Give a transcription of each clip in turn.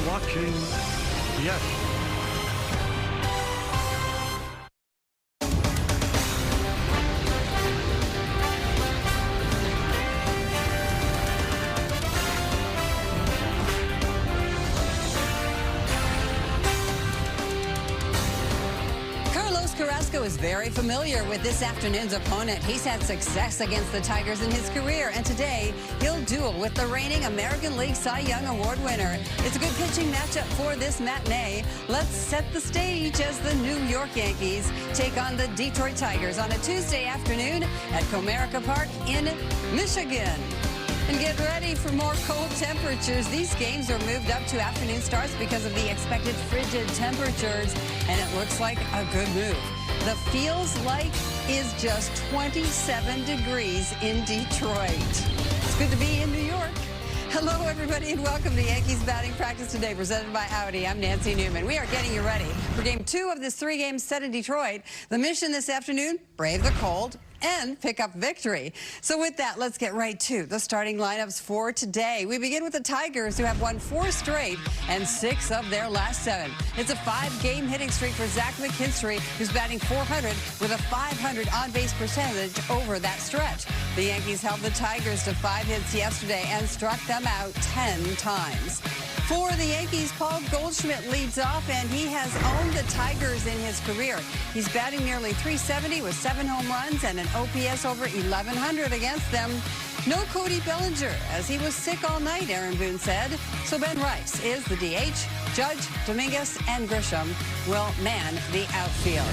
watching Yes. Carrasco is very familiar with this afternoon's opponent. He's had success against the Tigers in his career, and today he'll duel with the reigning American League Cy Young Award winner. It's a good pitching matchup for this matinee. Let's set the stage as the New York Yankees take on the Detroit Tigers on a Tuesday afternoon at Comerica Park in Michigan. And get ready for more cold temperatures. These games are moved up to afternoon starts because of the expected frigid temperatures, and it looks like a good move. The feels like is just 27 degrees in Detroit. It's good to be in New York. Hello, everybody, and welcome to Yankees batting practice today, presented by Audi. I'm Nancy Newman. We are getting you ready for Game 2 of this 3-game set in Detroit. The mission this afternoon, brave the cold and pick up victory. So with that, let's get right to the starting lineups for today. We begin with the Tigers, who have won 4 straight and 6 of their last 7. It's a 5-game hitting streak for Zach McKinstry, who's batting .400 with a .500 on-base percentage over that stretch. The Yankees held the Tigers to 5 hits yesterday and struck them out 10 times. For the Yankees, Paul Goldschmidt leads off, and he has owned the Tigers in his career. He's batting nearly .370 with 7 home runs and an OPS over 1,100 against them. No Cody Bellinger, as he was sick all night, Aaron Boone said. So Ben Rice is the DH. Judge, Dominguez, and Grisham will man the outfield.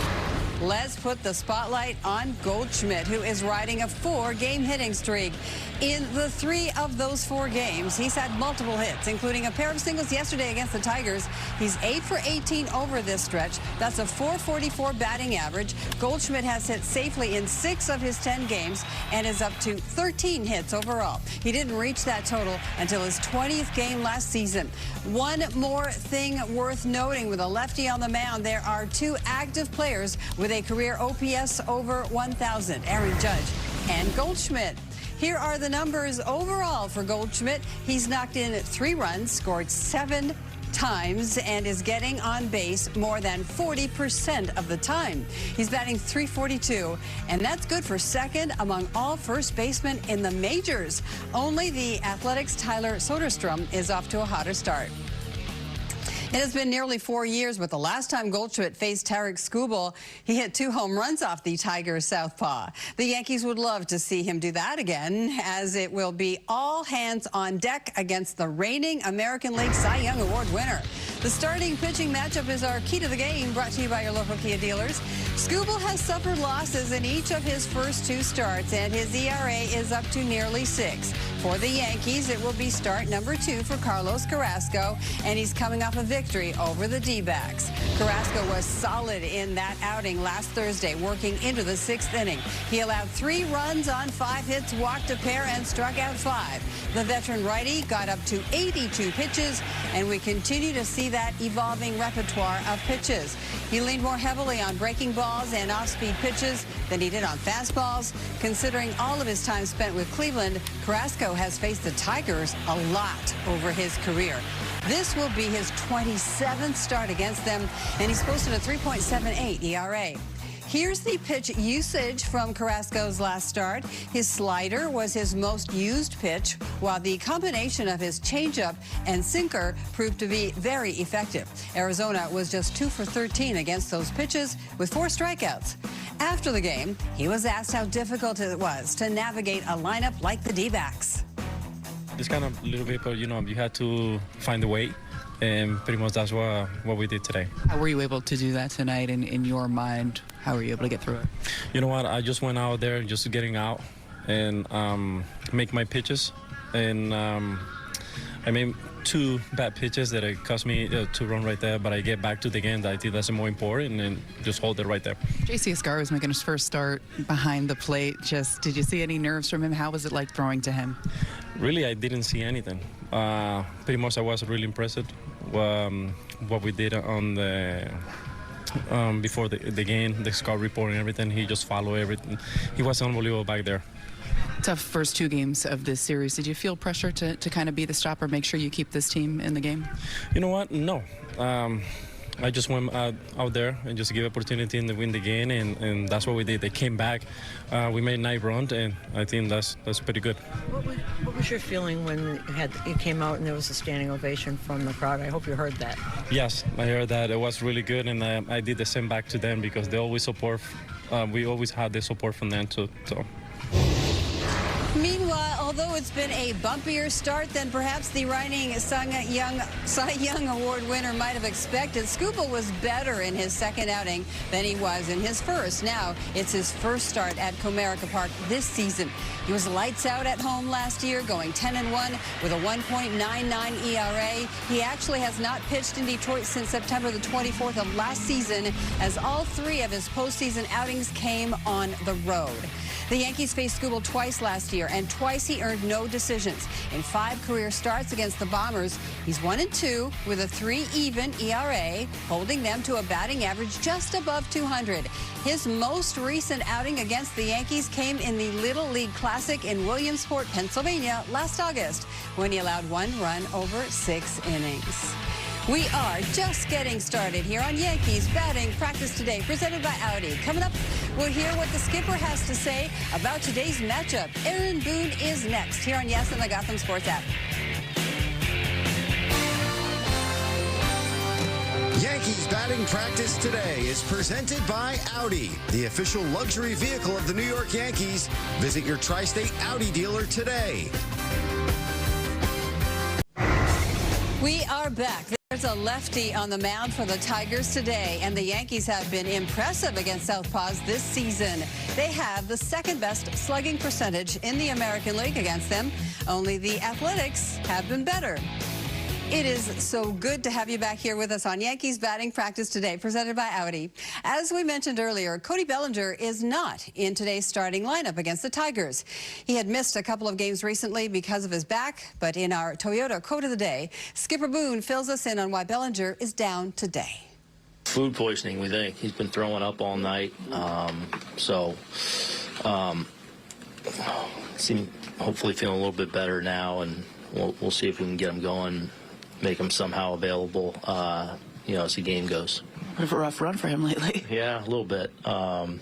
Let's put the spotlight on Goldschmidt, who is riding a 4-game hitting streak. In the 3 of those 4 games, he's had multiple hits, including a pair of singles yesterday against the Tigers. He's 8 for 18 over this stretch. That's a .444 batting average. Goldschmidt has hit safely in 6 of his 10 games and is up to 13 hits overall. He didn't reach that total until his 20th game last season. One more thing worth noting: with a lefty on the mound, there are 2 active players with a career OPS over 1,000, Aaron Judge and Goldschmidt. Here are the numbers overall for Goldschmidt. He's knocked in 3 runs, scored 7 times, and is getting on base more than 40% of the time. He's batting .342, and that's good for second among all first basemen in the majors. Only the Athletics' Tyler Soderstrom is off to a hotter start. It has been nearly 4 years, but the last time Goldschmidt faced Tarek Skubal, he hit 2 home runs off the Tigers' southpaw. The Yankees would love to see him do that again, as it will be all hands on deck against the reigning American League Cy Young Award winner. The starting pitching matchup is our key to the game, brought to you by your local Kia dealers. Skubal has suffered losses in each of his first 2 starts, and his ERA is up to nearly 6. For the Yankees, it will be start number 2 for Carlos Carrasco, and he's coming off a victory over the D-backs. Carrasco was solid in that outing last Thursday, working into the 6th inning. He allowed 3 runs on 5 hits, walked a pair, and struck out 5. The veteran righty got up to 82 pitches, and we continue to see that evolving repertoire of pitches. He leaned more heavily on breaking balls and off-speed pitches than he did on fastballs. Considering all of his time spent with Cleveland, Carrasco has faced the Tigers a lot over his career. This will be his 27th start against them, and he's posted a 3.78 ERA. Here's the pitch usage from Carrasco's last start. His slider was his most used pitch, while the combination of his changeup and sinker proved to be very effective. Arizona was just 2 for 13 against those pitches with 4 strikeouts. After the game, he was asked how difficult it was to navigate a lineup like the D-backs. It's kind of a little bit, but you had to find a way, and pretty much that's what we did today. How were you able to do that tonight in your mind? How were you able to get through it? You know what? I just went out there just getting out and make my pitches, and I made 2 bad pitches that it cost me 2 runs right there, but I get back to the game. I think that's more important, and just hold it right there. JC Escar was making his first start behind the plate. Did you see any nerves from him? How was it like throwing to him? Really, I didn't see anything. Pretty much I was really impressed what we did on the before the game, the scout report and everything. He just followed everything. He was unbelievable back there. Tough first 2 games of this series. Did you feel pressure to kind of be the stopper, make sure you keep this team in the game? You know what? No. I just went out there and just give opportunity and win the game, and that's what we did. They came back. We made 9 runs, and I think that's pretty good. What was your feeling when you came out and there was a standing ovation from the crowd? I hope you heard that. Yes, I heard that. It was really good, and I did the same back to them because they always support. We always had the support from them too. So. Meanwhile, although it's been a bumpier start than perhaps the reigning Cy Young Award winner might have expected, Skubal was better in his second outing than he was in his first. Now, it's his first start at Comerica Park this season. He was lights out at home last year, going 10-1 with a 1.99 ERA. He actually has not pitched in Detroit since September the 24th of last season, as all 3 of his postseason outings came on the road. The Yankees faced Skubal twice last year, and twice he earned no decisions. In 5 career starts against the Bombers, he's 1-2 with a 3-even ERA, holding them to a batting average just above 200. His most recent outing against the Yankees came in the Little League Classic in Williamsport, Pennsylvania, last August, when he allowed 1 run over 6 innings. We are just getting started here on Yankees Batting Practice Today, presented by Audi. Coming up, we'll hear what the skipper has to say about today's matchup. Aaron Boone is next here on Yes and the Gotham Sports app. Yankees Batting Practice Today is presented by Audi, the official luxury vehicle of the New York Yankees. Visit your tri-state Audi dealer today. We are back. There's a lefty on the mound for the Tigers today, and the Yankees have been impressive against Southpaws this season. They have the 2nd best slugging percentage in the American League against them. Only the Athletics have been better. It is so good to have you back here with us on Yankees Batting Practice Today, presented by Audi. As we mentioned earlier, Cody Bellinger is not in today's starting lineup against the Tigers. He had missed a couple of games recently because of his back, but in our Toyota Quote of the Day, Skipper Boone fills us in on why Bellinger is down today. Food poisoning, we think. He's been throwing up all night, hopefully feeling a little bit better now, and we'll see if we can get him going, make him somehow available, as the game goes. Bit of a rough run for him lately. Yeah, a little bit. I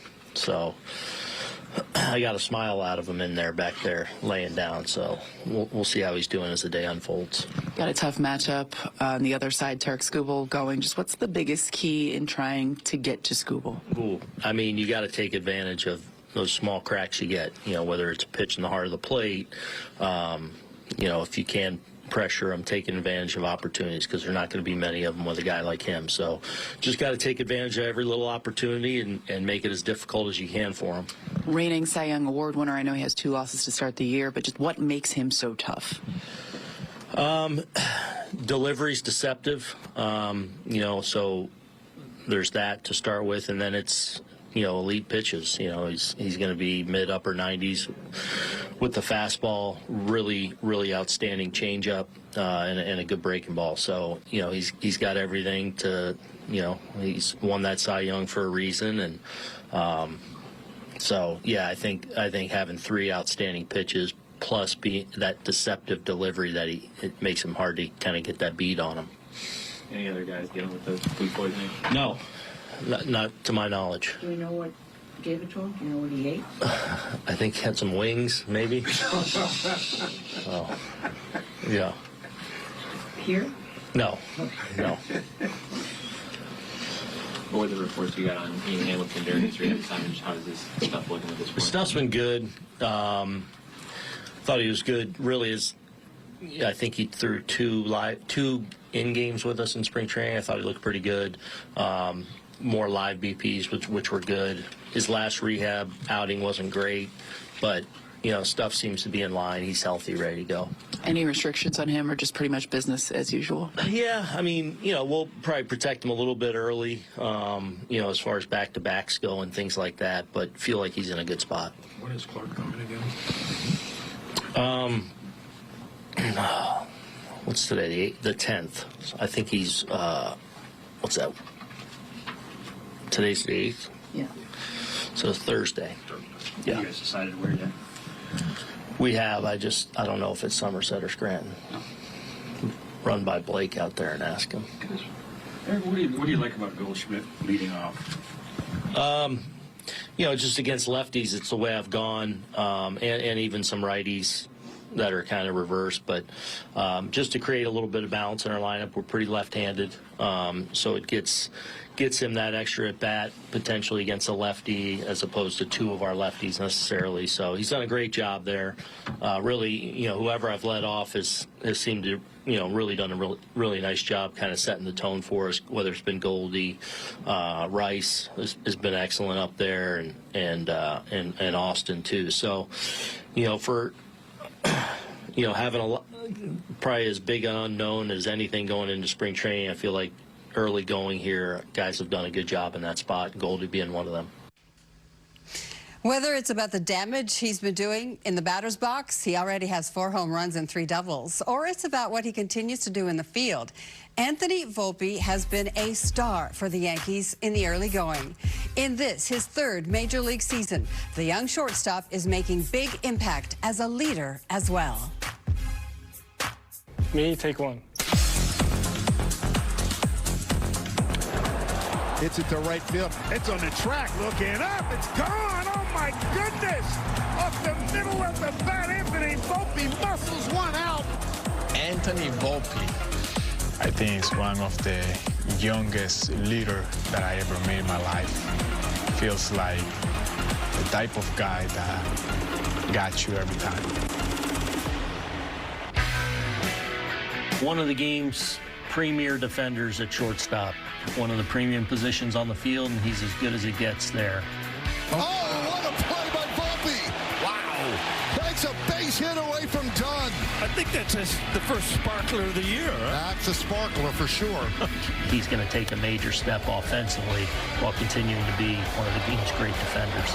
got a smile out of him in there, back there, laying down. So we'll see how he's doing as the day unfolds. Got a tough matchup on the other side. Tarik Skubal going. Just what's the biggest key in trying to get to Skubal? Ooh, I mean, you got to take advantage of those small cracks you get. Whether it's a pitch in the heart of the plate, if you can pressure him, taking advantage of opportunities, because there are not going to be many of them with a guy like him. So just got to take advantage of every little opportunity and make it as difficult as you can for him. Reigning Cy Young Award winner, I know he has 2 losses to start the year, but just what makes him so tough? Delivery's deceptive, so there's that to start with, and then it's elite pitches. He's going to be mid-upper 90s with the fastball, really outstanding changeup, and a good breaking ball. So he's got everything to he's won that Cy Young for a reason, and I think having 3 outstanding pitches plus that deceptive delivery it makes him hard to kind of get that beat on him. Any other guys dealing with the food poisoning? No. Not to my knowledge. Do we know what gave it to him? Do you know what he ate? I think he had some wings, maybe. Oh, yeah. Here? No. What were the reports you got on Ian Hamilton during his rehab time? How is this stuff looking at this point? The stuff's been good. Thought he was good. Really I think he threw 2 in games with us in spring training. I thought he looked pretty good. More live BPs, which were good. His last rehab outing wasn't great, but stuff seems to be in line. He's healthy, ready to go. Any restrictions on him, or just pretty much business as usual? Yeah, I mean, we'll probably protect him a little bit early, as far as back-to-backs go and things like that, but feel like he's in a good spot. When is Clark coming again? What's today? The 10th. I think he's, what's that? Today's the 8th? Yeah. So Thursday. Yeah. You guys decided where to We have. I don't know if it's Somerset or Scranton. Run by Blake out there and ask him. Eric, what do you like about Goldschmidt leading off? Just against lefties, it's the way I've gone, and even some righties that are kind of reversed. But just to create a little bit of balance in our lineup, we're pretty left-handed, so it gets him that extra at bat potentially against a lefty as opposed to two of our lefties necessarily. So he's done a great job there. Really, whoever I've led off has seemed to really done a really nice job kind of setting the tone for us, whether it's been Goldie, Rice has been excellent up there, and Austin too. So, for having probably as big an unknown as anything going into spring training, I feel like early going here, guys have done a good job in that spot, Goldie being one of them. Whether it's about the damage he's been doing in the batter's box, he already has 4 home runs and 3 doubles, or it's about what he continues to do in the field. Anthony Volpe has been a star for the Yankees in the early going. In this, his 3rd major league season, the young shortstop is making big impact as a leader as well. Me, take one. Hits it to right field. It's on the track. Looking up. It's gone. Oh, my goodness. Up the middle of the bat, Anthony Volpe muscles one out. Anthony Volpe, I think, is one of the youngest leader that I ever met in my life. Feels like the type of guy that got you every time. One of the game's premier defenders at shortstop. One of the premium positions on the field, and he's as good as it gets there. Oh, what a play by Volpe. Wow. That's a base hit away from Dunn. I think that's the first sparkler of the year. Right? That's a sparkler for sure. He's going to take a major step offensively while continuing to be one of the game's great defenders.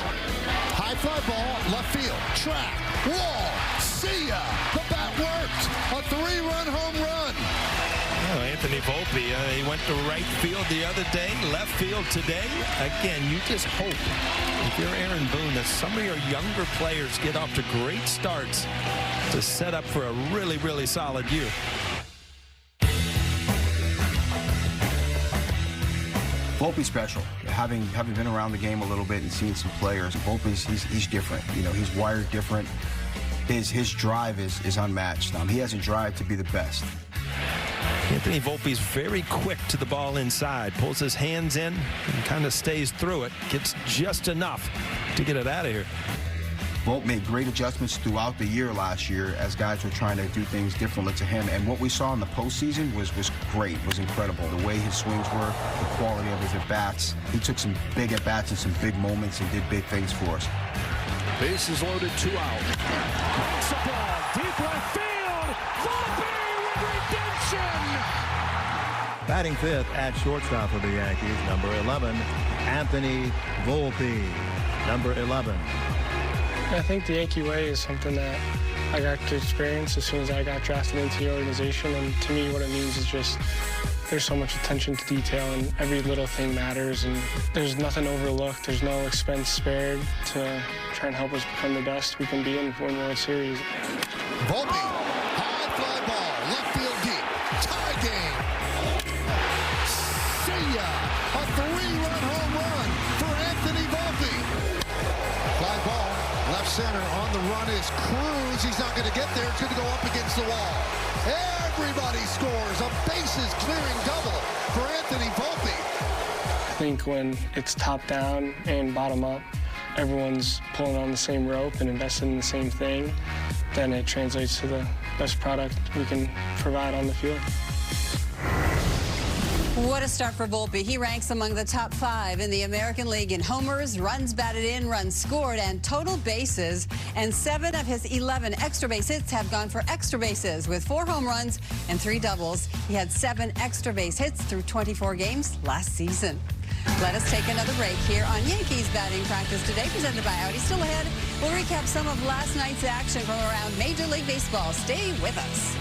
High fly ball, left field, track, wall, see ya. The bat worked. A 3-run home run. Oh, Anthony Volpe, he went to right field the other day, left field today. Again, you just hope, if you're Aaron Boone, that some of your younger players get off to great starts to set up for a really, really solid year. Volpe's special. Having been around the game a little bit and seen some players, Volpe's he's different. He's wired different. His drive is unmatched. He has a drive to be the best. Anthony Volpe's very quick to the ball inside, pulls his hands in and kind of stays through it, gets just enough to get it out of here. Volpe made great adjustments throughout the year last year as guys were trying to do things differently to him. And what we saw in the postseason was great, was incredible. The way his swings were, the quality of his at-bats. He took some big at-bats in some big moments and did big things for us. Bases loaded, 2 out. Takes the ball, deep left field. Volpe with redemption. Batting 5th at shortstop for the Yankees, number 11, Anthony Volpe. Number 11. I think the Yankee way is something that I got to experience as soon as I got drafted into the organization. And to me, what it means is just there's so much attention to detail, and every little thing matters, and there's nothing overlooked. There's no expense spared to try and help us become the best we can be in win World Series. Volpe, high fly ball, left field deep, tie game. See ya, a 3-run home run for Anthony Volpe. Fly ball, left center, on the run is Cruz. He's not going to get there. It's going to go up against the wall. Everybody scores. A bases clearing double for Anthony Volpe. I think when it's top down and bottom up, everyone's pulling on the same rope and investing in the same thing, then it translates to the best product we can provide on the field. What a start for Volpe. He ranks among the top 5 in the American League in homers, runs batted in, runs scored, and total bases. And 7 of his 11 extra base hits have gone for extra bases. With 4 home runs and 3 doubles, he had 7 extra base hits through 24 games last season. Let us take another break here on Yankees batting practice today, presented by Audi. Still ahead, we'll recap some of last night's action from around Major League Baseball. Stay with us.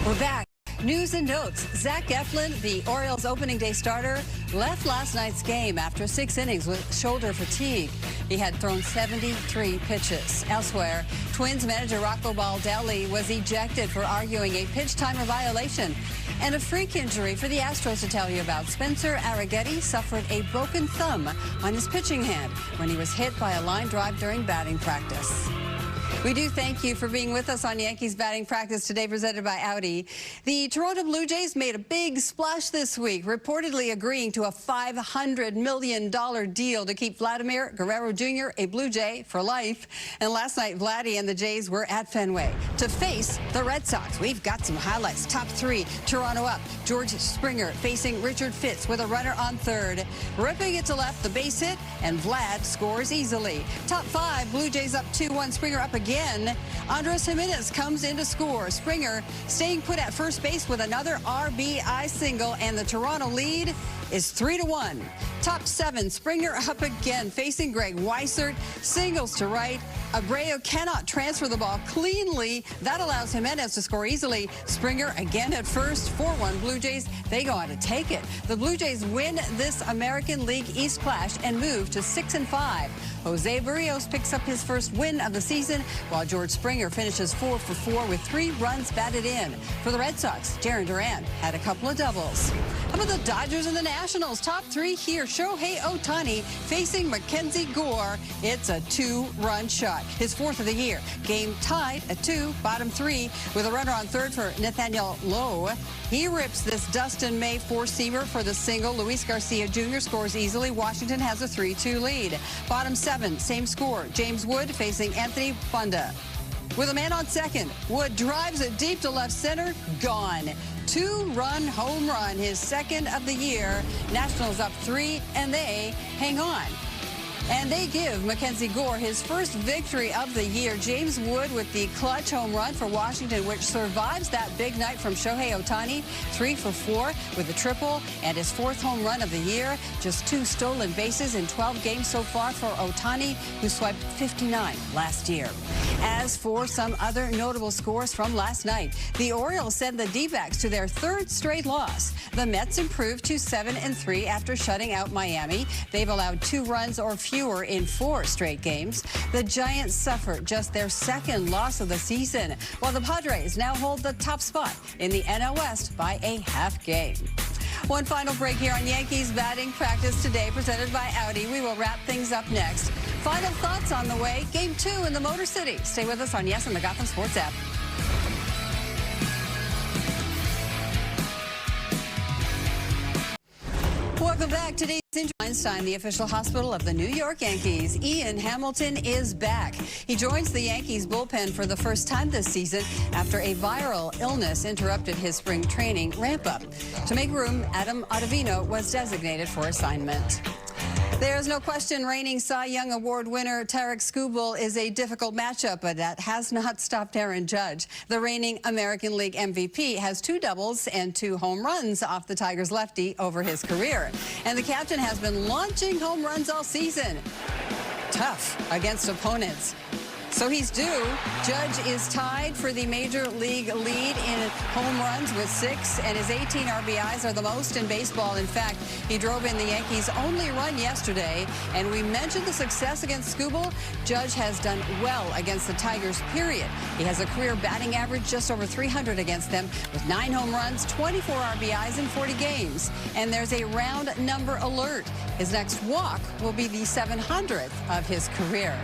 We're back. News and notes. Zach Eflin, the Orioles opening day starter, left last night's game after 6 innings with shoulder fatigue. He had thrown 73 pitches. Elsewhere, Twins manager Rocco Baldelli was ejected for arguing a pitch timer violation. And a freak injury for the Astros to tell you about. Spencer Arrighetti suffered a broken thumb on his pitching hand when he was hit by a line drive during batting practice. We do thank you for being with us on Yankees batting practice today, presented by Audi. The Toronto Blue Jays made a big splash this week, reportedly agreeing to a $500 million deal to keep Vladimir Guerrero Jr. a Blue Jay for life. And last night, Vladdy and the Jays were at Fenway to face the Red Sox. We've got some highlights. Top 3, Toronto up. George Springer facing Richard Fitz with a runner on third. Ripping it to left, the base hit, and Vlad scores easily. Top 5, Blue Jays up 2-1. Springer up again. Andres Jimenez comes in to score. Springer staying put at first base with another RBI single, and the Toronto lead is 3-1. Top 7, Springer up again, facing Greg Weissert. Singles to right. Abreu cannot transfer the ball cleanly. That allows Jimenez to score easily. Springer again at first. 4-1 Blue Jays. They go on to take it. The Blue Jays win this American League East clash and move to 6-5. Jose Barrios picks up his first win of the season, while George Springer finishes 4 for 4 with 3 runs batted in. For the Red Sox, Jarren Duran had a couple of doubles. How about the Dodgers and the Nationals? Top 3 here. Shohei Ohtani facing Mackenzie Gore. It's a 2-run shot. His 4th of the year. Game tied at 2, bottom 3, with a runner on third for Nathaniel Lowe. He rips this Dustin May 4-seamer for the single. Luis Garcia Jr. scores easily. Washington has a 3-2 lead. Bottom 7, same score. James Wood facing Anthony Fonda. With a man on second, Wood drives it deep to left center. Gone. 2-run home run, his 2nd of the year. Nationals up 3, and they hang on. And they give Mackenzie Gore his first victory of the year. James Wood with the clutch home run for Washington, which survives that big night from Shohei Ohtani. 3 for 4 with a triple and his 4th home run of the year. Just 2 stolen bases in 12 games so far for Ohtani, who swiped 59 last year. As for some other notable scores from last night, the Orioles send the D-backs to their 3rd straight loss. The Mets improved to 7-3 after shutting out Miami. They've allowed 2 runs or fewer in 4 straight games. The Giants suffered just their 2nd loss of the season, while the Padres now hold the top spot in the NL West by a half game. One final break here on Yankees batting practice today, presented by Audi. We will wrap things up next. Final thoughts on the way. Game 2 in the Motor City. Stay with us on Yes and the Gotham Sports app. Welcome back. Today's in Einstein, the official hospital of the New York Yankees. Ian Hamilton is back. He joins the Yankees bullpen for the first time this season after a viral illness interrupted his spring training ramp-up. To make room, Adam Ottavino was designated for assignment. There's no question reigning Cy Young Award winner Tarik Skubal is a difficult matchup, but that has not stopped Aaron Judge. The reigning American League MVP has 2 doubles and 2 home runs off the Tigers lefty over his career. And the captain has been launching home runs all season. Tough against opponents. So he's due. Judge is tied for the Major League lead in home runs with 6, and his 18 RBIs are the most in baseball. In fact, he drove in the Yankees' only run yesterday. And we mentioned the success against Skubal. Judge has done well against the Tigers, period. He has a career batting average just over 300 against them, with 9 home runs, 24 RBIs in 40 games. And there's a round number alert. His next walk will be the 700th of his career.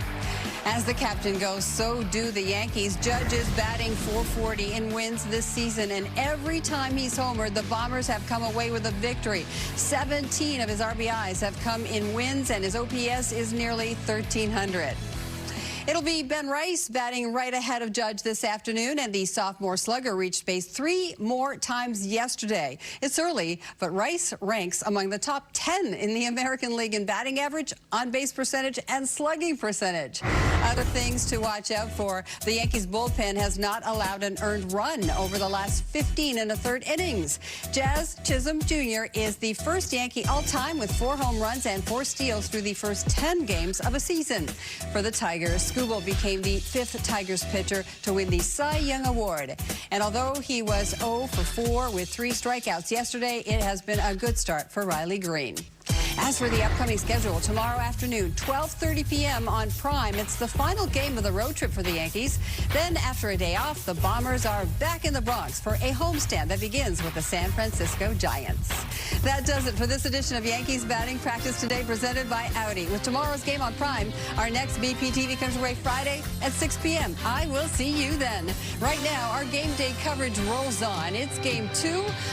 As the captain goes, so do the Yankees. Judge is batting .440 in wins this season, and every time he's homered, the Bombers have come away with a victory. 17 of his RBIs have come in wins, and his OPS is nearly 1,300. It'll be Ben Rice batting right ahead of Judge this afternoon, and the sophomore slugger reached base 3 more times yesterday. It's early, but Rice ranks among the top 10 in the American League in batting average, on-base percentage, and slugging percentage. Other things to watch out for: the Yankees bullpen has not allowed an earned run over the last 15 1/3 innings. Jazz Chisholm Jr. is the first Yankee all-time with 4 home runs and 4 steals through the first 10 games of a season. For the Tigers, Skubal became the 5th Tigers pitcher to win the Cy Young Award. And although he was 0 for 4 with 3 strikeouts yesterday, it has been a good start for Riley Green. As for the upcoming schedule, tomorrow afternoon, 12:30 p.m. on Prime, it's the final game of the road trip for the Yankees. Then, after a day off, the Bombers are back in the Bronx for a homestand that begins with the San Francisco Giants. That does it for this edition of Yankees Batting Practice Today, presented by Audi. With tomorrow's game on Prime, our next BPTV comes your way Friday at 6 p.m. I will see you then. Right now, our game day coverage rolls on. It's game 2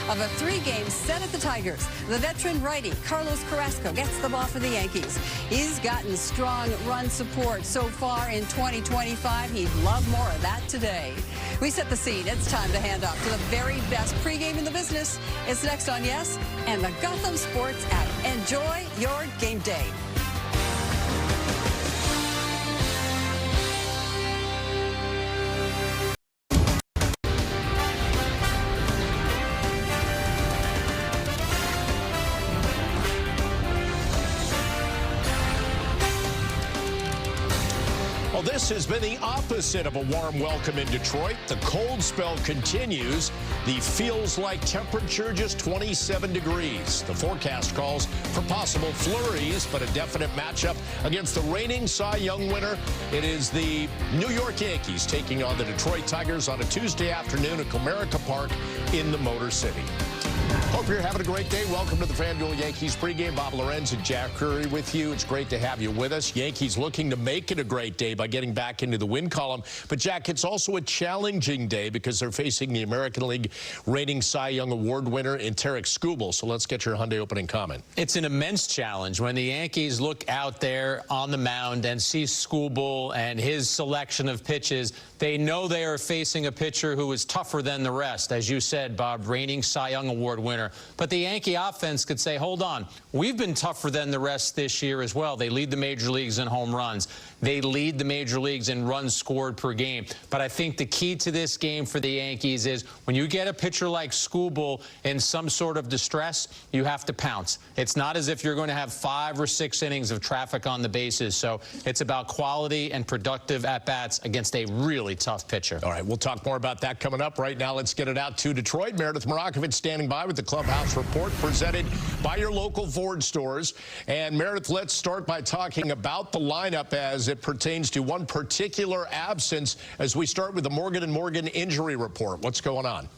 of a 3-game set at the Tigers. The veteran righty, Carlos Carrasco, gets the ball for the Yankees. He's gotten strong run support so far in 2025. He'd love more of that today. We set the scene. It's time to hand off to the very best pregame in the business. It's next on Yes and the Gotham Sports app. Enjoy your game day. Well, this has been the opposite of a warm welcome in Detroit. The cold spell continues. The feels like temperature just 27 degrees. The forecast calls for possible flurries, but a definite matchup against the reigning Cy Young winner. It is the New York Yankees taking on the Detroit Tigers on a Tuesday afternoon at Comerica Park in the Motor City. Hope you're having a great day. Welcome to the FanDuel Yankees pregame. Bob Lorenz and Jack Curry with you. It's great to have you with us. Yankees looking to make it a great day by getting back into the win column. But, Jack, it's also a challenging day because they're facing the American League reigning Cy Young Award winner in Tarek Skubal. So let's get your Hyundai opening comment. It's an immense challenge when the Yankees look out there on the mound and see Skubal and his selection of pitches. They know they are facing a pitcher who is tougher than the rest. As you said, Bob, reigning Cy Young Award winner. But the Yankee offense could say, hold on, we've been tougher than the rest this year as well. They lead the major leagues in home runs. They lead the major leagues in runs scored per game. But I think the key to this game for the Yankees is when you get a pitcher like Skubal in some sort of distress, you have to pounce. It's not as if you're going to have 5 or 6 innings of traffic on the bases. So it's about quality and productive at-bats against a really tough pitcher. All right, we'll talk more about that coming up. Right now, let's get it out to Detroit. Meredith Marakovich standing by with the Clubhouse Report presented by your local Ford stores. And Meredith, let's start by talking about the lineup as it pertains to one particular absence as we start with the Morgan & Morgan injury report. What's going on?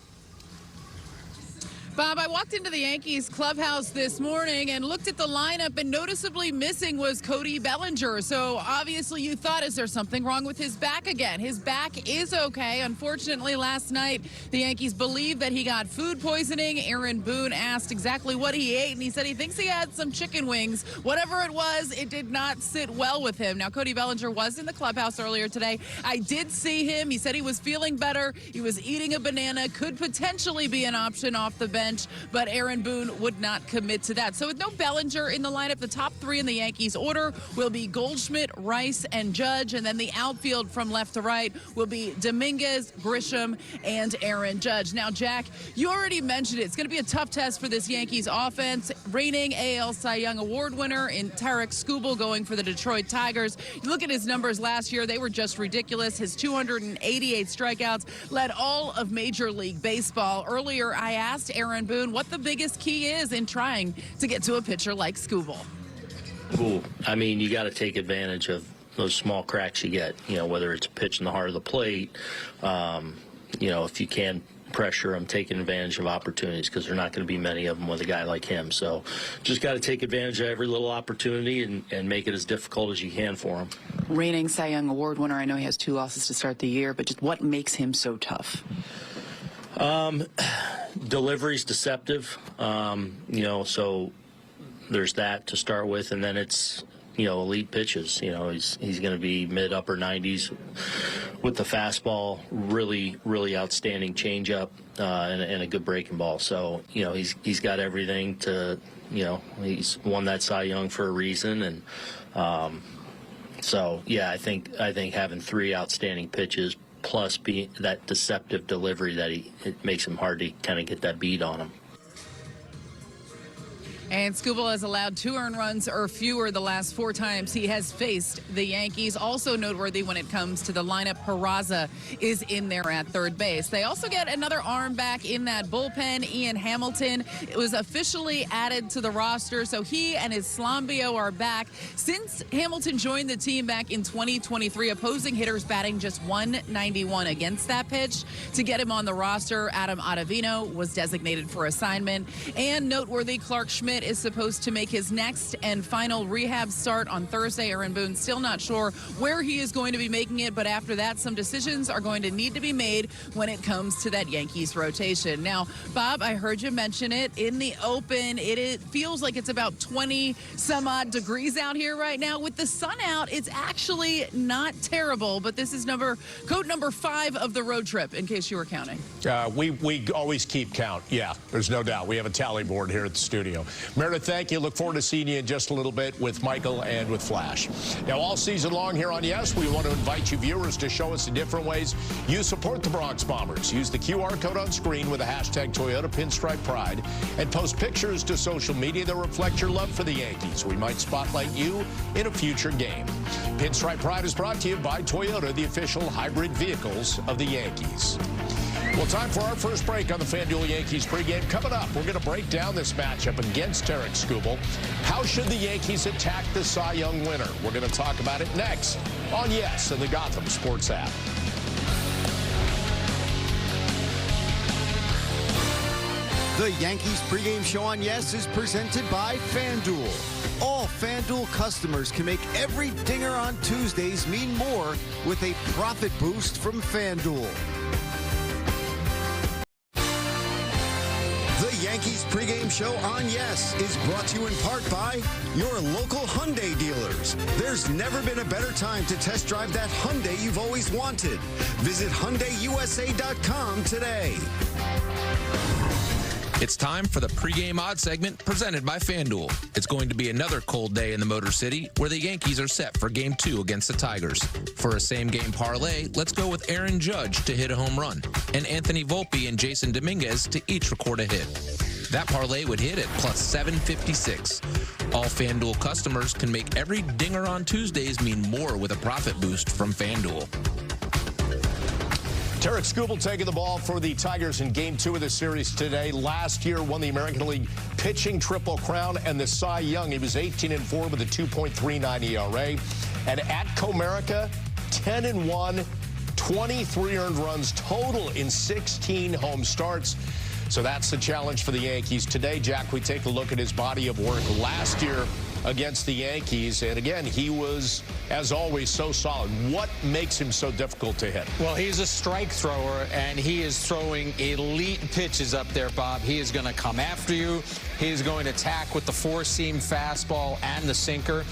Bob, I walked into the Yankees clubhouse this morning and looked at the lineup, and noticeably missing was Cody Bellinger. So obviously you thought, is there something wrong with his back again? His back is okay. Unfortunately, last night the Yankees believe that he got food poisoning. Aaron Boone asked exactly what he ate, and he said he thinks he had some chicken wings. Whatever it was, it did not sit well with him. Now, Cody Bellinger was in the clubhouse earlier today. I did see him. He said he was feeling better. He was eating a banana, could potentially be an option off the bench, but Aaron Boone would not commit to that. So with no Bellinger in the lineup, the top 3 in the Yankees order will be Goldschmidt, Rice, and Judge, and then the outfield from left to right will be Dominguez, Grisham, and Aaron Judge. Now, Jack, you already mentioned it. It's going to be a tough test for this Yankees offense. Reigning AL Cy Young Award winner in Tarek Skubal going for the Detroit Tigers. You look at his numbers last year, they were just ridiculous. His 288 strikeouts led all of Major League Baseball. Earlier, I asked Aaron Boone what the biggest key is in trying to get to a pitcher like Skubal. Ooh, I mean, you got to take advantage of those small cracks you get, you know, whether it's a pitch in the heart of the plate, you know, if you can pressure him, taking advantage of opportunities, because there are not going to be many of them with a guy like him. So just got to take advantage of every little opportunity and make it as difficult as you can for him. Reigning Cy Young Award winner, I know he has 2 losses to start the year, but just what makes him so tough? Delivery's deceptive, you know, so there's that to start with, and then it's, you know, elite pitches. You know, he's going to be mid-upper 90s with the fastball, really, really outstanding changeup, and a good breaking ball. So, you know, he's got everything to, you know, he's won that Cy Young for a reason, and so yeah, I think having 3 outstanding pitches plus being that deceptive delivery that it makes him hard to kind of get that beat on him. And Skubal has allowed 2 earned runs or fewer the last 4 times he has faced the Yankees. Also noteworthy when it comes to the lineup, Peraza is in there at third base. They also get another arm back in that bullpen, Ian Hamilton. It was officially added to the roster, so he and his Slambio are back. Since Hamilton joined the team back in 2023, opposing hitters batting just 191 against that pitch. To get him on the roster, Adam Ottavino was designated for assignment. And noteworthy, Clark Schmidt is supposed to make his next and final rehab start on Thursday. Aaron Boone still not sure where he is going to be making it, but after that, some decisions are going to need to be made when it comes to that Yankees rotation. Now, Bob, I heard you mention it in the open. It feels like it's about 20 some odd degrees out here right now. With the sun out, it's actually not terrible, but this is code number 5 of the road trip, in case you were counting. We always keep count. Yeah, there's no doubt. We have a tally board here at the studio. Meredith, thank you. Look forward to seeing you in just a little bit with Michael and with Flash. Now, all season long here on Yes, we want to invite you viewers to show us the different ways you support the Bronx Bombers. Use the QR code on screen with the hashtag Toyota Pinstripe Pride and post pictures to social media that reflect your love for the Yankees. We might spotlight you in a future game. Pinstripe Pride is brought to you by Toyota, the official hybrid vehicles of the Yankees. Well, time for our first break on the FanDuel Yankees pregame. Coming up, we're going to break down this matchup against Tarek Skubal. How should the Yankees attack the Cy Young winner? We're going to talk about it next on Yes and the Gotham Sports app. The Yankees pregame show on Yes is presented by FanDuel. All FanDuel customers can make every dinger on Tuesdays mean more with a profit boost from FanDuel. The Yankees pregame show on Yes is brought to you in part by your local Hyundai dealers. There's never been a better time to test drive that Hyundai you've always wanted. Visit HyundaiUSA.com today. It's time for the pregame odds segment presented by FanDuel. It's going to be another cold day in the Motor City where the Yankees are set for Game 2 against the Tigers. For a same-game parlay, let's go with Aaron Judge to hit a home run and Anthony Volpe and Jason Dominguez to each record a hit. That parlay would hit at plus 756. All FanDuel customers can make every dinger on Tuesdays mean more with a profit boost from FanDuel. Tarek Skubal taking the ball for the Tigers in Game 2 of the series today. Last year won the American League pitching triple crown and the Cy Young. He was 18-4 with a 2.39 ERA. And at Comerica, 10-1, 23 earned runs total in 16 home starts. So that's the challenge for the Yankees. Today, Jack, we take a look at his body of work last year against the Yankees. And again, he was, as always, so solid. What makes him so difficult to hit? Well, he's a strike thrower, and he is throwing elite pitches up there, Bob. He is going to come after you. He is going to attack with the four-seam fastball and the sinker.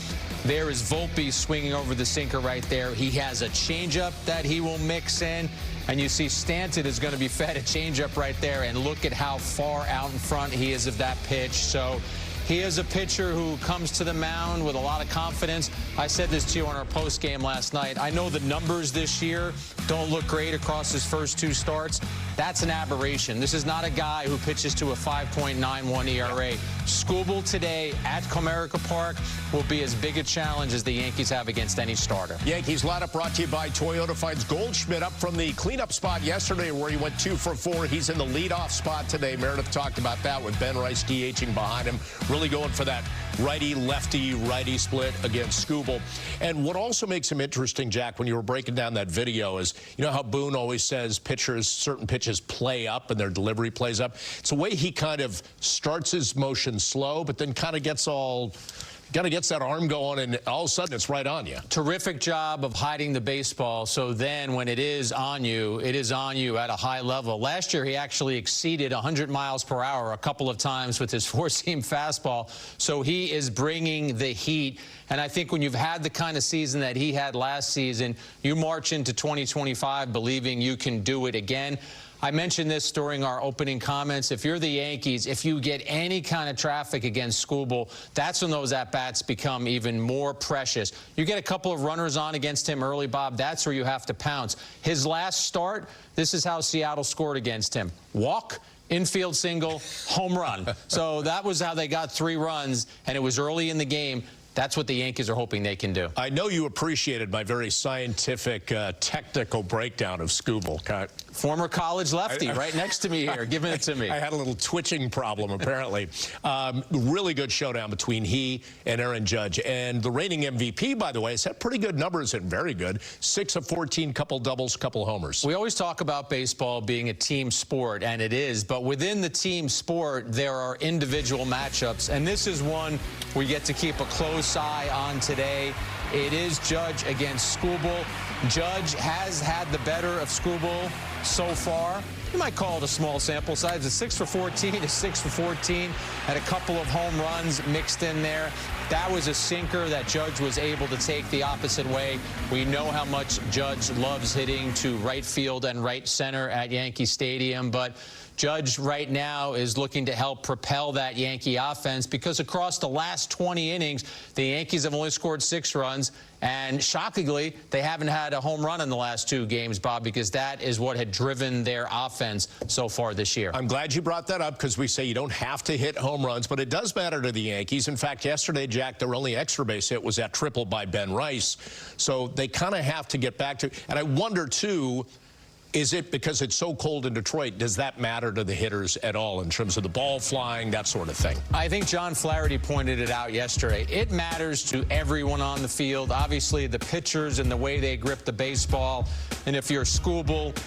There is Volpe swinging over the sinker right there. He has a changeup that he will mix in. And you see Stanton is going to be fed a changeup right there. And look at how far out in front he is of that pitch. So he is a pitcher who comes to the mound with a lot of confidence. I said this to you on our post game last night. I know the numbers this year don't look great across his first 2 starts. That's an aberration. This is not a guy who pitches to a 5.91 ERA. Skubal today at Comerica Park will be as big a challenge as the Yankees have against any starter. Yankees lineup brought to you by Toyota. Finds Goldschmidt up from the cleanup spot yesterday where he went 2 for 4. He's in the leadoff spot today. Meredith talked about that with Ben Rice DHing behind him. Really going for that righty-lefty, righty split against Skubal. And what also makes him interesting, Jack, when you were breaking down that video is, you know how Boone always says certain pitches play up and their delivery plays up? It's the way he kind of starts his motion slow, but then kind of gets that arm going, and all of a sudden it's right on you. Terrific job of hiding the baseball, so then when it is on you at a high level. Last year, he actually exceeded 100 miles per hour a couple of times with his four-seam fastball, so he is bringing the heat. And I think when you've had the kind of season that he had last season, you march into 2025 believing you can do it again. I mentioned this during our opening comments. If you're the Yankees, if you get any kind of traffic against Skubal, that's when those at-bats become even more precious. You get a couple of runners on against him early, Bob, that's where you have to pounce. His last start, this is how Seattle scored against him. Walk, infield single, home run. So that was how they got 3 runs, and it was early in the game. That's what the Yankees are hoping they can do. I know you appreciated my very scientific, technical breakdown of Skubal. Former college lefty right next to me here, giving it to me. I had a little twitching problem, apparently. Really good showdown between he and Aaron Judge. And the reigning MVP, by the way, has had pretty good numbers and very good. 6 of 14, couple doubles, couple homers. We always talk about baseball being a team sport, and it is. But within the team sport, there are individual matchups. And this is one we get to keep a close eye on today. It is Judge against Skubal. Judge has had the better of Skubal so far. You might call it a small sample size. It's 6 for 14 is 6 for 14. Had a couple of home runs mixed in there. That was a sinker that Judge was able to take the opposite way. We know how much Judge loves hitting to right field and right center at Yankee Stadium, but Judge right now is looking to help propel that Yankee offense because across the last 20 innings, the Yankees have only scored 6 runs. And shockingly, they haven't had a home run in the last 2 games, Bob, because that is what had driven their offense so far this year. I'm glad you brought that up because we say you don't have to hit home runs, but it does matter to the Yankees. In fact, yesterday, Jack, their only extra base hit was that triple by Ben Rice. So they kind of have to get back to, and I wonder, too, is it because it's so cold in Detroit, does that matter to the hitters at all in terms of the ball flying, that sort of thing? I think John Flaherty pointed it out yesterday. It matters to everyone on the field. Obviously, the pitchers and the way they grip the baseball. And if you're Skubal,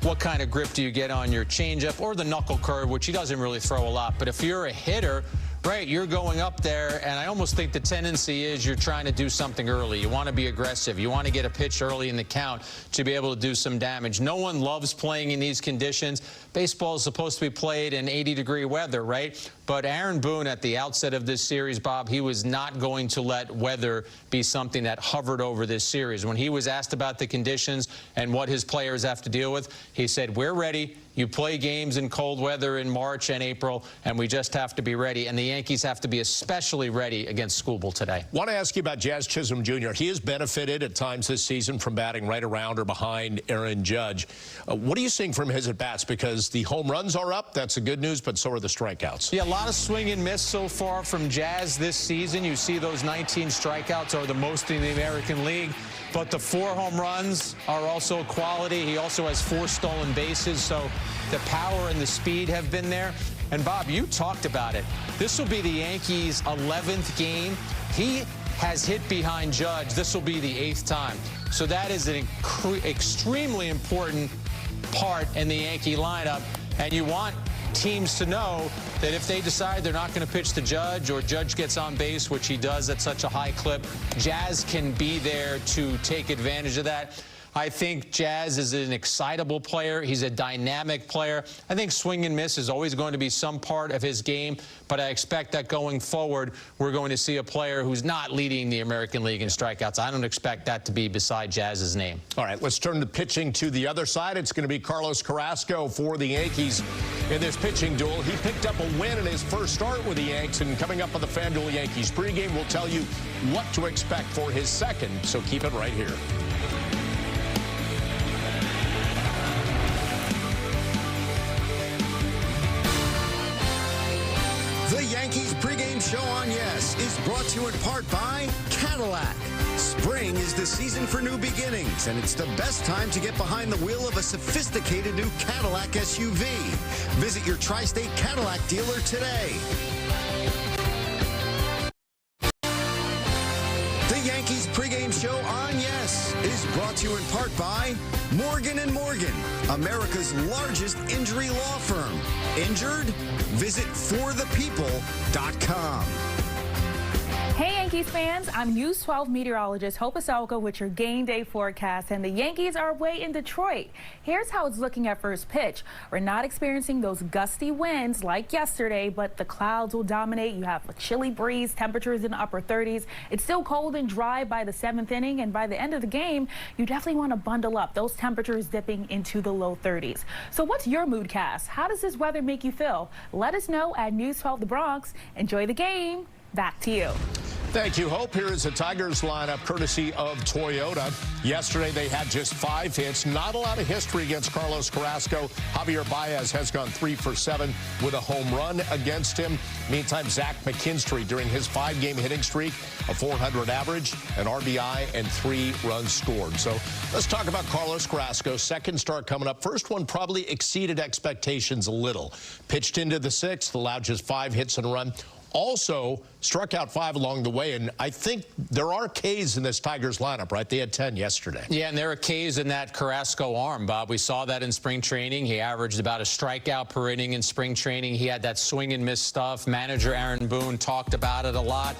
what kind of grip do you get on your changeup or the knuckle curve, which he doesn't really throw a lot. But if you're a hitter, right, you're going up there, and I almost think the tendency is you're trying to do something early. You want to be aggressive. You want to get a pitch early in the count to be able to do some damage. No one loves playing in these conditions. Baseball is supposed to be played in 80-degree weather, right? But Aaron Boone, at the outset of this series, Bob, he was not going to let weather be something that hovered over this series. When he was asked about the conditions and what his players have to deal with, he said, we're ready. You play games in cold weather in March and April, and we just have to be ready. And the Yankees have to be especially ready against Skubal today. Want to ask you about Jazz Chisholm Jr. He has benefited at times this season from batting right around or behind Aaron Judge. What are you seeing from his at-bats? Because the home runs are up. That's the good news, but so are the strikeouts. Yeah, a lot of swing and miss so far from Jazz this season. You see those 19 strikeouts are the most in the American League. But the 4 home runs are also quality. He also has 4 stolen bases, so the power and the speed have been there. And, Bob, you talked about it. This will be the Yankees' 11th game. He has hit behind Judge. This will be the 8th time. So that is an extremely important part in the Yankee lineup. And you want teams to know that if they decide they're not going to pitch to Judge or Judge gets on base, which he does at such a high clip, Jazz can be there to take advantage of that. I think Jazz is an excitable player. He's a dynamic player. I think swing and miss is always going to be some part of his game, but I expect that going forward, we're going to see a player who's not leading the American League in strikeouts. I don't expect that to be beside Jazz's name. All right, let's turn the pitching to the other side. It's going to be Carlos Carrasco for the Yankees in this pitching duel. He picked up a win in his first start with the Yanks, and coming up on the FanDuel Yankees pregame, we'll tell you what to expect for his second, so keep it right here. The Yankees pregame show on Yes is brought to you in part by Cadillac. Spring is the season for new beginnings, and it's the best time to get behind the wheel of a sophisticated new Cadillac SUV. Visit your Tri-State Cadillac dealer today. The Yankees pregame show on Yes is brought to you in part by Morgan & Morgan, America's largest injury law firm. Injured? Visit forthepeople.com. Hey Yankees fans, I'm News 12 meteorologist Hope Asalka with your game day forecast, and the Yankees are away in Detroit. Here's how it's looking at first pitch. We're not experiencing those gusty winds like yesterday, but the clouds will dominate. You have a chilly breeze, temperatures in the upper 30s. It's still cold and dry by the 7th inning, and by the end of the game, you definitely want to bundle up. Those temperatures dipping into the low 30s. So what's your moodcast? How does this weather make you feel? Let us know at News 12 The Bronx. Enjoy the game. Back to you. Thank you, Hope. Here is the Tigers lineup courtesy of Toyota. Yesterday, they had just 5 hits. Not a lot of history against Carlos Carrasco. Javier Baez has gone 3 for 7 with a home run against him. Meantime, Zach McKinstry, during his 5-game hitting streak, a .400 average, an RBI, and 3 runs scored. So let's talk about Carlos Carrasco. Second start coming up. First one probably exceeded expectations a little. Pitched into the 6th, allowed just 5 hits and a run. Also struck out 5 along the way, and I think there are Ks in this Tigers lineup, right? They had 10 yesterday. Yeah, and there are Ks in that Carrasco arm, Bob. We saw that in spring training. He averaged about a strikeout per inning in spring training. He had that swing and miss stuff. Manager Aaron Boone talked about it a lot.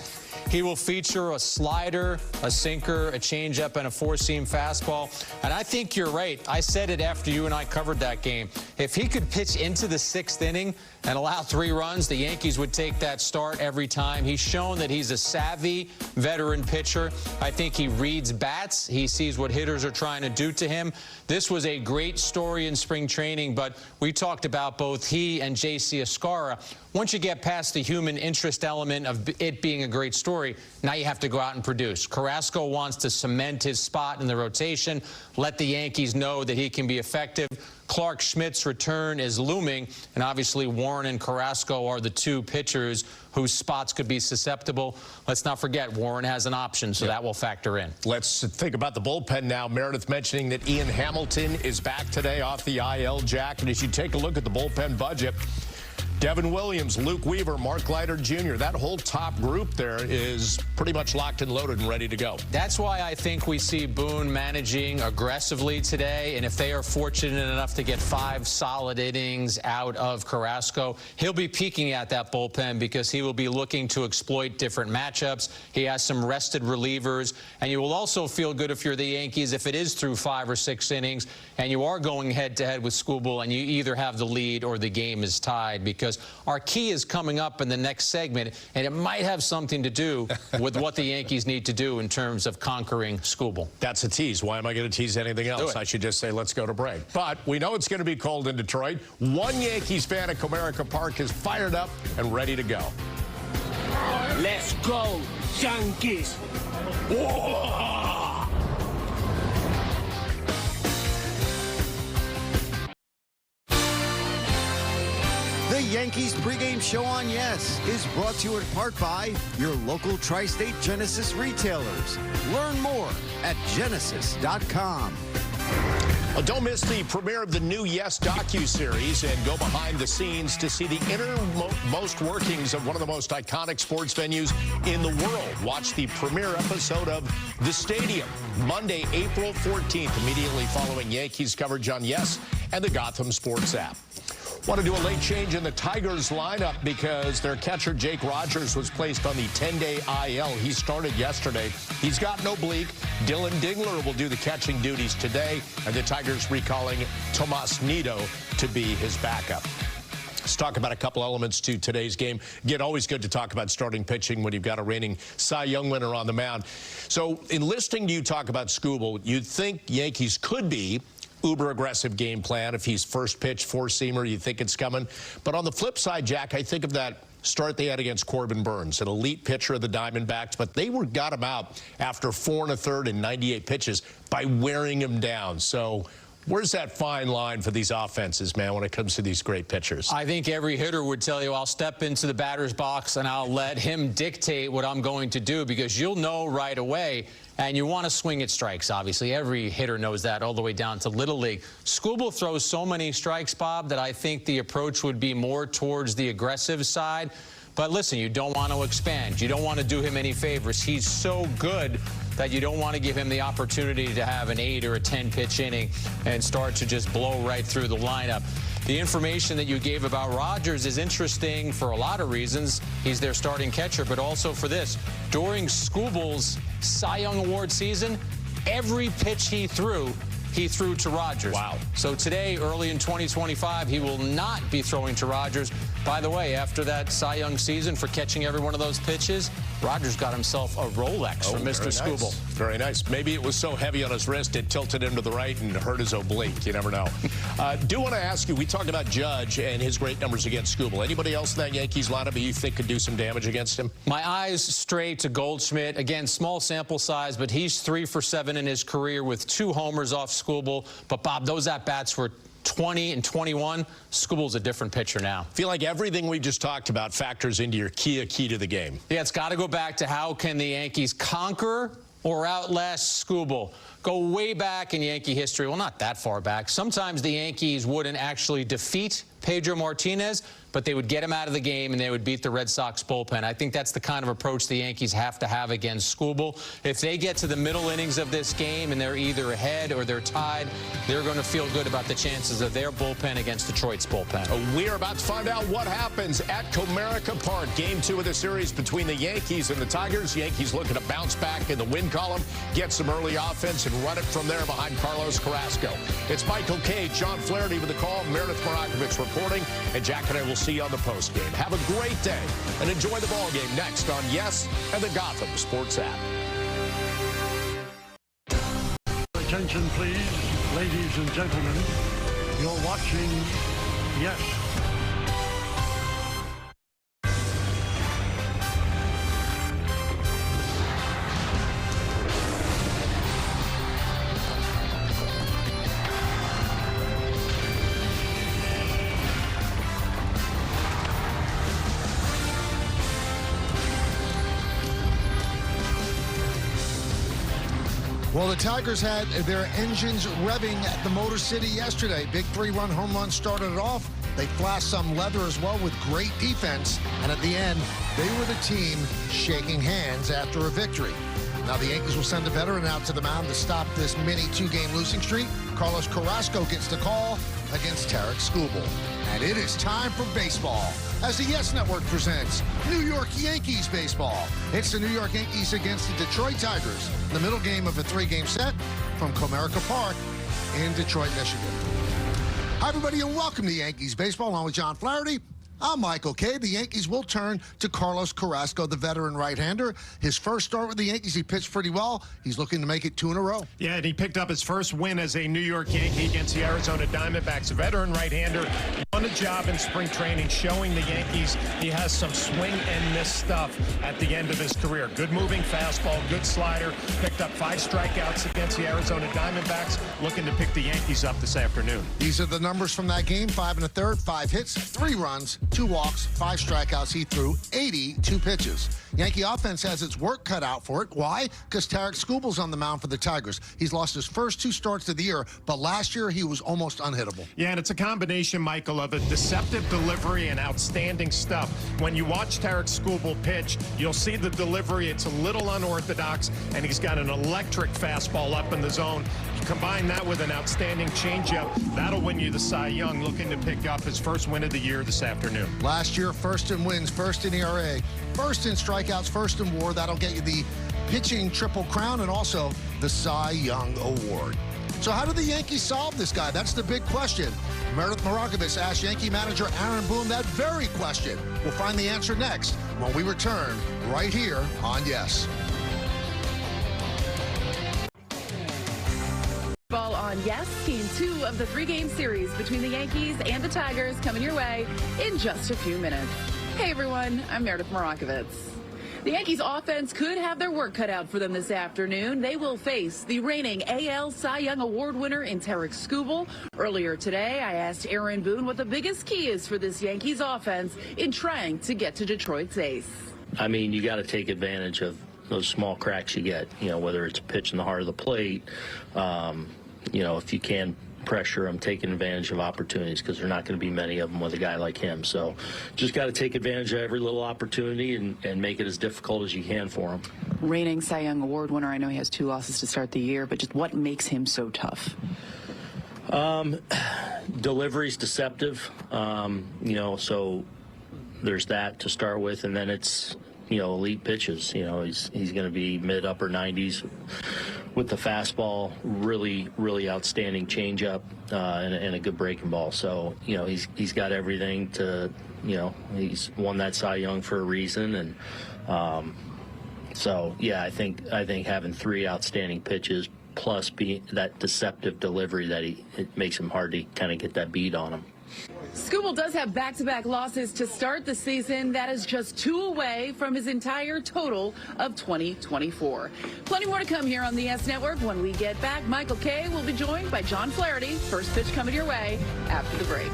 He will feature a slider, a sinker, a changeup, and a 4-seam fastball. And I think you're right. I said it after you and I covered that game. If he could pitch into the 6th inning and allow 3 runs, the Yankees would take that start every time. He's shown that he's a savvy veteran pitcher. I think he reads bats. He sees what hitters are trying to do to him. This was a great story in spring training, but we talked about both he and J.C. Escarra. Once you get past the human interest element of it being a great story, now you have to go out and produce. Carrasco wants to cement his spot in the rotation, let the Yankees know that he can be effective. Clark Schmidt's return is looming, and obviously Warren and Carrasco are the 2 pitchers whose spots could be susceptible. Let's not forget, Warren has an option, so that will factor in. Let's think about the bullpen now. Meredith mentioning that Ian Hamilton is back today off the IL, Jack. And as you take a look at the bullpen budget, Devin Williams, Luke Weaver, Mark Leiter Jr., that whole top group there is pretty much locked and loaded and ready to go. That's why I think we see Boone managing aggressively today, and if they are fortunate enough to get 5 solid innings out of Carrasco, he'll be peeking at that bullpen because he will be looking to exploit different matchups. He has some rested relievers, and you will also feel good if you're the Yankees if it is through 5 or 6 innings and you are going head-to-head with Skubal and you either have the lead or the game is tied, because our key is coming up in the next segment, and it might have something to do with what the Yankees need to do in terms of conquering Skubal. That's a tease. Why am I going to tease anything else? I should just say let's go to break. But we know it's going to be cold in Detroit. One Yankees fan at Comerica Park is fired up and ready to go. Let's go, Yankees! Whoa! The Yankees pregame show on Yes is brought to you in part by your local tri-state Genesis retailers. Learn more at genesis.com. Well, don't miss the premiere of the new Yes docuseries and go behind the scenes to see the innermost workings of one of the most iconic sports venues in the world. Watch the premiere episode of The Stadium, Monday, April 14th, immediately following Yankees coverage on Yes and the Gotham Sports app. Want to do a late change in the Tigers lineup because their catcher Jake Rogers was placed on the 10-day IL. He started yesterday. He's got no oblique. Dylan Dingler will do the catching duties today, and the Tigers recalling Tomas Nido to be his backup. Let's talk about a couple elements to today's game. Again, always good to talk about starting pitching when you've got a reigning Cy Young winner on the mound. So in listening to you talk about Skubal, you'd think Yankees could be uber aggressive game plan. If he's first pitch, 4-seamer, you think it's coming. But on the flip side, Jack, I think of that start they had against Corbin Burns, an elite pitcher of the Diamondbacks, but they got him out after 4 1/3 and 98 pitches by wearing him down. So where's that fine line for these offenses, man, when it comes to these great pitchers? I think every hitter would tell you, I'll step into the batter's box and I'll let him dictate what I'm going to do, because you'll know right away. And you want to swing at strikes, obviously. Every hitter knows that, all the way down to Little League. Skubal throws so many strikes, Bob, that I think the approach would be more towards the aggressive side. But listen, you don't want to expand. You don't want to do him any favors. He's so good that you don't want to give him the opportunity to have an 8 or a 10 pitch inning and start to just blow right through the lineup. the information that you gave about Rogers is interesting for a lot of reasons. He's their starting catcher, but also for this. During Skubal's Cy Young Award season, every pitch he threw to Rogers. Wow. So today, early in 2025, he will not be throwing to Rogers. By the way, after that Cy Young season for catching every one of those pitches, Rogers got himself a Rolex from Mr. Skubal. Very nice. Maybe it was so heavy on his wrist it tilted him to the right and hurt his oblique. You never know. Do want to ask you, we talked about Judge and his great numbers against Skubal. Anybody else in that Yankees lineup you think could do some damage against him? My eyes straight to Goldschmidt. Again, small sample size, but he's 3 for 7 in his career with 2 homers off Skubal. But, Bob, those at-bats were 20 and 21. Skubal's a different pitcher now. I feel like everything we just talked about factors into your key to the game. Yeah, it's got to go back to how can the Yankees conquer or outlast Skubal. Go way back in Yankee history. Well, not that far back. Sometimes the Yankees wouldn't actually defeat Pedro Martinez, but they would get him out of the game and they would beat the Red Sox bullpen. I think that's the kind of approach the Yankees have to have against Skubal. If they get to the middle innings of this game and they're either ahead or they're tied, they're going to feel good about the chances of their bullpen against Detroit's bullpen. We're about to find out what happens at Comerica Park. Game 2 of the series between the Yankees and the Tigers. Yankees looking to bounce back in the win column, get some early offense, and run it from there behind Carlos Carrasco. It's Michael K., John Flaherty with the call, Meredith Morakovich reporting, and Jack and I will see you on the post game. Have a great day and enjoy the ball game next on Yes and the Gotham Sports app. Attention, please, ladies and gentlemen. You're watching Yes. Well, the Tigers had their engines revving at the Motor City yesterday. Big 3-run home run started it off. They flashed some leather as well with great defense. And at the end, they were the team shaking hands after a victory. Now the Yankees will send a veteran out to the mound to stop this mini 2-game losing streak. Carlos Carrasco gets the call against Tarik Skubal. And it is time for baseball as the Yes Network presents New York Yankees baseball. It's the New York Yankees against the Detroit Tigers, the middle game of a 3-game set from Comerica Park in Detroit, Michigan. Hi, everybody, and welcome to Yankees baseball. Along with John Flaherty, I'm Michael K. The Yankees will turn to Carlos Carrasco, the veteran right-hander. His first start with the Yankees, he pitched pretty well. He's looking to make it 2 in a row. Yeah, and he picked up his first win as a New York Yankee against the Arizona Diamondbacks. A veteran right-hander won a job in spring training, showing the Yankees he has some swing and miss stuff at the end of his career. Good moving fastball, good slider. Picked up 5 strikeouts against the Arizona Diamondbacks. Looking to pick the Yankees up this afternoon. These are the numbers from that game. 5 1/3, 5 hits, 3 runs, 2 walks, 5 strikeouts. He threw 82 pitches. Yankee offense has its work cut out for it. Why? Because Tarik Skubal's on the mound for the Tigers. He's lost his first 2 starts of the year, but last year he was almost unhittable. Yeah, and it's a combination, Michael, of a deceptive delivery and outstanding stuff. When you watch Tarik Skubal pitch, you'll see the delivery. It's a little unorthodox, and he's got an electric fastball up in the zone. You combine that with an outstanding changeup, that'll win you the Cy Young. Looking to pick up his first win of the year this afternoon. Last year, first in wins, first in ERA, first in strikeouts, first in WAR. That'll get you the pitching triple crown and also the Cy Young Award. So how do the Yankees solve this guy? That's the big question. Meredith Morakovich asked Yankee manager Aaron Boone that very question. We'll find the answer next when we return right here on Yes. Ball on Yes, Game 2 of the 3-game series between the Yankees and the Tigers coming your way in just a few minutes. Hey everyone, I'm Meredith Morakovich. The Yankees offense could have their work cut out for them this afternoon. They will face the reigning AL Cy Young Award winner in Tarik Skubal. Earlier today, I asked Aaron Boone what the biggest key is for this Yankees offense in trying to get to Detroit's ace. I mean, you got to take advantage of those small cracks you get, you know, whether it's a pitch in the heart of the plate, you know, if you can pressure them, taking advantage of opportunities, because there are not going to be many of them with a guy like him. So just got to take advantage of every little opportunity and make it as difficult as you can for him. Reigning Cy Young Award winner, I know he has 2 losses to start the year, but just what makes him so tough? delivery's deceptive, so there's that to start with, and then it's, elite pitches. He's going to be mid-upper 90s with the fastball, really, really outstanding changeup, and a good breaking ball. So, he's got everything to, he's won that Cy Young for a reason, and so, yeah, I think having 3 outstanding pitches plus that deceptive delivery it makes him hard to kind of get that beat on him. Skubal does have back-to-back losses to start the season. That is just 2 away from his entire total of 2024. Plenty more to come here on the S Network. When we get back, Michael Kay will be joined by John Flaherty. First pitch coming your way after the break.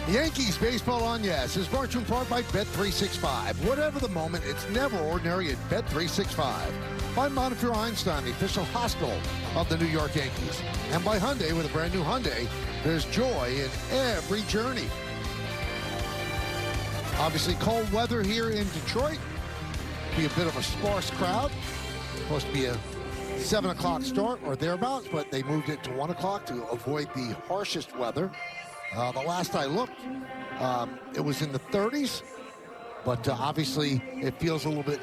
Yankees baseball on Yes is brought to you in part by Bet365. Whatever the moment, it's never ordinary at Bet365. By Montefiore Einstein, the official hospital of the New York Yankees. And by Hyundai, with a brand new Hyundai, there's joy in every journey. Obviously, cold weather here in Detroit. Be a bit of a sparse crowd. Supposed to be a 7 o'clock start or thereabouts, but they moved it to 1 o'clock to avoid the harshest weather. The last I looked, it was in the 30s, but obviously it feels a little bit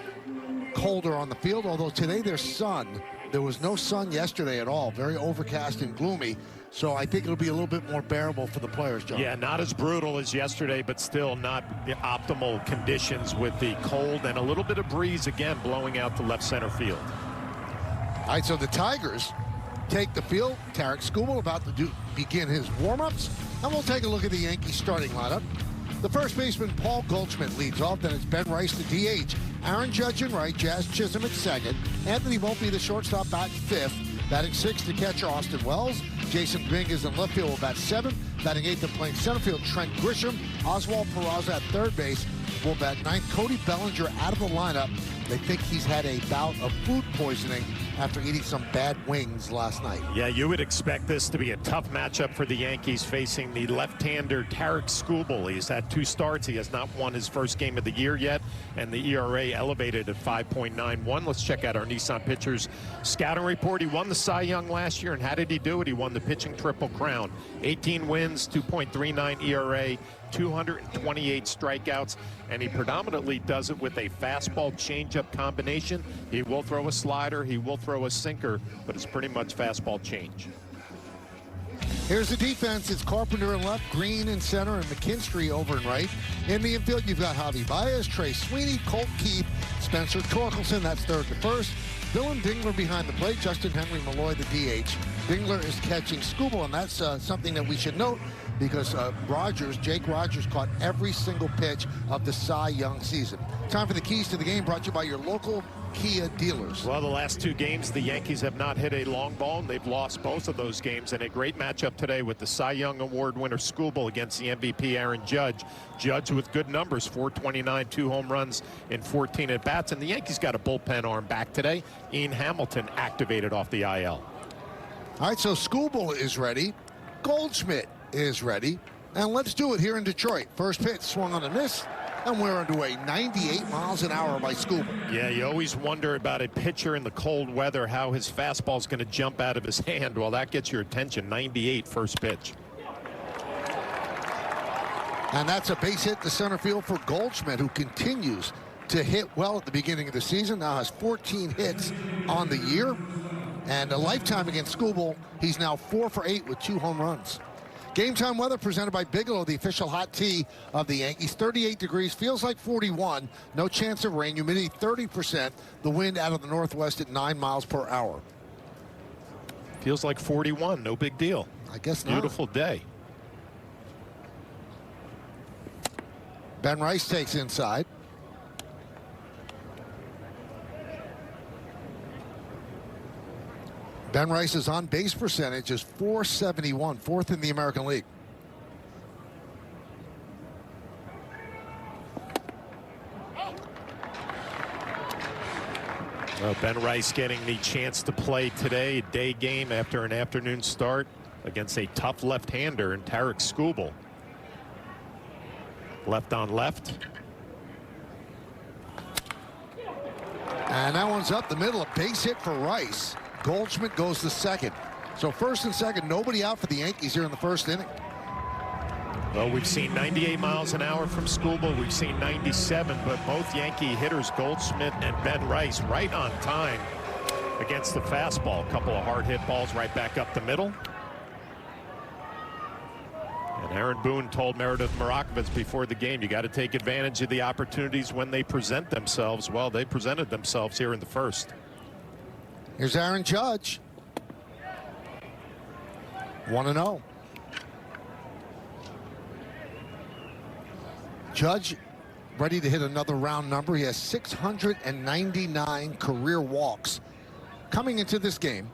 colder on the field, although today there's sun. There was no sun yesterday at all. Very overcast and gloomy. So I think it'll be a little bit more bearable for the players, John. Yeah, not as brutal as yesterday, but still not the optimal conditions with the cold and a little bit of breeze again blowing out to left center field. All right, so the Tigers take the field. Tarek Skubal about to begin his warm-ups. And we'll take a look at the Yankees starting lineup. The first baseman, Paul Goldschmidt, leads off. Then it's Ben Rice, the DH. Aaron Judge in right, Jazz Chisholm at second. Anthony Volpe, the shortstop, batting 5th. Batting 6th, the catcher, Austin Wells. Jason Dominguez in left field will bat 7th. Batting 8th and playing center field, Trent Grisham. Oswald Peraza at third base will bat 9th. Cody Bellinger out of the lineup. They think he's had a bout of food poisoning after eating some bad wings last night. Yeah, you would expect this to be a tough matchup for the Yankees facing the left-hander Tarek Skubal. He's had 2 starts. He has not won his first game of the year yet, and the ERA elevated at 5.91. Let's check out our Nissan Pitchers scouting report. He won the Cy Young last year, and how did he do it? He won the pitching triple crown. 18 wins, 2.39 ERA, 228 strikeouts, and he predominantly does it with a fastball changeup combination. He will throw a slider, he will throw a sinker, but it's pretty much fastball change. Here's the defense. It's Carpenter in left, Green in center, and McKinstry over in right. In the infield, you've got Javi Baez, Trey Sweeney, Colt Keith, Spencer Torkelson, that's third to first. Dylan Dingler behind the plate, Justin Henry Malloy, the DH. Dingler is catching Skubal, and that's something that we should note because Jake Rogers caught every single pitch of the Cy Young season. Time for the keys to the game, brought to you by your local Kia dealers. Well, the last 2 games, the Yankees have not hit a long ball, and they've lost both of those games. And a great matchup today with the Cy Young Award winner Skubal against the MVP Aaron Judge. Judge with good numbers, 429, 2 home runs in 14 at-bats. And the Yankees got a bullpen arm back today. Ian Hamilton activated off the IL. All right, so Skubal is ready. Goldschmidt is ready. And let's do it here in Detroit. First pitch swung on a miss. And we're underway. 98 miles an hour by Skubal. Yeah, you always wonder about a pitcher in the cold weather, how his fastball is going to jump out of his hand. Well, that gets your attention. 98 first pitch. And that's a base hit to center field for Goldschmidt, who continues to hit well at the beginning of the season. Now has 14 hits on the year. And a lifetime against Skubal, he's now 4 for 8 with 2 home runs. Game time weather presented by Bigelow, the official hot tea of the Yankees. 38 degrees, feels like 41. No chance of rain, humidity 30%. The wind out of the northwest at 9 miles per hour. Feels like 41, no big deal. I guess not. Beautiful day. Ben Rice takes inside. Ben Rice's on-base percentage is .471, 4th in the American League. Well, Ben Rice getting the chance to play today, a day game after an afternoon start against a tough left-hander in Tarek Skubal. Left on left. And that one's up the middle, a base hit for Rice. Goldschmidt goes to second. So first and second, nobody out for the Yankees here in the first inning. Well, we've seen 98 miles an hour from Skubal. We've seen 97, but both Yankee hitters, Goldschmidt and Ben Rice, right on time against the fastball. A couple of hard hit balls right back up the middle. And Aaron Boone told Meredith Marakovitz before the game, you got to take advantage of the opportunities when they present themselves. Well, they presented themselves here in the first. Here's Aaron Judge. 1-0. Judge ready to hit another round number. He has 699 career walks coming into this game.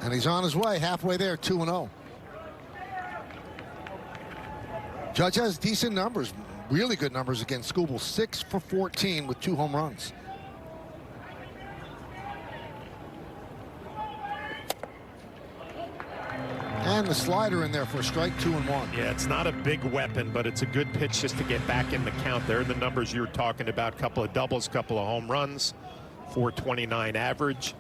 And he's on his way, halfway there, 2-0. Judge has decent numbers, really good numbers against Skubal. 6 for 14 with 2 home runs. And the slider in there for a strike, 2-1. Yeah, it's not a big weapon, but it's a good pitch just to get back in the count. There are the numbers you were talking about. Couple of doubles, couple of home runs, 429 average.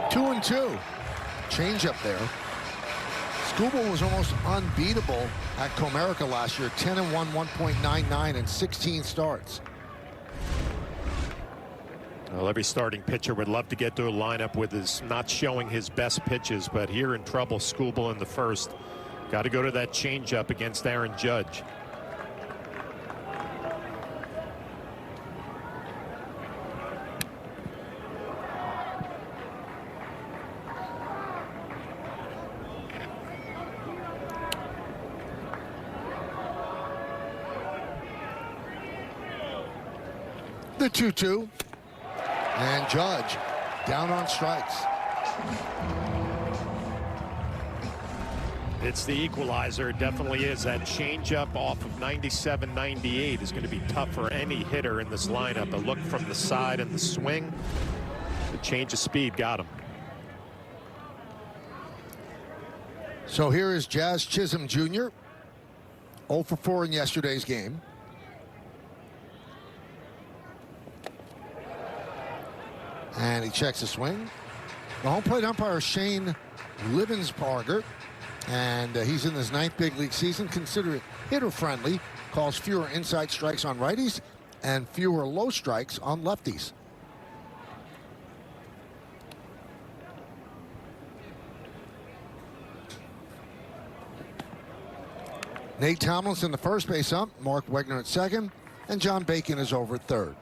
Two and two. Change up there. Skubal was almost unbeatable at Comerica last year. 10-1, 1.99 and 16 starts. Well, every starting pitcher would love to get to a lineup with his not showing his best pitches, but here in trouble, Skubal in the first. Got to go to that changeup against Aaron Judge. The 2-2. And Judge down on strikes. It's the equalizer. It definitely is. That changeup off of 97, 98 is going to be tough for any hitter in this lineup. A look from the side and the swing. The change of speed got him. So here is Jazz Chisholm Jr. 0 for 4 in yesterday's game. And he checks the swing. The home plate umpire, Shane Livensparger, and he's in his 9th big league season. Considered hitter-friendly, calls fewer inside strikes on righties and fewer low strikes on lefties. Nate Tomlinson, the first base ump, Mark Wegner at second, and John Bacon is over at third.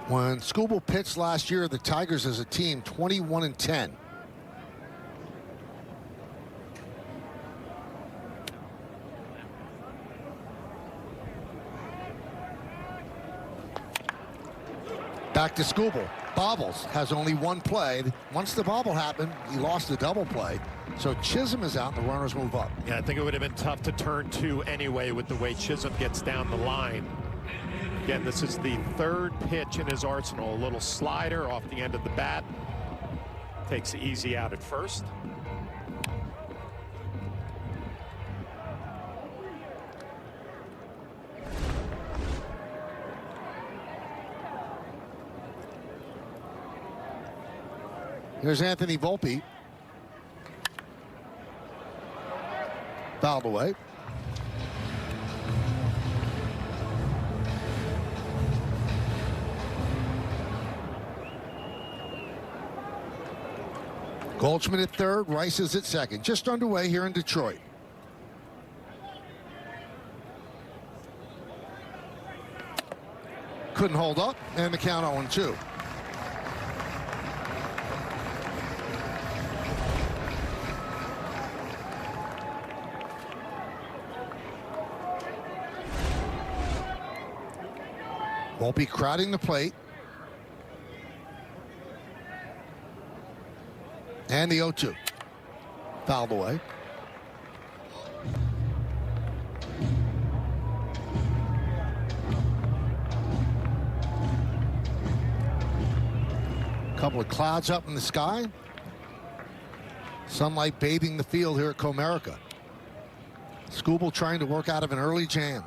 When Skubal pitched last year, the Tigers as a team 21-10. Back to Skubal. Bobbles has only one play. Once the bobble happened, he lost the double play. So Chisholm is out and the runners move up. Yeah, I think it would have been tough to turn 2 anyway with the way Chisholm gets down the line. Again, this is the 3rd pitch in his arsenal. A little slider off the end of the bat. Takes it easy out at first. Here's Anthony Volpe. Fouled away. Goldschmidt at third, Rice is at second. Just underway here in Detroit. Couldn't hold up, and the count 0-2. Volpe crowding the plate. And the 0-2. Fouled away. couple of clouds up in the sky. Sunlight bathing the field here at Comerica. Skubal trying to work out of an early jam.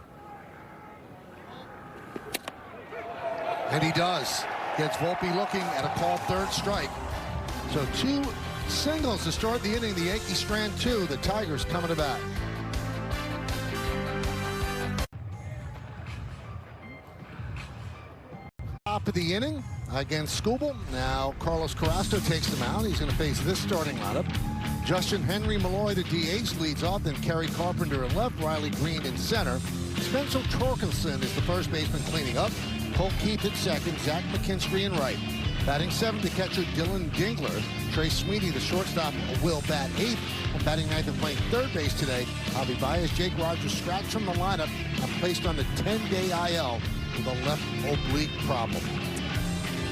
And he does. Gets Volpe looking at a called third strike. So 2 singles to start the inning. The Yankees strand 2. The Tigers coming to bat. Top of the inning against Skubal. Now Carlos Carrasco takes the mound. He's going to face this starting lineup. Justin Henry Malloy, the DH, leads off. Then Kerry Carpenter in left. Riley Green in center. Spencer Torkelson is the first baseman cleaning up. Cole Keith at second. Zach McKinstry in right. Batting 7th, the catcher Dylan Dingler. Trey Sweeney, the shortstop, will bat 8th. And batting 9th and playing third base today, Javi Baez. Jake Rogers scratched from the lineup and placed on the 10-day IL with a left oblique problem.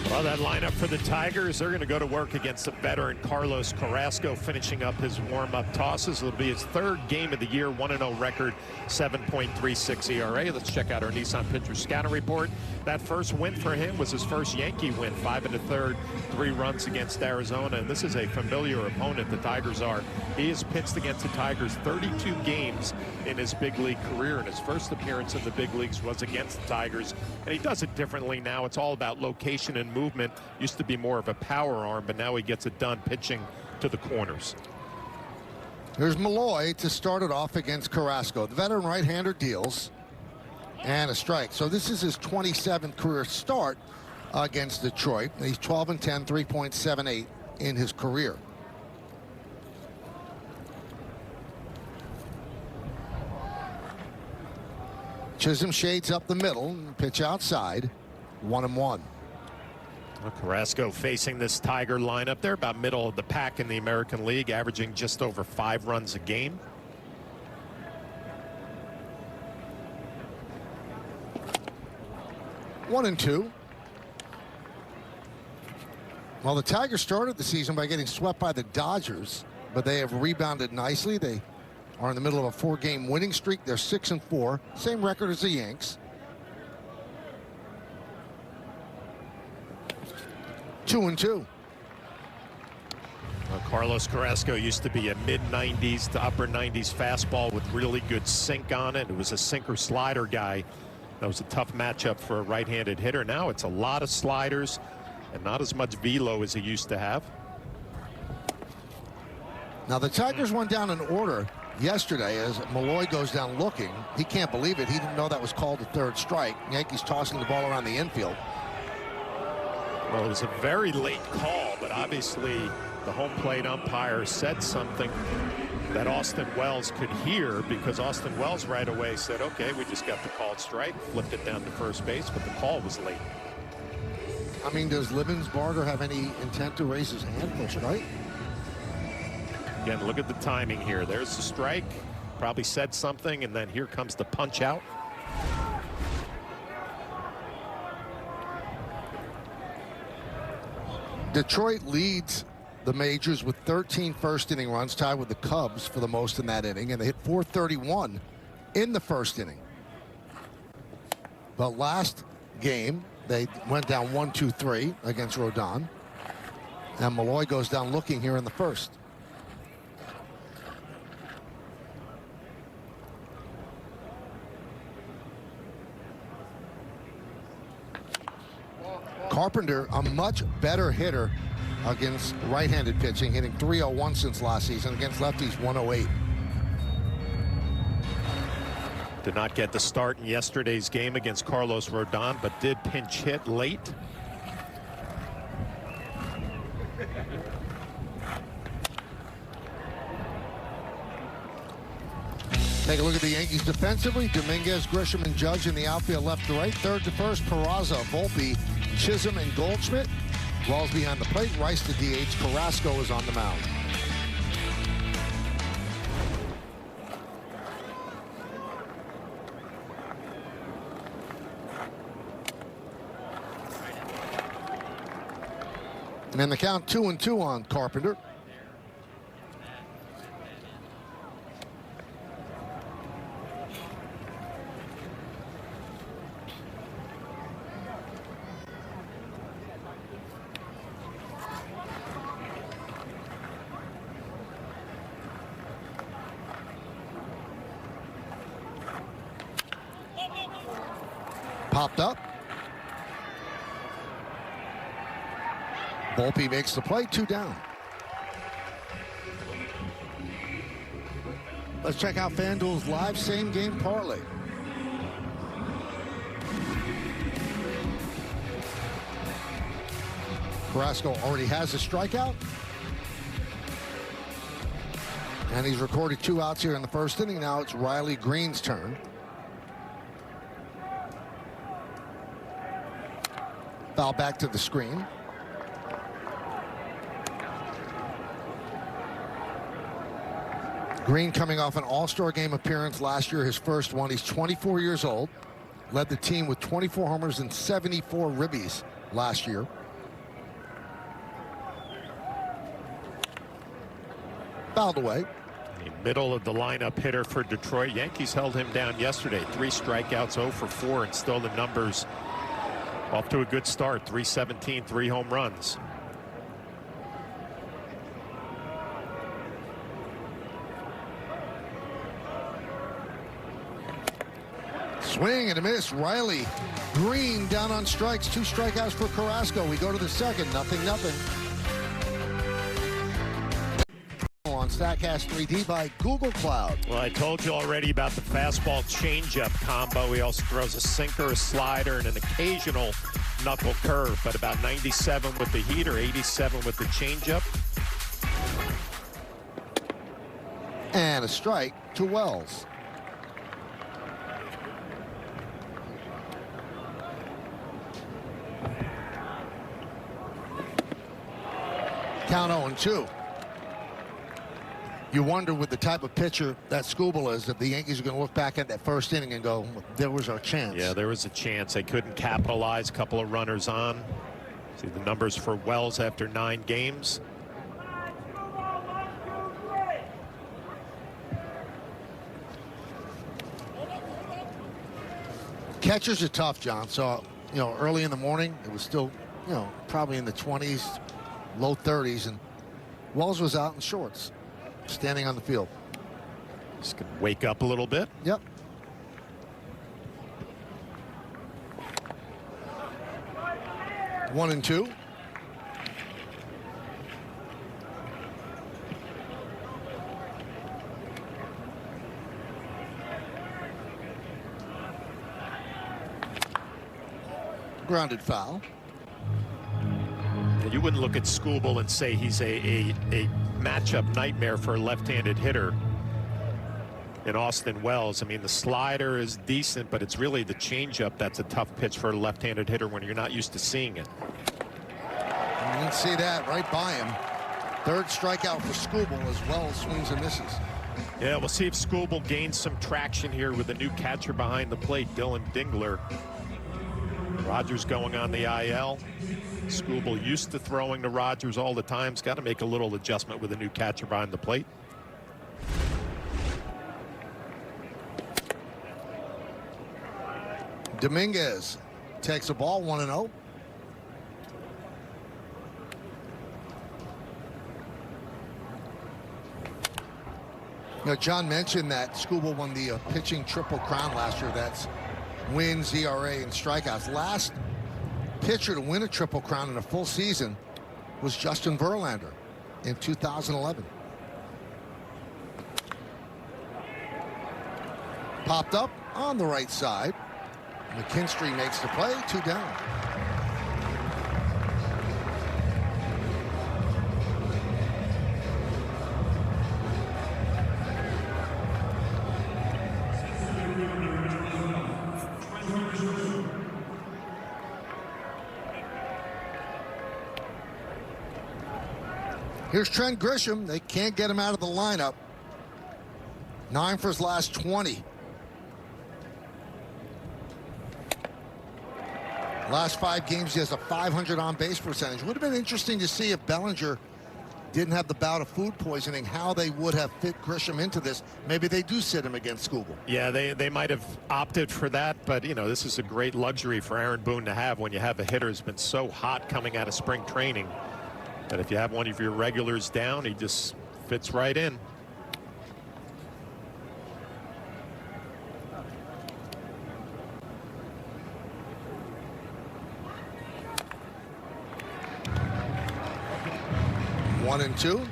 Well, that lineup for the Tigers, they're going to go to work against the veteran Carlos Carrasco, finishing up his warm-up tosses. It'll be his 3rd game of the year, 1-0 record, 7.36 ERA. Let's check out our Nissan pitcher scouting report. That first win for him was his first Yankee win, 5 1/3, 3 runs against Arizona. And this is a familiar opponent, the Tigers are. He has pitched against the Tigers 32 games in his big league career, and his first appearance in the big leagues was against the Tigers. And he does it differently now. It's all about location and movement. Used to be more of a power arm, but now he gets it done pitching to the corners. Here's Malloy to start it off against Carrasco. The veteran right-hander deals, and a strike. So this is his 27th career start against Detroit. He's 12-10, 3.78 in his career. Chisholm shades up the middle, pitch outside, 1-1. Well, Carrasco facing this Tiger lineup. They're about middle of the pack in the American League, averaging just over 5 runs a game. 1-2. Well, the Tigers started the season by getting swept by the Dodgers, but they have rebounded nicely. They are in the middle of a 4-game winning streak. They're 6-4, same record as the Yanks. 2-2. Well, Carlos Carrasco used to be a mid-90s to upper 90s fastball with really good sink on it. It was a sinker slider guy. That was a tough matchup for a right-handed hitter. Now it's a lot of sliders and not as much velo as he used to have. Now the Tigers went down in order yesterday as Malloy goes down looking. He can't believe it. He didn't know that was called a third strike. Yankees tossing the ball around the infield. Well, it was a very late call, but obviously the home plate umpire said something that Austin Wells could hear, because Austin Wells right away said, okay, we just got the called strike, flipped it down to first base, but the call was late. I mean, does Libbins-Barger have any intent to raise his hand for a strike? Again, look at the timing here. There's the strike, probably said something, and then here comes the punch out. Detroit leads the majors with 13 first-inning runs, tied with the Cubs for the most in that inning, and they hit 431 in the first inning. But last game, they went down 1-2-3 against Rodon, and Malloy goes down looking here in the first. Carpenter, a much better hitter against right-handed pitching, hitting .301 since last season. Against lefties, 108. Did not get the start in yesterday's game against Carlos Rodon, but did pinch hit late. Take a look at the Yankees defensively. Dominguez, Grisham, and Judge in the outfield left to right. Third to first, Peraza, Volpe, Chisholm, and Goldschmidt. Wells behind the plate. Rice to DH. Carrasco is on the mound. And the count 2-2 on Carpenter. Popped up. Volpe makes the play, 2 down. Let's check out FanDuel's live same-game parlay. Carrasco already has a strikeout. And he's recorded 2 outs here in the first inning. Now it's Riley Green's turn. Foul back to the screen. Green coming off an All-Star game appearance last year, his first one. He's 24 years old. Led the team with 24 homers and 74 ribbies last year. Fouled away. The middle of the lineup hitter for Detroit. Yankees held him down yesterday. 3 strikeouts, 0 for 4, and still the numbers off to a good start. 317, 3 home runs. Swing and a miss. Riley Green down on strikes. 2 strikeouts for Carrasco. We go to the second. 0-0. On StatCast 3D by Google Cloud. Well, I told you already about the fastball changeup combo. He also throws a sinker, a slider, and an occasional knuckle curve, but about 97 with the heater, 87 with the changeup. And a strike to Wells. Count 0-2. You wonder with the type of pitcher that Skubal is, if the Yankees are going to look back at that first inning and go, there was our chance. Yeah, there was a chance. They couldn't capitalize. A couple of runners on. See the numbers for Wells after 9 games. Catchers are tough, John. So, early in the morning, it was still, probably in the 20s, low 30s, and Wells was out in shorts, standing on the field. Just gonna wake up a little bit. Yep. One and two. Grounded foul. You wouldn't look at Skubal and say he's a matchup nightmare for a left-handed hitter in Austin Wells. I mean, the slider is decent, but it's really the changeup that's a tough pitch for a left-handed hitter when you're not used to seeing it. You didn't see that right by him. 3rd strikeout for Skubal as Wells swings and misses. Yeah, we'll see if Skubal gains some traction here with the new catcher behind the plate, Dylan Dingler. Rogers going on the IL. Skubal used to throwing to Rogers all the time. He's got to make a little adjustment with a new catcher behind the plate. Dominguez takes a ball, 1-0. John mentioned that Skubal won the pitching triple crown last year. That's wins, ERA, and strikeouts. Last pitcher to win a triple crown in a full season was Justin Verlander in 2011. Popped up on the right side. McKinstry makes the play, 2 down. Here's Trent Grisham. They can't get him out of the lineup. 9 for his last 20. Last 5 games, he has a .500 on-base percentage. Would have been interesting to see if Bellinger didn't have the bout of food poisoning, how they would have fit Grisham into this. Maybe they do sit him against Skubal. Yeah, they might have opted for that, but, this is a great luxury for Aaron Boone to have when you have a hitter who's been so hot coming out of spring training. But if you have one of your regulars down, he just fits right in. 1-2.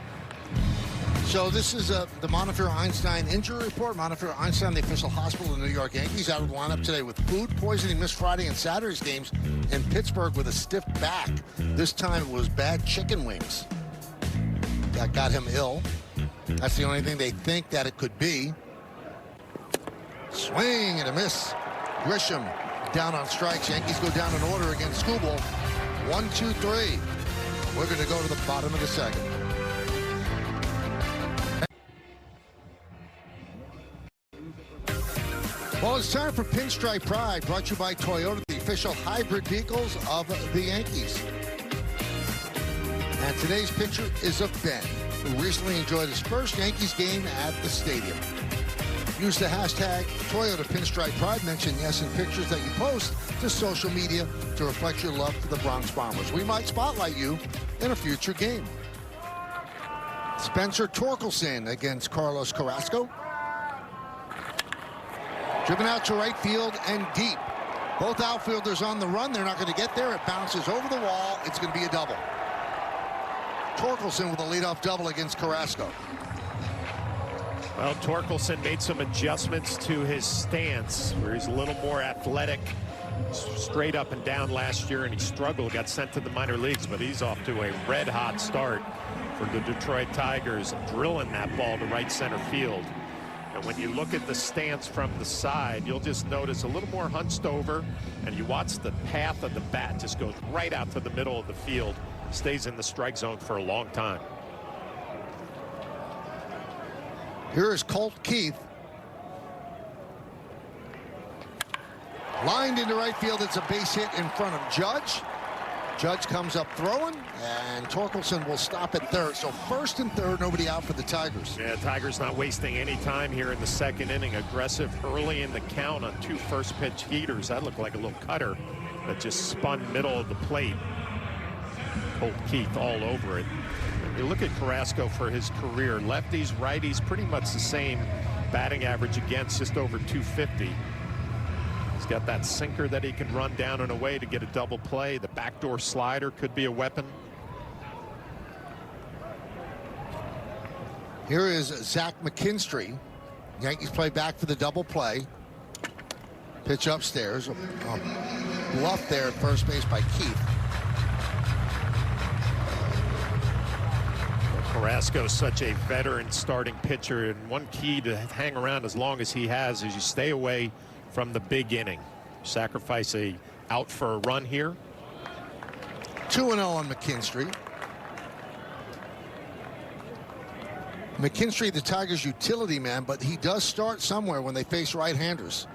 So this is the Montefiore Einstein injury report. Montefiore Einstein, the official hospital of the New York Yankees, out of the lineup today with food poisoning. Missed Friday and Saturday's games in Pittsburgh with a stiff back. This time it was bad chicken wings that got him ill. That's the only thing they think that it could be. Swing and a miss. Grisham down on strikes. Yankees go down in order against Skubal. 1, 2, 3. We're going to go to the bottom of the second. Well, it's time for Pinstripe Pride, brought to you by Toyota, the official hybrid vehicles of the Yankees. And today's picture is of Ben, who recently enjoyed his first Yankees game at the stadium. Use the hashtag Toyota Pinstripe Pride. Mention yes in pictures that you post to social media to reflect your love for the Bronx Bombers. We might spotlight you in a future game. Spencer Torkelson against Carlos Carrasco. Driven out to right field and deep. Both outfielders on the run. They're not going to get there. It bounces over the wall. It's going to be a double. Torkelson with a leadoff double against Carrasco. Well, Torkelson made some adjustments to his stance, where he's a little more athletic, straight up and down last year, and he struggled, got sent to the minor leagues, but he's off to a red-hot start for the Detroit Tigers, drilling that ball to right center field. And when you look at the stance from the side, you'll just notice a little more hunched over, and you watch the path of the bat just goes right out to the middle of the field, stays in the strike zone for a long time. Here is Colt Keith. Lined into right field. It's a base hit in front of Judge. Judge comes up throwing, and Torkelson will stop at third. So first and third, nobody out for the Tigers. Yeah, Tigers not wasting any time here in the second inning. Aggressive early in the count on 2 first pitch heaters. That looked like a little cutter that just spun middle of the plate. Colt Keith all over it. You look at Carrasco for his career. Lefties, righties, pretty much the same batting average against, just over 250. He's got that sinker that he can run down and away to get a double play. The backdoor slider could be a weapon. Here is Zach McKinstry. Yankees play back for the double play. Pitch upstairs. Bluff there at first base by Keith. Carrasco's such a veteran starting pitcher, and one key to hang around as long as he has is you stay away from the big inning. Sacrifice a out for a run here. 2-0 on McKinstry. McKinstry, the Tigers' utility man, but he does start somewhere when they face right-handers.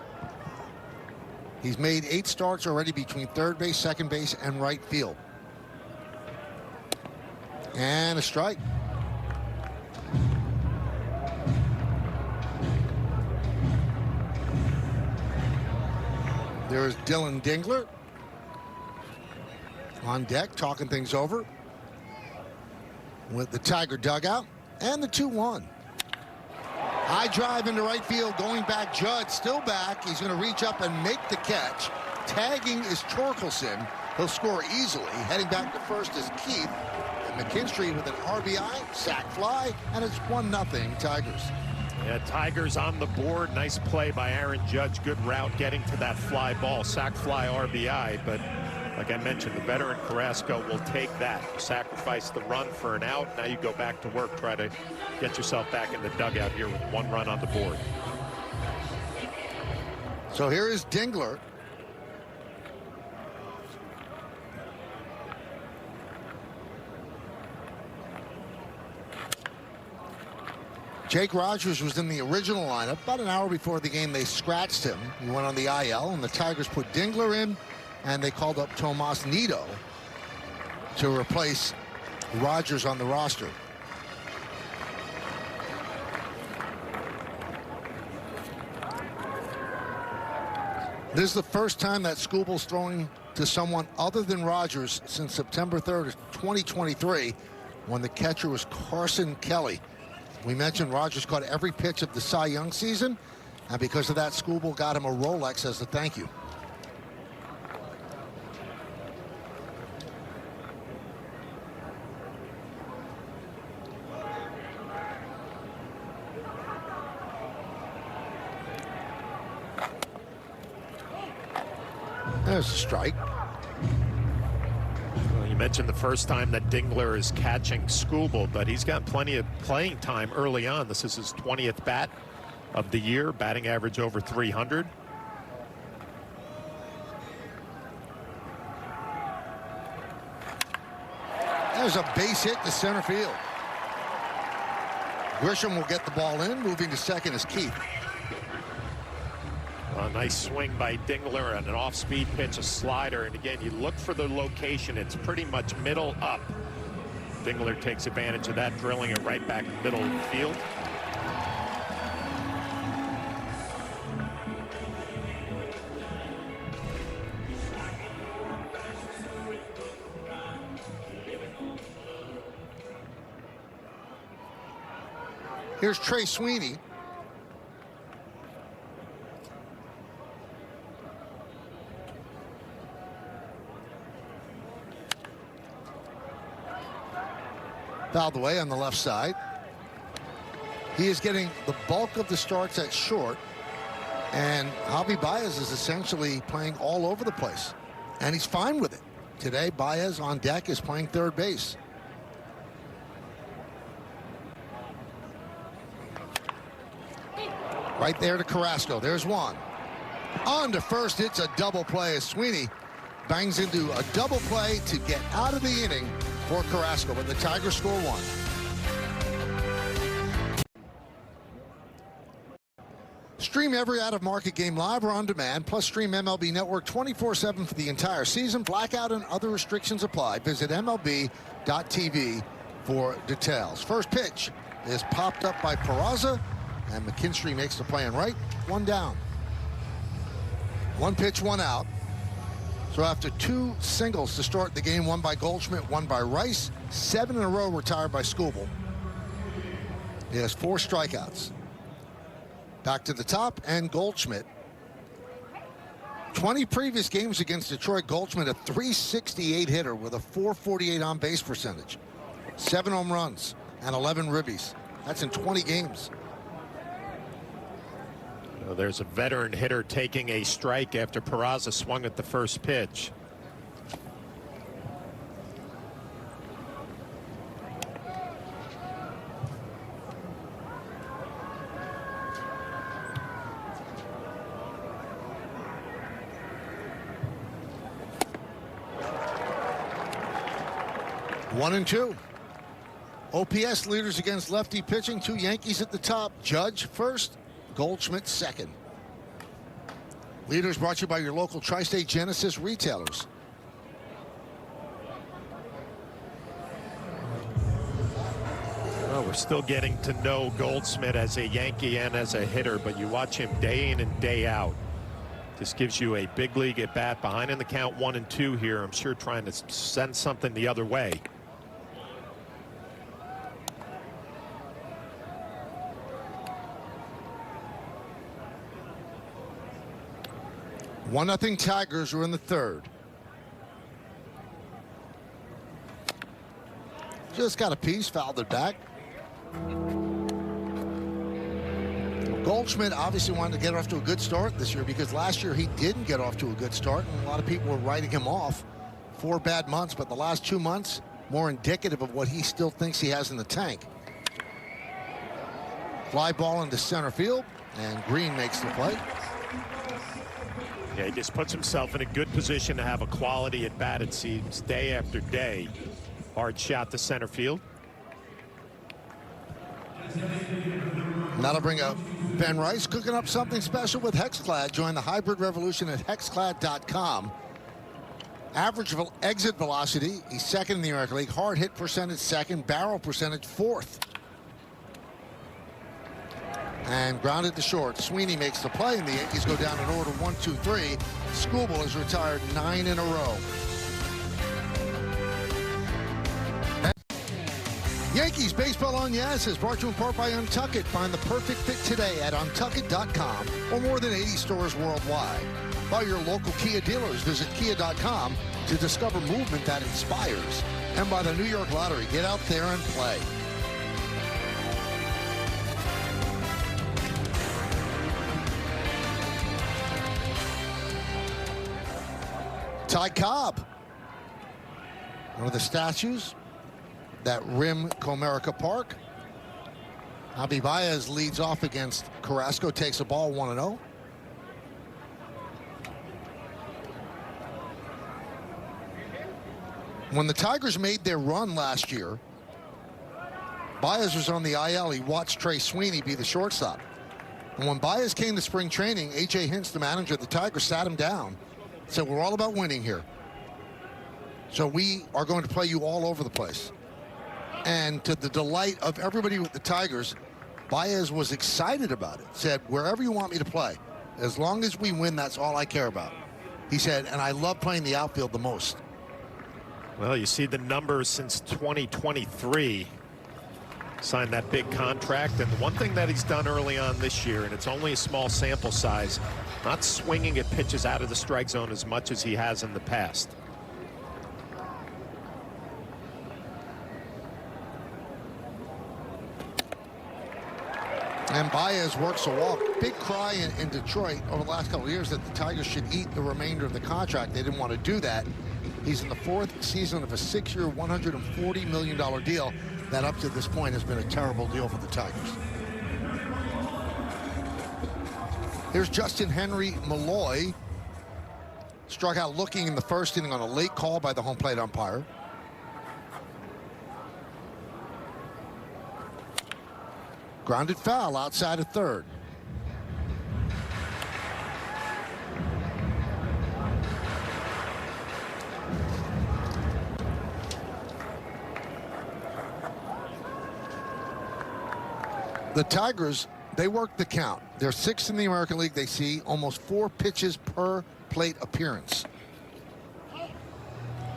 He's made 8 starts already between third base, second base, and right field. And a strike. There's Dylan Dingler on deck, talking things over with the Tiger dugout, and the 2-1. High drive into right field, going back. Judd still back. He's going to reach up and make the catch. Tagging is Torkelson. He'll score easily. Heading back to first is Keith. And McKinstry with an RBI, sac fly, and it's 1-0 Tigers. Yeah, Tigers on the board. Nice play by Aaron Judge. Good route getting to that fly ball. Sac fly RBI, but like I mentioned, the veteran Carrasco will take that. Sacrifice the run for an out. Now you go back to work. Try to get yourself back in the dugout here with 1 run on the board. So here is Dingler. Jake Rogers was in the original lineup. About an hour before the game, they scratched him. He went on the IL, and the Tigers put Dingler in, and they called up Tomas Nido to replace Rogers on the roster. This is the first time that Skubal's throwing to someone other than Rogers since September 3rd, 2023, when the catcher was Carson Kelly. We mentioned Rogers caught every pitch of the Cy Young season, and because of that, Skubal got him a Rolex as a thank you. There's a strike. Well, you mentioned the first time that Dingler is catching Skubal, but he's got plenty of playing time early on. This is his 20th bat of the year, batting average over 300. There's a base hit to center field. Grisham will get the ball in. Moving to second is Keith. A nice swing by Dingler and an off-speed pitch, a slider. And again, you look for the location. It's pretty much middle up. Dingler takes advantage of that, drilling it right back middle of the field. Here's Trey Sweeney. Fouled away on the left side. He is getting the bulk of the starts at short, and Javi Baez is essentially playing all over the place, and he's fine with it. Today, Baez on deck is playing third base. Right there to Carrasco. There's one. On to first, it's a double play as Sweeney bangs into a double play to get out of the inning for Carrasco, but the Tigers score one. Stream every out-of-market game live or on demand, plus stream MLB Network 24/7 for the entire season. Blackout and other restrictions apply. Visit MLB.tv for details. First pitch is popped up by Peraza, and McKinstry makes the play in right. One down. One pitch, one out. So after two singles to start the game, one by Goldschmidt, one by Rice, 7 in a row retired by Skubal. He has 4 strikeouts. Back to the top, and Goldschmidt. 20 previous games against Detroit. Goldschmidt, a .368 hitter with a .448 on-base percentage. 7 home runs and 11 ribbies. That's in 20 games. Well, there's a veteran hitter taking a strike after Peraza swung at the first pitch. One and two. OPS leaders against lefty pitching. 2 Yankees at the top. Judge first, Goldschmidt second. Leaders brought to you by your local Tri-State Genesis retailers. Well, we're still getting to know Goldschmidt as a Yankee and as a hitter, but you watch him day in and day out. This gives you a big league at bat, behind in the count 1 and 2 here. I'm sure trying to send something the other way. One nothing Tigers are in the third. Just got a piece, fouled it back. Goldschmidt obviously wanted to get off to a good start this year, because last year he didn't get off to a good start, and a lot of people were writing him off. 4 bad months, but the last 2 months more indicative of what he still thinks he has in the tank. Fly ball into center field, and Green makes the play. Yeah, he just puts himself in a good position to have a quality at bat, it seems, day after day. Hard shot to center field. Now to bring up Ben Rice, cooking up something special with Hexclad. Join the hybrid revolution at hexclad.com. Average exit velocity, he's second in the American League. Hard hit percentage second, barrel percentage fourth. And grounded to short. Sweeney makes the play, and the Yankees go down in order 1, 2, 3. Skubal has retired 9 in a row. Yankees Baseball on Yes is brought to you in part by Untuckit. Find the perfect fit today at untuckit.com or more than 80 stores worldwide. By your local Kia dealers, visit kia.com to discover movement that inspires. And by the New York Lottery, get out there and play. Ty Cobb, one of the statues that rim Comerica Park. Javi Baez leads off against Carrasco, takes the ball 1-0. When the Tigers made their run last year, Baez was on the IL. He watched Trey Sweeney be the shortstop. And when Baez came to spring training, A.J. Hinch, the manager of the Tigers, sat him down, said, we're all about winning here. So we are going to play you all over the place. And to the delight of everybody with the Tigers, Baez was excited about it. Said, wherever you want me to play, as long as we win, that's all I care about. He said, and I love playing the outfield the most. Well, you see the numbers since 2023. Signed that big contract, and the one thing that he's done early on this year, and it's only a small sample size, not swinging at pitches out of the strike zone as much as he has in the past. And Baez works a walk. Big cry in Detroit over the last couple of years that the Tigers should eat the remainder of the contract. They didn't want to do that. He's in the 4th season of a 6-year, $140 million deal that up to this point has been a terrible deal for the Tigers. Here's Justin Henry Malloy. Struck out looking in the first inning on a late call by the home plate umpire. Grounded foul outside of third. The Tigers, they work the count. They're 6th in the American League. They see almost 4 pitches per plate appearance.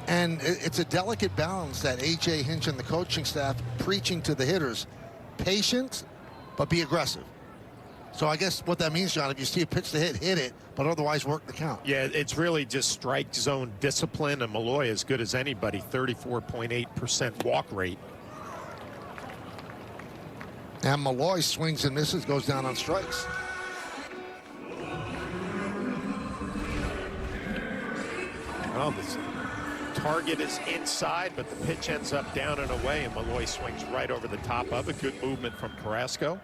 And it's a delicate balance that A.J. Hinch and the coaching staff preaching to the hitters. Patient, but be aggressive. So I guess what that means, John, if you see a pitch to hit it, but otherwise work the count. Yeah, it's really just strike zone discipline, and Malloy as good as anybody, 34.8% walk rate. And Malloy swings and misses, goes down on strikes. Well, this target is inside, but the pitch ends up down and away, and Malloy swings right over the top of it. Good movement from Carrasco.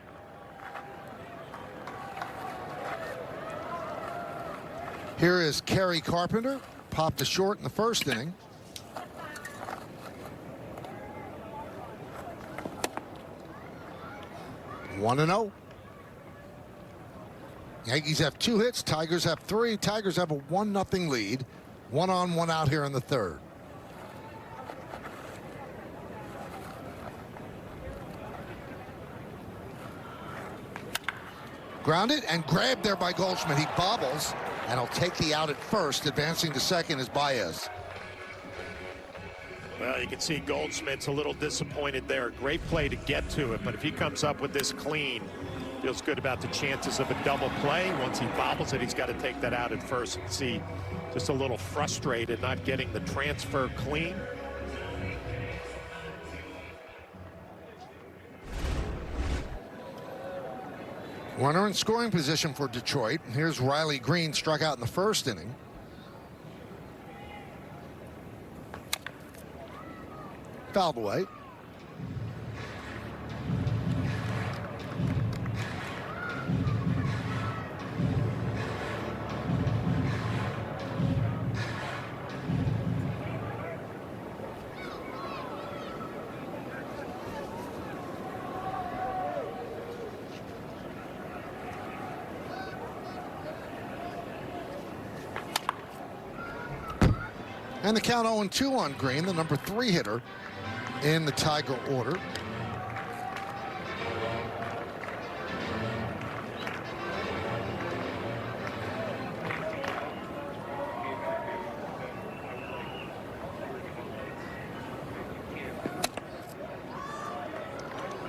Here is Kerry Carpenter, popped to short in the first inning. One and 0. Yankees have 2 hits. Tigers have 3. Tigers have a 1-0 lead. 1 on, 1 out here in the third. Grounded and grabbed there by Goldschmidt. He bobbles, and he'll take the out at first. Advancing to second is Baez. Well, you can see Goldschmidt's a little disappointed there. Great play to get to it, but if he comes up with this clean, feels good about the chances of a double play. Once he bobbles it, he's got to take that out at first. You can see just a little frustrated not getting the transfer clean. Runner in scoring position for Detroit. Here's Riley Green, struck out in the first inning. Fouled away. And the count 0-2 on Green, the number 3 hitter in the Tiger order.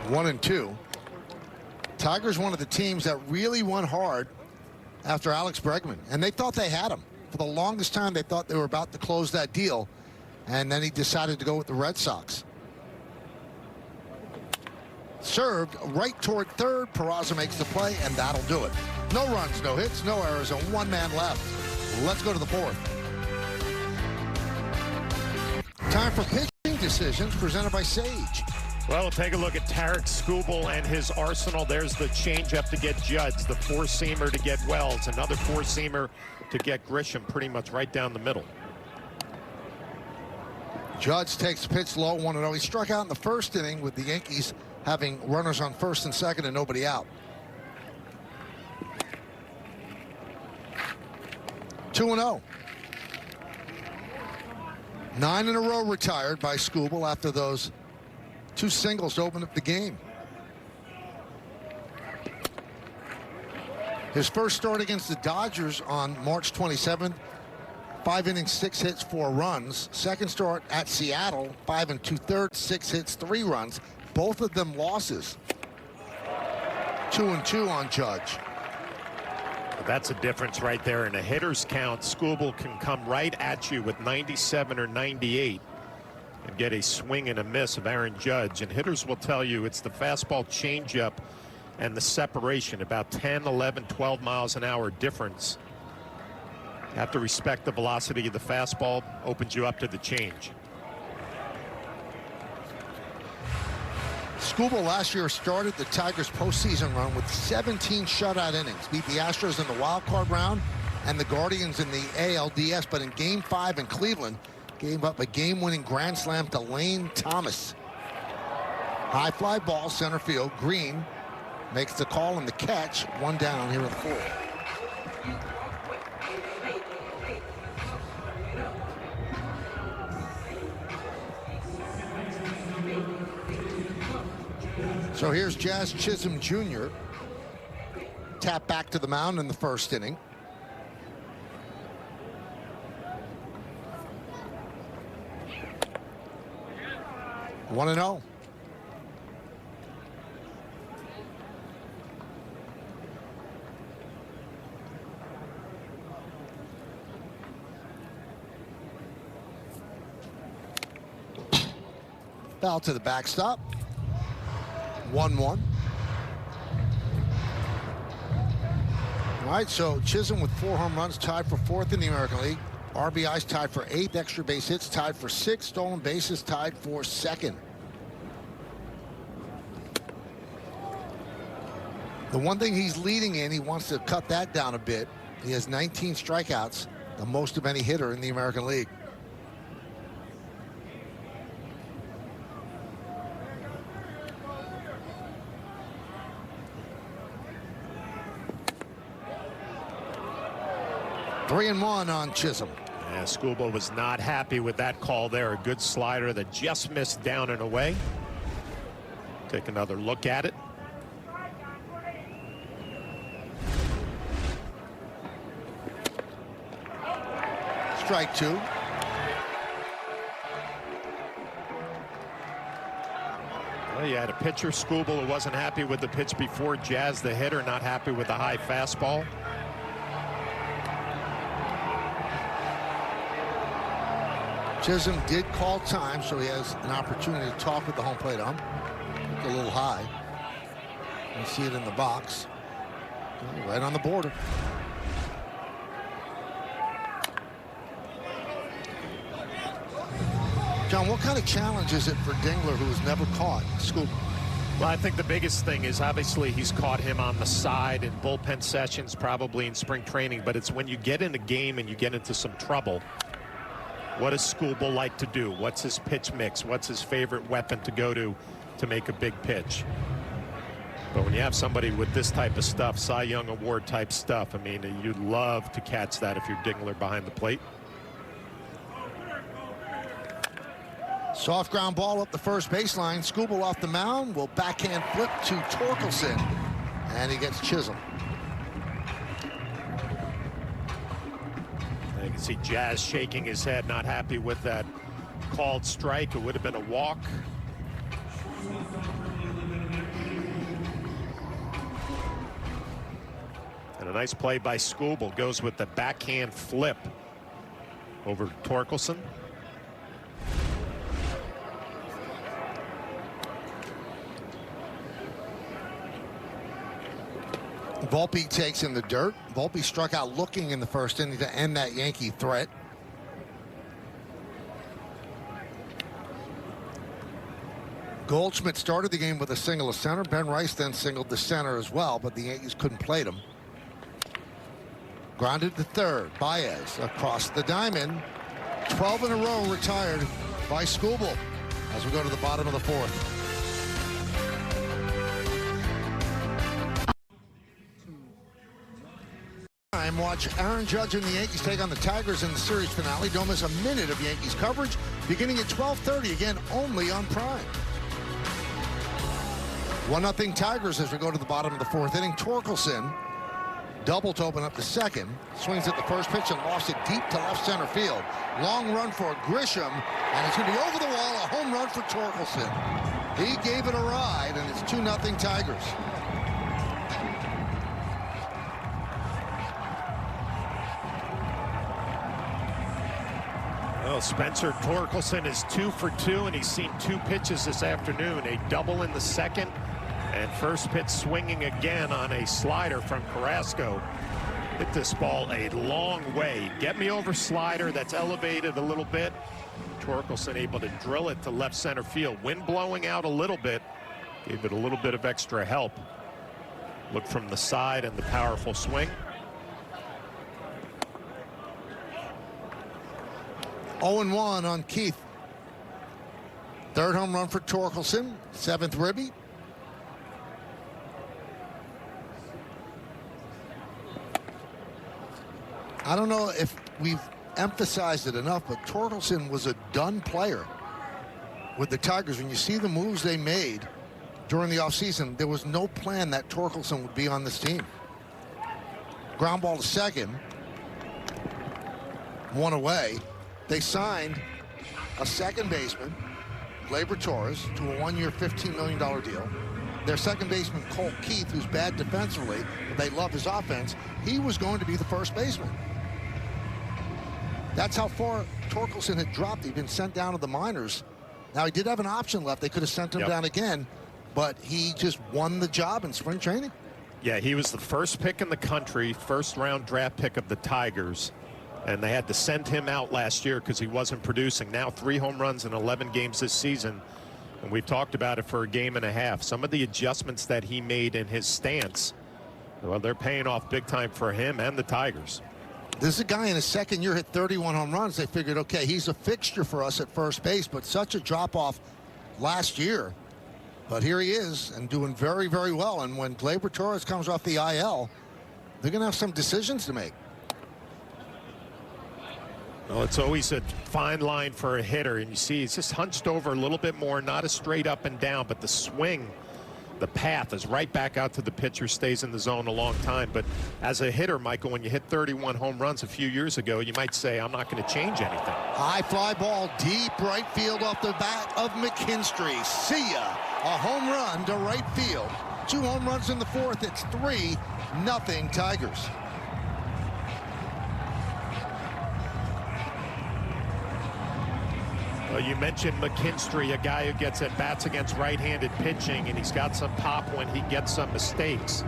One and 2. Tigers, one of the teams that really won hard after Alex Bregman, and they thought they had him. For the longest time, they thought they were about to close that deal, and then he decided to go with the Red Sox. Served right toward third. Peraza makes the play, and that'll do it. No runs, no hits, no errors, and 1 man left. Let's go to the 4th. Time for pitching decisions presented by Sage. Well, we'll take a look at Tarek Skubal and his arsenal. There's the changeup to get Judge, the four-seamer to get Wells, another four-seamer to get Grisham, pretty much right down the middle. Judge takes the pitch low, 1-0. He struck out in the first inning with the Yankees having runners on first and second and nobody out. 2-0. 9 in a row retired by Skubal after those 2 singles to open up the game. His first start against the Dodgers on March 27th, 5 innings, 6 hits, 4 runs. Second start at Seattle, 5 2/3, 6 hits, 3 runs. Both of them losses. 2-2 on Judge. That's a difference right there. In a hitter's count, Skubal can come right at you with 97 or 98 and get a swing and a miss of Aaron Judge. And hitters will tell you it's the fastball changeup and the separation, about 10, 11, 12 miles an hour difference. You have to respect the velocity of the fastball, opens you up to the change. Skubal last year started the Tigers postseason run with 17 shutout innings. Beat the Astros in the wild card round and the Guardians in the ALDS. But in Game 5 in Cleveland, gave up a game-winning grand slam to Lane Thomas. High fly ball, center field. Green makes the call and the catch. 1 down here in the 4th. So here's Jazz Chisholm Jr. Tap back to the mound in the first inning. One and 0. Foul to the backstop. 1-1. All right, so Chisholm with 4 home runs, tied for 4th in the American League. RBIs tied for 8th, extra base hits tied for 6th, stolen bases tied for 2nd. The one thing he's leading in, he wants to cut that down a bit. He has 19 strikeouts, the most of any hitter in the American League. Three and 1 on Chisholm. Yeah, Skubal was not happy with that call there. A good slider that just missed down and away. Take another look at it. Strike 2. Well, you had a pitcher, Skubal, who wasn't happy with the pitch before. Jazz, the hitter, not happy with the high fastball. Chisholm did call time, so he has an opportunity to talk with the home plate ump. A little high. You see it in the box. Right on the border. John, what kind of challenge is it for Dingler, who has never caught Skubal? Well, I think the biggest thing is obviously he's caught him on the side in bullpen sessions, probably in spring training, but it's when you get in a game and you get into some trouble. What does Skubal like to do? What's his pitch mix? What's his favorite weapon to go to make a big pitch? But when you have somebody with this type of stuff, Cy Young Award type stuff, I mean, you'd love to catch that if you're Dingler behind the plate. Soft ground ball up the first baseline. Skubal off the mound will backhand flip to Torkelson, and he gets Chisholm. You can see Jazz shaking his head, not happy with that called strike. It would have been a walk. And a nice play by Skubal. Goes with the backhand flip over Torkelson. Volpe takes in the dirt. Volpe struck out looking in the first inning to end that Yankee threat. Goldschmidt started the game with a single to center. Ben Rice then singled to center as well, but the Yankees couldn't plate him. Grounded to third. Baez across the diamond. 12 in a row retired by Skubal as we go to the bottom of the fourth. Watch Aaron Judge and the Yankees take on the Tigers in the series finale. Don't miss a minute of Yankees coverage beginning at 12:30, again only on Prime. 1-0 Tigers as we go to the bottom of the fourth inning. Torkelson double to open up the second. Swings at the first pitch and lofts it deep to left center field. Long run for Grisham, and it's going to be over the wall. A home run for Torkelson. He gave it a ride, and it's 2-0 Tigers. Well, Spencer Torkelson is 2 for 2, and he's seen 2 pitches this afternoon. A double in the second, and first pitch swinging again on a slider from Carrasco. Hit this ball a long way. Get me over slider that's elevated a little bit. Torkelson able to drill it to left center field. Wind blowing out a little bit. Gave it a little bit of extra help. Look from the side and the powerful swing. 0-1 on Keith. Third home run for Torkelson. 7th ribby. I don't know if we've emphasized it enough, but Torkelson was a done player with the Tigers. When you see the moves they made during the offseason, there was no plan that Torkelson would be on this team. Ground ball to second. 1 away. They signed a second baseman, Gleyber Torres, to a 1-year, $15 million deal. Their second baseman, Cole Keith, who's bad defensively, but they love his offense, he was going to be the first baseman. That's how far Torkelson had dropped. He'd been sent down to the minors. Now, he did have an option left. They could have sent him down again, but he just won the job in spring training. Yeah, he was the first pick in the country, first-round draft pick of the Tigers. And they had to send him out last year because he wasn't producing. Now 3 home runs in 11 games this season. And we've talked about it for a game and a half. Some of the adjustments that he made in his stance, well, they're paying off big time for him and the Tigers. This is a guy in his second year hit 31 home runs. They figured, okay, he's a fixture for us at first base, but such a drop-off last year. But here he is and doing very, very well. And when Gleyber Torres comes off the IL, they're going to have some decisions to make. Well, it's always a fine line for a hitter, and you see he's just hunched over a little bit more, not a straight up and down, but the swing, the path is right back out to the pitcher, stays in the zone a long time. But as a hitter, Michael, when you hit 31 home runs a few years ago, you might say, I'm not going to change anything. High fly ball deep right field off the bat of McKinstry. See ya. A home run to right field. 2 home runs in the fourth. It's 3-0 Tigers. Well, you mentioned McKinstry, a guy who gets at bats against right-handed pitching, and he's got some pop when he gets some mistakes.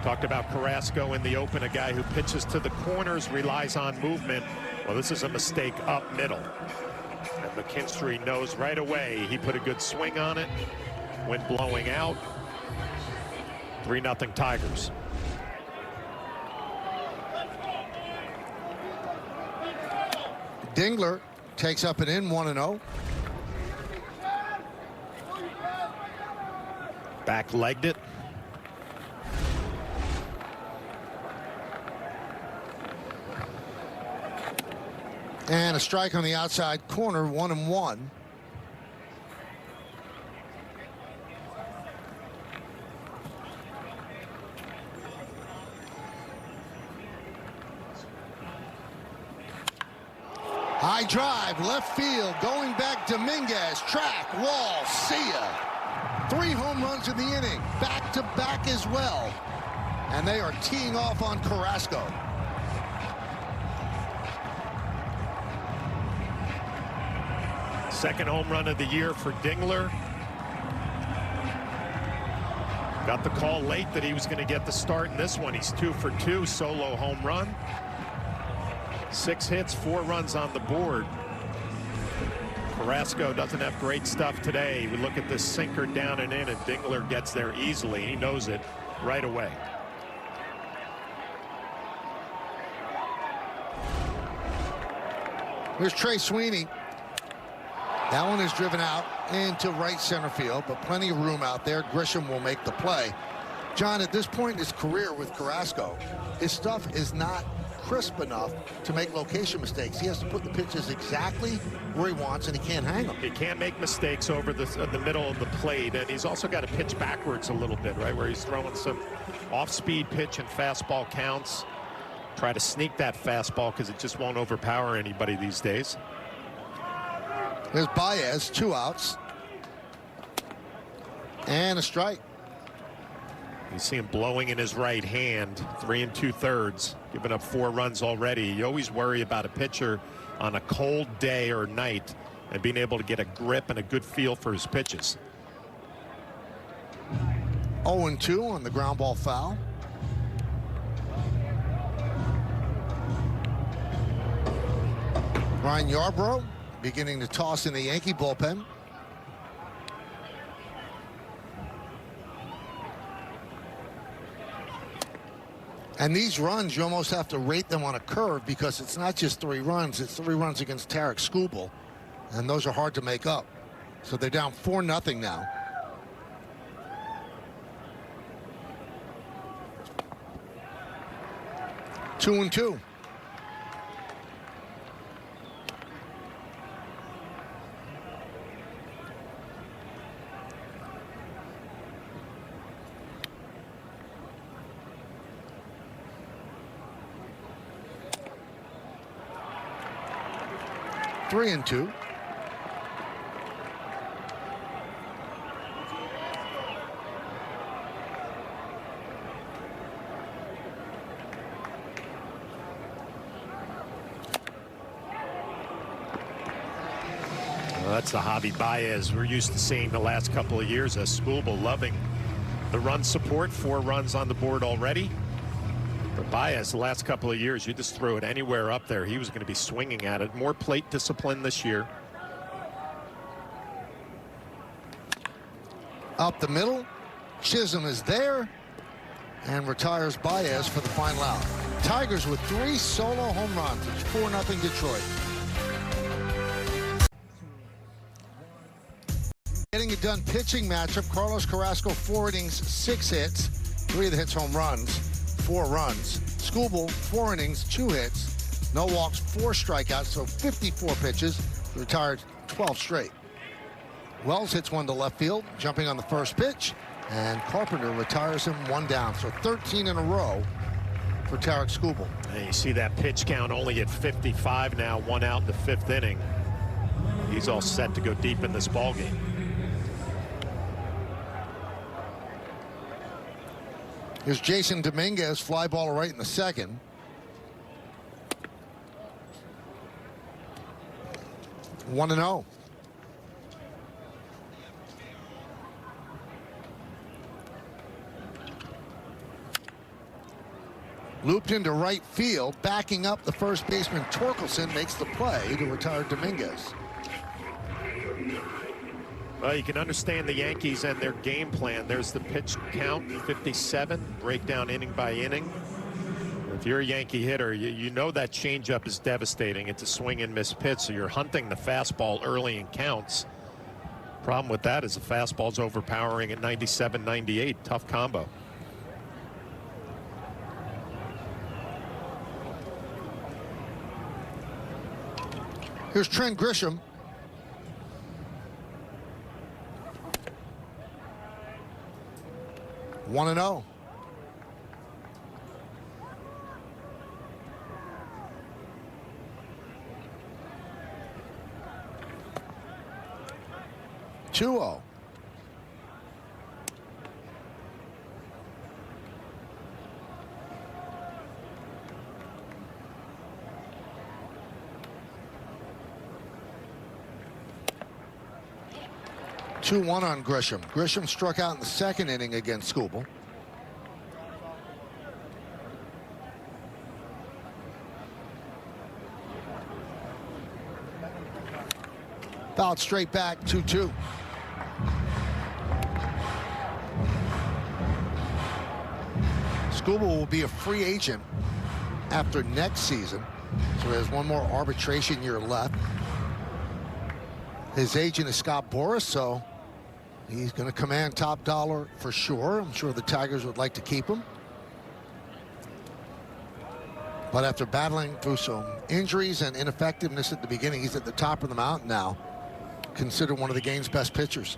Talked about Carrasco in the open, a guy who pitches to the corners, relies on movement. Well, this is a mistake up middle. And McKinstry knows right away he put a good swing on it. Wind blowing out. 3-0 Tigers. Dingler takes up and in 1-0. Back-legged it. And a strike on the outside corner, 1-1. High drive, left field, going back, Dominguez, track, wall, see ya. 3 home runs in the inning, back-to-back as well. And they are teeing off on Carrasco. Second home run of the year for Dingler. Got the call late that he was going to get the start in this one. He's 2 for 2, solo home run. 6 hits, 4 runs on the board. Carrasco doesn't have great stuff today. We look at this sinker down and in, and Dingler gets there easily. He knows it right away. Here's Trey Sweeney. That one is driven out into right center field, but plenty of room out there. Grisham will make the play. John, at this point in his career with Carrasco, his stuff is not crisp enough to make location mistakes. He has to put the pitches exactly where he wants, and he can't hang them. He can't make mistakes over the middle of the plate, and he's also got to pitch backwards a little bit, right, where he's throwing some off-speed pitch and fastball counts. Try to sneak that fastball because it just won't overpower anybody these days. There's Baez, 2 outs. And a strike. You see him blowing in his right hand, 3 2/3, giving up 4 runs already. You always worry about a pitcher on a cold day or night and being able to get a grip and a good feel for his pitches. 0-2 on the ground ball foul. Ryan Yarbrough beginning to toss in the Yankee bullpen. And these runs, you almost have to rate them on a curve because it's not just 3 runs. It's 3 runs against Tarek Skubal, and those are hard to make up. So they're down 4-0 now. Two and two. Three and two. Well, that's the Javi Baez we're used to seeing the last couple of years. As Skubal loving the run support, 4 runs on the board already. But Baez, the last couple of years, you just throw it anywhere up there, he was going to be swinging at it. More plate discipline this year. Up the middle, Chisholm is there and retires Baez for the final out. Tigers with 3 solo home runs. It's 4-0 Detroit. Getting it done pitching matchup. Carlos Carrasco, 4 innings, 6 hits, 3 of the hits home runs, 4 runs. Skubal, 4 innings, 2 hits, no walks, 4 strikeouts, so 54 pitches. Retired 12 straight. Wells hits one to left field, jumping on the first pitch, and Carpenter retires him 1 down. So 13 in a row for Tarek Skubal. And you see that pitch count only at 55 now, 1 out in the 5th inning. He's all set to go deep in this ballgame. Here's Jason Dominguez, fly ball right in the 2nd. One and 0. Looped into right field, backing up the first baseman Torkelson makes the play to retire Dominguez. Well, you can understand the Yankees and their game plan. There's the pitch count, 57, breakdown inning by inning. If you're a Yankee hitter, you know that changeup is devastating. It's a swing and miss pitch, so you're hunting the fastball early in counts. Problem with that is the fastball's overpowering at 97, 98. Tough combo. Here's Trent Grisham. One and 0. Two 0. Two-1 on Grisham. Grisham struck out in the 2nd inning against Skubal. Fouled straight back, 2-2. Skubal will be a free agent after next season, so he has one more arbitration year left. His agent is Scott Boras, so he's going to command top dollar for sure. I'm sure the Tigers would like to keep him. But after battling through some injuries and ineffectiveness at the beginning, he's at the top of the mountain now, considered one of the game's best pitchers.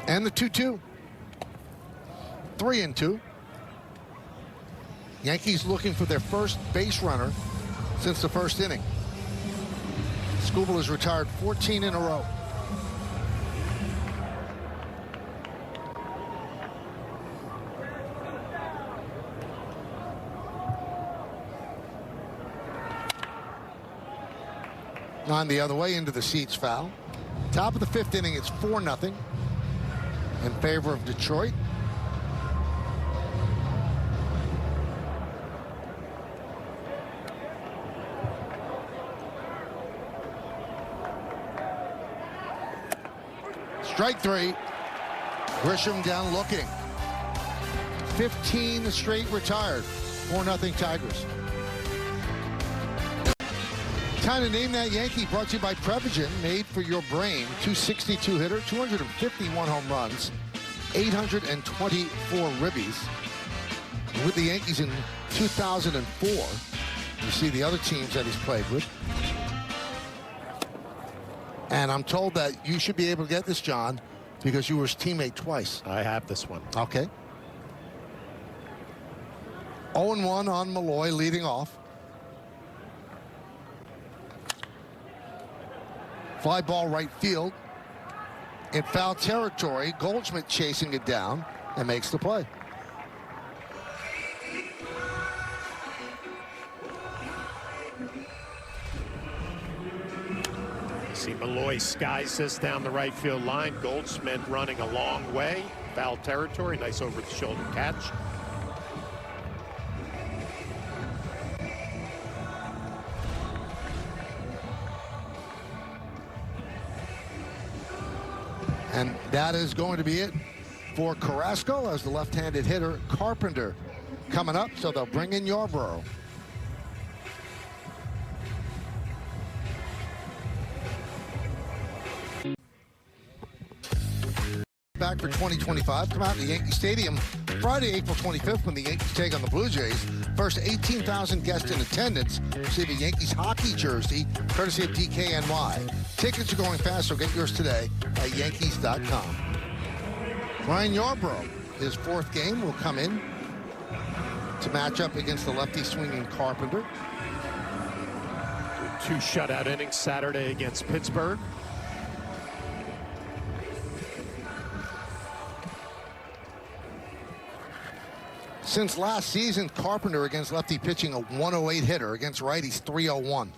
And the 2-2. 3-2. Yankees looking for their first base runner since the first inning. Skubal has retired 14 in a row. On the other way into the seats, foul. Top of the fifth inning, it's 4-0 in favor of Detroit. Strike three. Grisham down looking. 15 straight retired. 4-0 Tigers. Time to name that Yankee, brought to you by Prevagen, made for your brain. 262 hitter, 251 home runs, 824 ribbies. With the Yankees in 2004. You see the other teams that he's played with. And I'm told that you should be able to get this, John, because you were his teammate twice. I have this one. Okay. 0-1 on Malloy leading off. Fly ball right field. In foul territory, Goldschmidt chasing it down and makes the play. See Malloy skies this down the right field line. Goldschmidt running a long way. Foul territory. Nice over the shoulder catch. And that is going to be it for Carrasco as the left-handed hitter. Carpenter coming up, so they'll bring in Yarbrough. Back for 2025. Come out to Yankee Stadium Friday, April 25th, when the Yankees take on the Blue Jays. First 18,000 guests in attendance receive a Yankees hockey jersey, courtesy of DKNY. Tickets are going fast, so get yours today at Yankees.com. Ryan Yarbrough, his fourth game, will come in to match up against the lefty swinging Carpenter. 2 shutout innings Saturday against Pittsburgh. Since last season, Carpenter against lefty pitching a 108 hitter. Against righties, 301.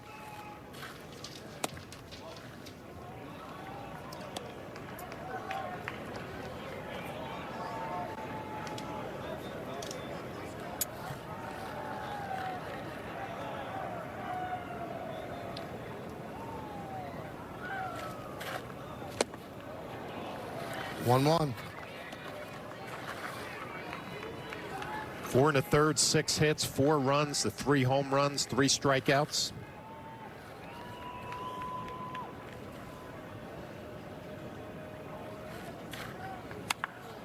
One. 4 1/3, 6 hits, 4 runs, the 3 home runs, 3 strikeouts.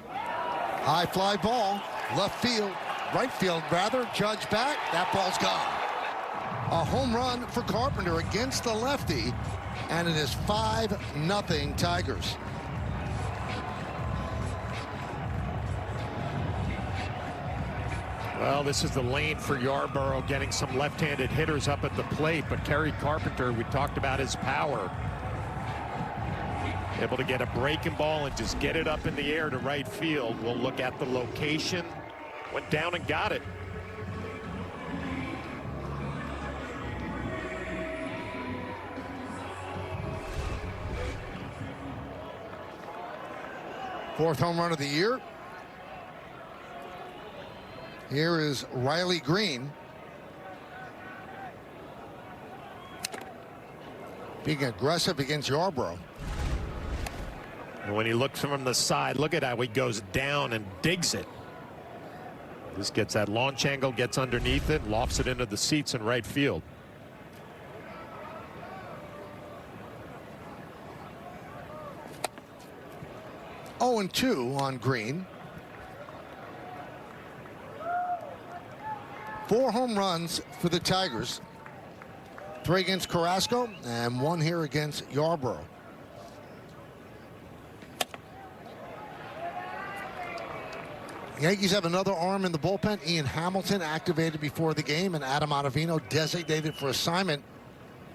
High fly ball, left field, right field rather. Judge back, that ball's gone. A home run for Carpenter against the lefty, and it is 5-0 Tigers. Well, this is the lane for Yarbrough, getting some left-handed hitters up at the plate, but Kerry Carpenter, we talked about his power. Able to get a breaking ball and just get it up in the air to right field. We'll look at the location. Went down and got it. Fourth home run of the year. Here is Riley Green. being aggressive against Yarborough. And when he looks from the side, look at how he goes down and digs it. This gets that launch angle, gets underneath it, lofts it into the seats in right field. Oh, and 2 on Green. 4 home runs for the Tigers. 3 against Carrasco and 1 here against Yarborough. Yankees have another arm in the bullpen. Ian Hamilton activated before the game, and Adam Ottavino designated for assignment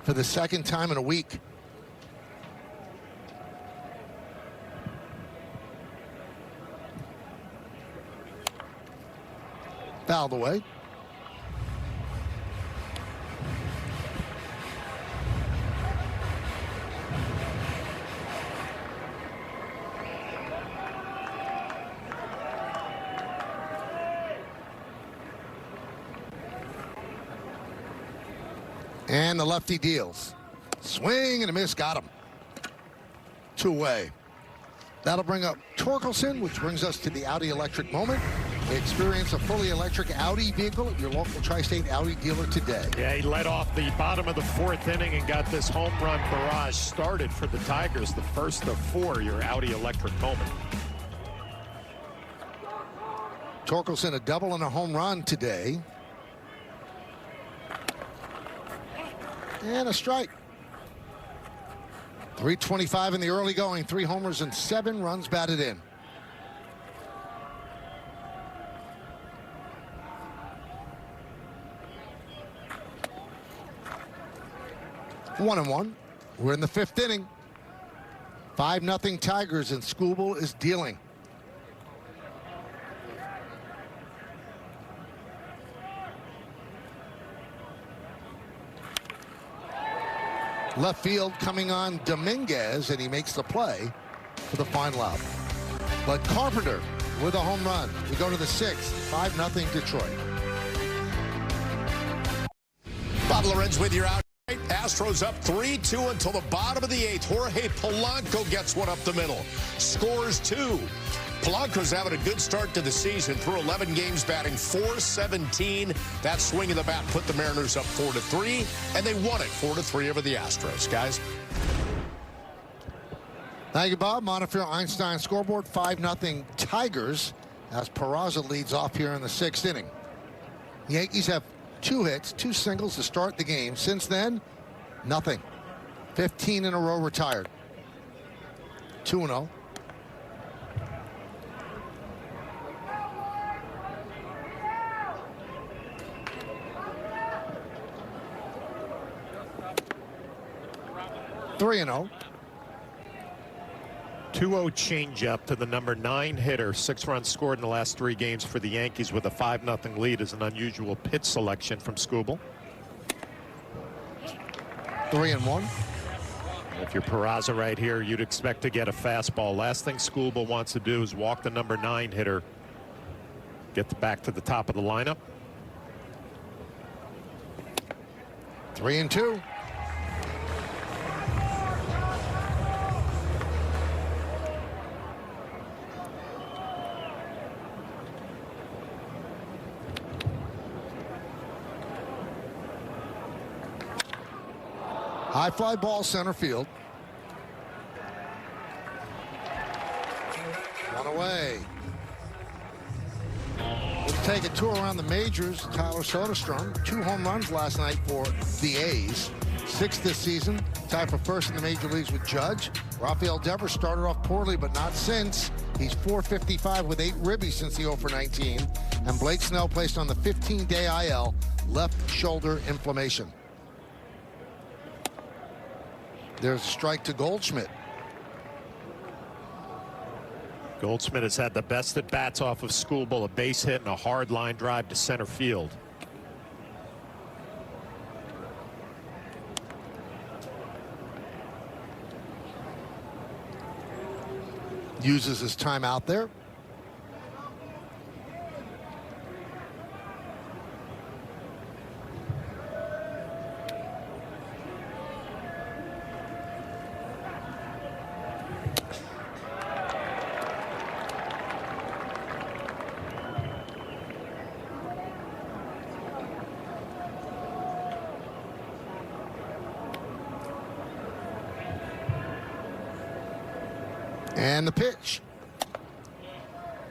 for the 2nd time in a week. Fouled away. And the lefty deals. Swing and a miss, got him. 2 away. That'll bring up Torkelson, which brings us to the Audi electric moment. Experience a fully electric Audi vehicle at your local Tri-State Audi dealer today. Yeah, he led off the bottom of the 4th inning and got this home run barrage started for the Tigers, the first of 4, your Audi electric moment. Torkelson a double and a home run today. And a strike. 325 in the early going. 3 homers and 7 runs batted in. One and one. We're in the 5th inning. 5-0 Tigers, and Skubal is dealing. Left field coming on Dominguez, and he makes the play for the final out. But Carpenter with a home run. We go to the 6th. 5-0 Detroit. Bob Lorenz with you out. Astros up 3-2 until the bottom of the 8th. Jorge Polanco gets one up the middle. Scores 2. Polanco's having a good start to the season. Through 11 games, batting .417. That swing of the bat put the Mariners up 4-3, and they won it 4-3 over the Astros. Guys. Thank you, Bob. Montefiore Einstein scoreboard. 5-0 Tigers as Peraza leads off here in the 6th inning. The Yankees have 2 hits, 2 singles to start the game. Since then, nothing. 15 in a row retired. 2-0. Three and 0. 2-0 changeup to the number 9 hitter. 6 runs scored in the last 3 games for the Yankees with a 5-0 lead is an unusual pitch selection from Skubal. 3-1. If you're Peraza right here, you'd expect to get a fastball. Last thing Skubal wants to do is walk the number 9 hitter. Get back to the top of the lineup. 3-2. High fly ball center field. 1 away. Let's take a tour around the majors. Tyler Soderstrom, 2 home runs last night for the A's. 6 this season. Tied for 1st in the major leagues with Judge. Rafael Devers started off poorly, but not since. He's .455 with 8 ribbies since the 0 for 19. And Blake Snell placed on the 15-day IL, left shoulder inflammation. There's a strike to Goldschmidt. Goldschmidt has had the best at bats off of Skubal, a base hit and a hard line drive to center field. Uses his time out there. And the pitch.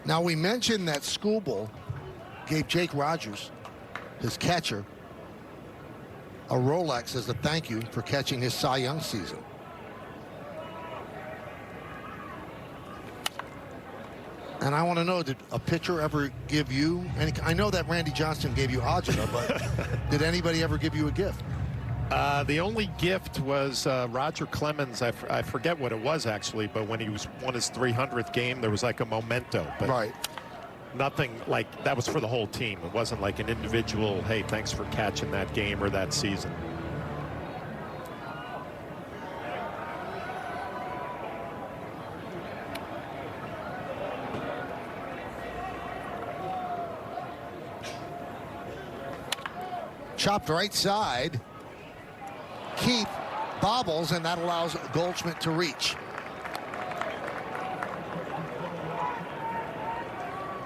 Now, we mentioned that Skubal gave Jake Rogers, his catcher, a Rolex as a thank you for catching his Cy Young season. And I want to know, did a pitcher ever give you any? I know that Randy Johnson gave you agita, but did anybody ever give you a gift? The only gift was Roger Clemens. I forget what it was actually, but when he won his 300th game, there was like a memento. But right. Nothing like that was for the whole team. It wasn't like an individual, hey, thanks for catching that game or that season. Chopped right side. Keith bobbles, and that allows Goldschmidt to reach.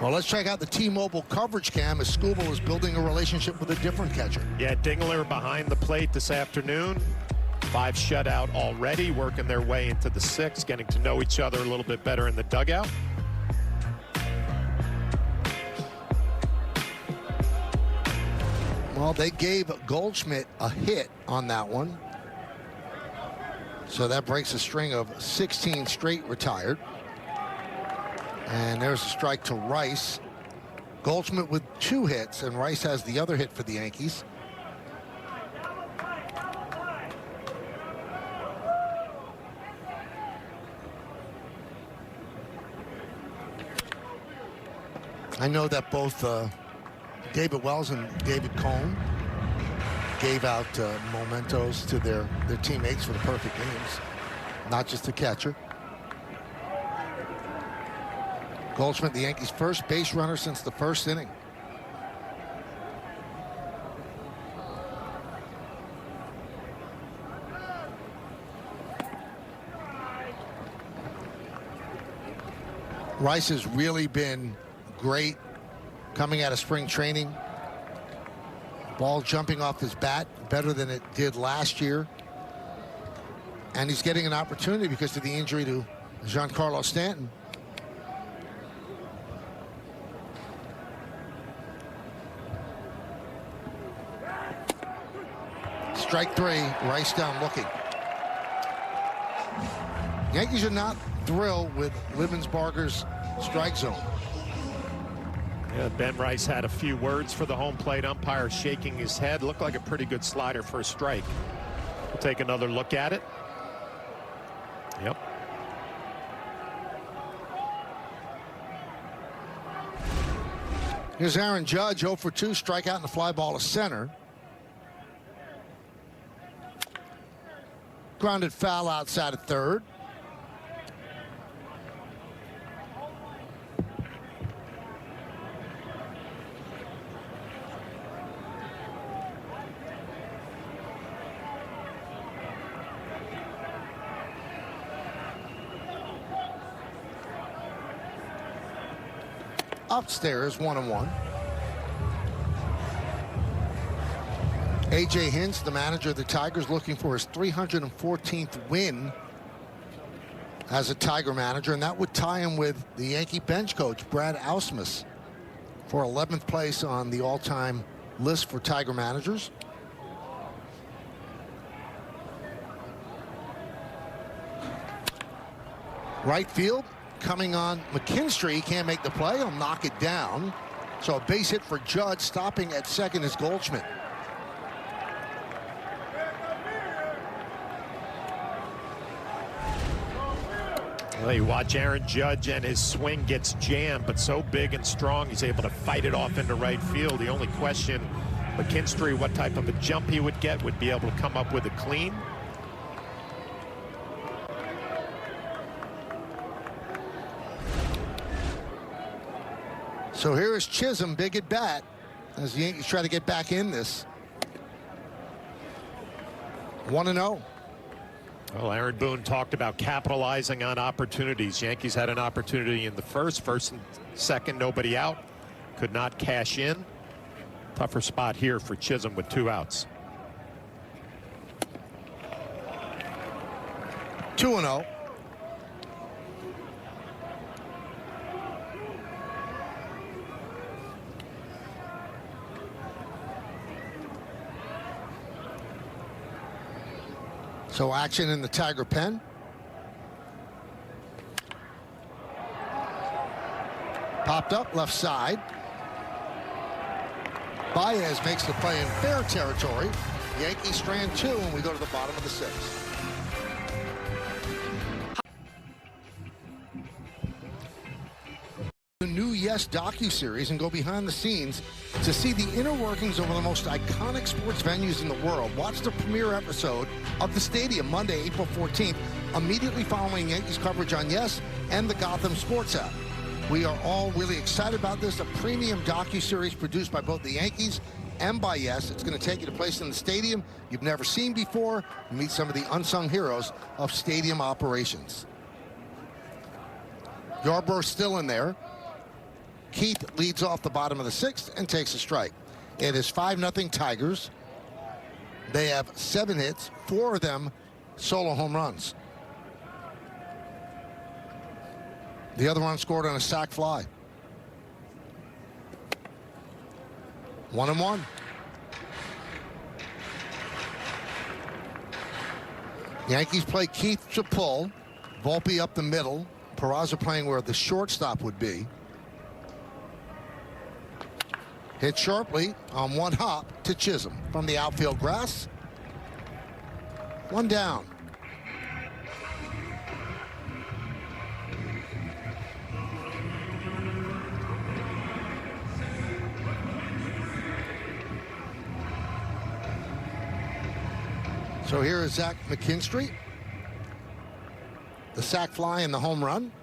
Well, let's check out the T-Mobile coverage cam as Skubal is building a relationship with a different catcher. Yeah, Dingler behind the plate this afternoon. 5 shutout already, working their way into the 6th, getting to know each other a little bit better in the dugout. Well, they gave Goldschmidt a hit on that one. So that breaks a string of 16 straight retired. And there's a strike to Rice. Goldschmidt with 2 hits, and Rice has the other hit for the Yankees. I know that both David Wells and David Cohn gave out mementos to their teammates for the perfect games, not just the catcher. Goldschmidt, the Yankees' first base runner since the first inning. Rice has really been great coming out of spring training. Ball jumping off his bat better than it did last year. And he's getting an opportunity because of the injury to Giancarlo Stanton. Strike 3, Rice down looking. Yankees are not thrilled with Livensbarger's strike zone. Yeah, Ben Rice had a few words for the home plate umpire, shaking his head. Looked like a pretty good slider for a strike. We'll take another look at it. Yep. Here's Aaron Judge, 0 for 2, strikeout and a fly ball to center. Grounded foul outside of third. Upstairs, 1-1. A.J. Hinch, the manager of the Tigers, looking for his 314th win as a Tiger manager, and that would tie him with the Yankee bench coach, Brad Ausmus, for 11th place on the all-time list for Tiger managers. Right field, coming on McKinstry. He can't make the play. He'll knock it down. So a base hit for Judge. Stopping at second is Goldschmidt. Well, you watch Aaron Judge and his swing gets jammed, but so big and strong, he's able to fight it off into right field. The only question, McKinstry, what type of a jump he would get, would be able to come up with a clean. So here is Chisholm, big at bat, as the Yankees try to get back in this. 1-0. Well, Aaron Boone talked about capitalizing on opportunities. Yankees had an opportunity in the first and second, nobody out. Could not cash in. Tougher spot here for Chisholm with 2 outs. 2-0. So action in the Tiger pen. Popped up left side. Baez makes the play in fair territory. Yankees strand 2, and we go to the bottom of the 6th. The new Yes docuseries and go behind the scenes to see the inner workings of one of the most iconic sports venues in the world. Watch the premiere episode of The Stadium Monday, April 14th, immediately following Yankees coverage on Yes and the Gotham Sports app. We are all really excited about this, a premium docuseries produced by both the Yankees and by Yes. It's going to take you to a place in the stadium you've never seen before and meet some of the unsung heroes of stadium operations. Yarbrough's still in there. Keith leads off the bottom of the 6th and takes a strike. It is 5-0 Tigers. They have 7 hits, 4 of them solo home runs. The other one scored on a sac fly. 1-1. Yankees play Keith to pull. Volpe up the middle. Peraza playing where the shortstop would be. Hit sharply on one hop to Chisholm from the outfield grass. 1 down. So here is Zach McKinstry. The sac fly and the home run.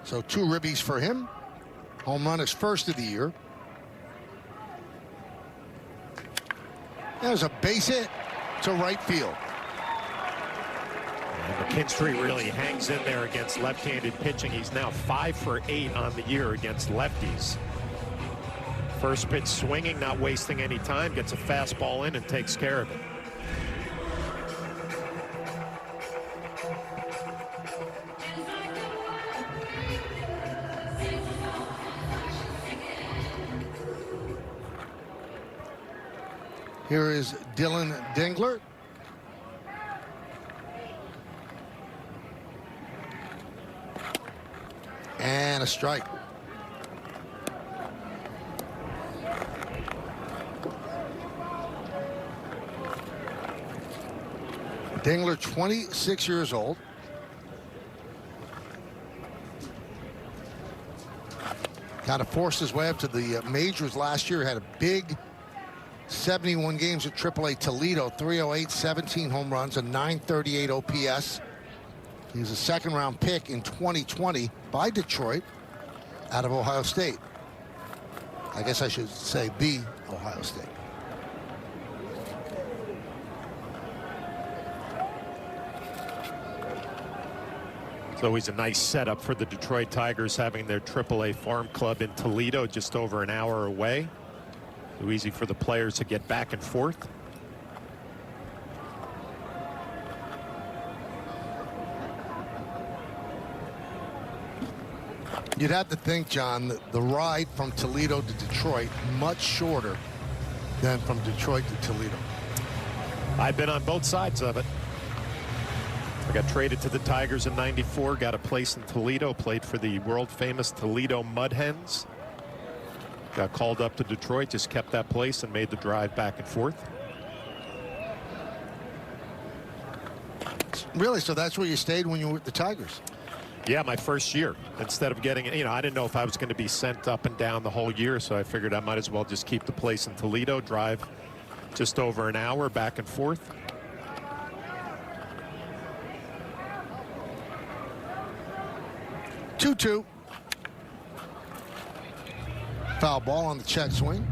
So 2 ribbies for him. Home run is first of the year. There's a base hit to right field. And McKinstry really hangs in there against left-handed pitching. He's now 5 for 8 on the year against lefties. First pitch swinging, not wasting any time, gets a fastball in and takes care of it. Here is Dylan Dingler. And a strike. Dingler, 26 years old. Kind of forced his way up to the majors last year. Had a big 71 games at AAA Toledo, 308, 17 home runs, a 938 OPS. He was a second-round pick in 2020 by Detroit out of Ohio State. I guess I should say the Ohio State. It's always a nice setup for the Detroit Tigers, having their AAA farm club in Toledo just over an hour away. Too easy for the players to get back and forth. You'd have to think, John, that the ride from Toledo to Detroit much shorter than from Detroit to Toledo. I've been on both sides of it. I got traded to the Tigers in '94, got a place in Toledo, played for the world-famous Toledo Mud Hens. Got called up to Detroit, just kept that place and made the drive back and forth. Really? So that's where you stayed when you were with the Tigers? Yeah, my first year. Instead of getting, I didn't know if I was going to be sent up and down the whole year, so I figured I might as well just keep the place in Toledo, drive just over an hour back and forth. Two-two. Foul ball on the check swing.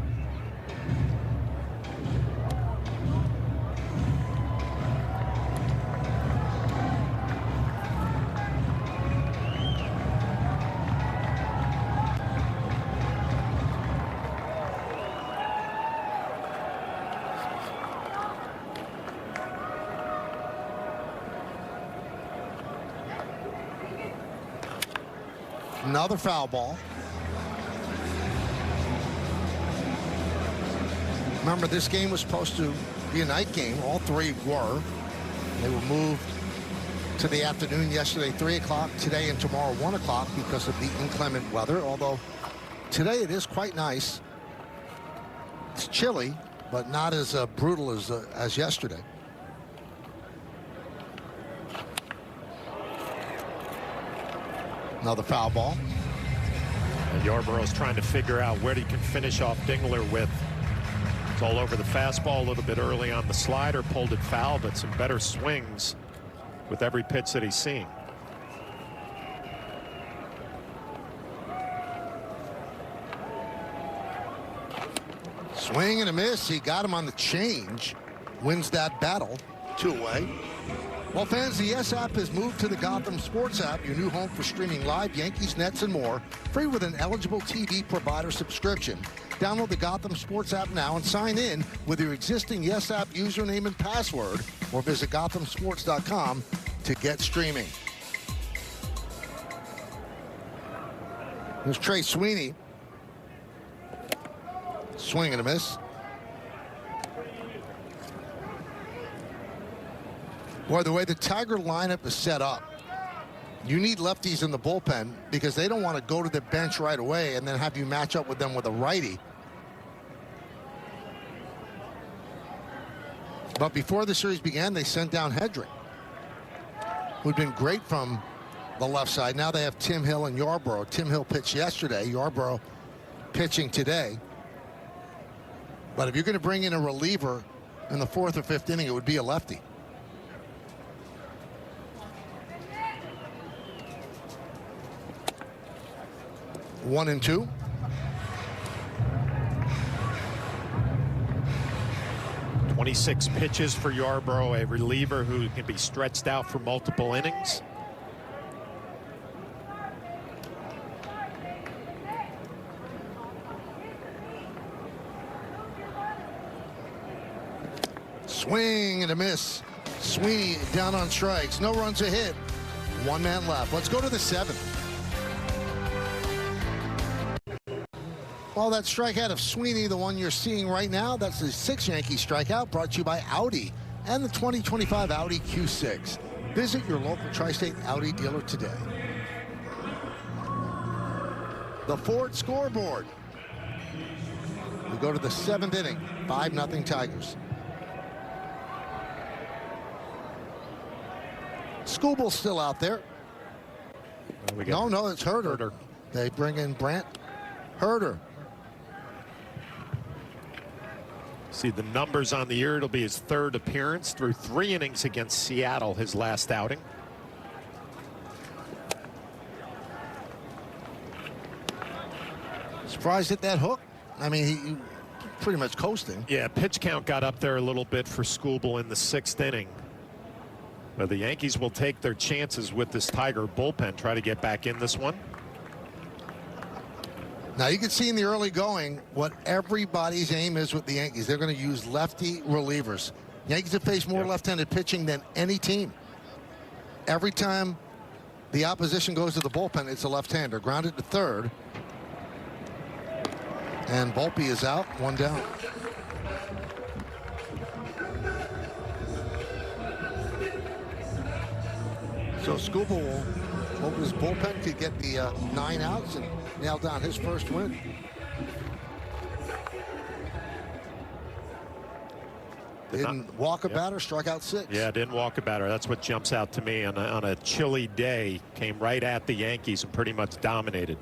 Another foul ball. Remember, this game was supposed to be a night game. All three were. They were moved to the afternoon yesterday, 3 o'clock, today and tomorrow, 1 o'clock, because of the inclement weather. Although today it is quite nice. It's chilly, but not as brutal as yesterday. Another foul ball. And Yarborough's trying to figure out where he can finish off Dingler with. It's all over the fastball a little bit early on the slider, pulled it foul, but some better swings with every pitch that he's seeing. Swing and a miss. He got him on the change. Wins that battle. 2 away. Well, fans, the Yes app has moved to the Gotham Sports app, your new home for streaming live Yankees, Nets, and more, free with an eligible TV provider subscription. Download the Gotham Sports app now and sign in with your existing Yes app username and password, or visit GothamSports.com to get streaming. There's Trey Sweeney. Swing and a miss. Boy, the way the Tiger lineup is set up, you need lefties in the bullpen because they don't want to go to the bench right away and then have you match up with them with a righty. But before the series began, they sent down Hedrick, who'd been great from the left side. Now they have Tim Hill and Yarborough. Tim Hill pitched yesterday. Yarborough pitching today. But if you're going to bring in a reliever in the 4th or 5th inning, it would be a lefty. One and two. .26 pitches for Yarborough, a reliever who can be stretched out for multiple innings. Swing and a miss. Sweeney down on strikes. No runs a hit. 1 man left. Let's go to the 7th. Well, that strikeout of Sweeney, the one you're seeing right now, that's the 6th Yankee strikeout, brought to you by Audi and the 2025 Audi Q6. Visit your local Tri-State Audi dealer today. The Ford scoreboard. We go to the 7th inning. 5-0 Tigers. Scooble's still out there. No, it's Herder. They bring in Brant Herder. See the numbers on the year. It'll be his 3rd appearance through 3 innings against Seattle, his last outing. Surprised at that hook. I mean, he pretty much coasting. Yeah, pitch count got up there a little bit for Scooble in the 6th inning. But the Yankees will take their chances with this Tiger bullpen, try to get back in this one. Now, you can see in the early going what everybody's aim is with the Yankees. They're going to use lefty relievers. Yankees have faced more left-handed pitching than any team. Every time the opposition goes to the bullpen, it's a left-hander. Grounded to 3rd. And Volpe is out, 1 down. So Scuba will hope his bullpen could get the 9 outs and nail down his first win. Didn't walk a batter, struck out 6. Yeah, didn't walk a batter. That's what jumps out to me on a chilly day. Came right at the Yankees and pretty much dominated.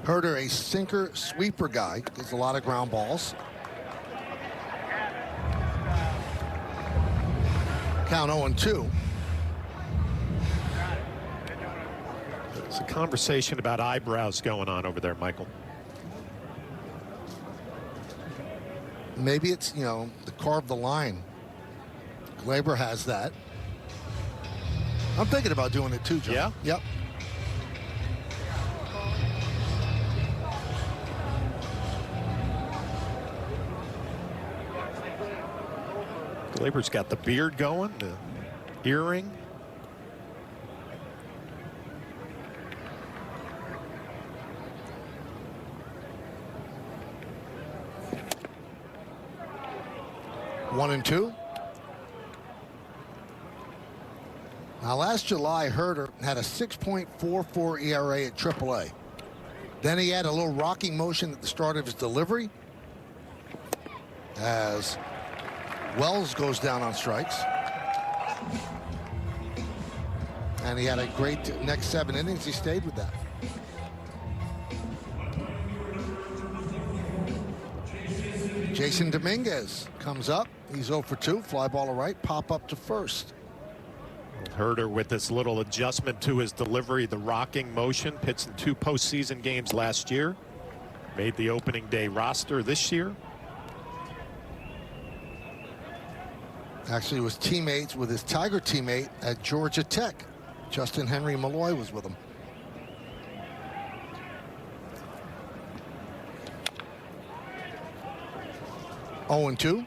Herder, a sinker sweeper guy, gets a lot of ground balls. Count 0-2. There's a conversation about eyebrows going on over there, Michael. Maybe it's, the carve the line. Glaber has that. I'm thinking about doing it too, John. Yeah? Yep. Glaber's got the beard going. earring. One and two. Now, last July, Herter had a 6.44 ERA at AAA. Then he had a little rocking motion at the start of his delivery as Wells goes down on strikes. And he had a great next 7 innings. He stayed with that. Jason Dominguez comes up. He's 0 for 2. Fly ball to right. Pop up to first. Herter with this little adjustment to his delivery, the rocking motion, pitched in 2 postseason games last year. Made the opening day roster this year. Actually was teammates with his Tiger teammate at Georgia Tech. Justin Henry Malloy was with him. Oh and 2.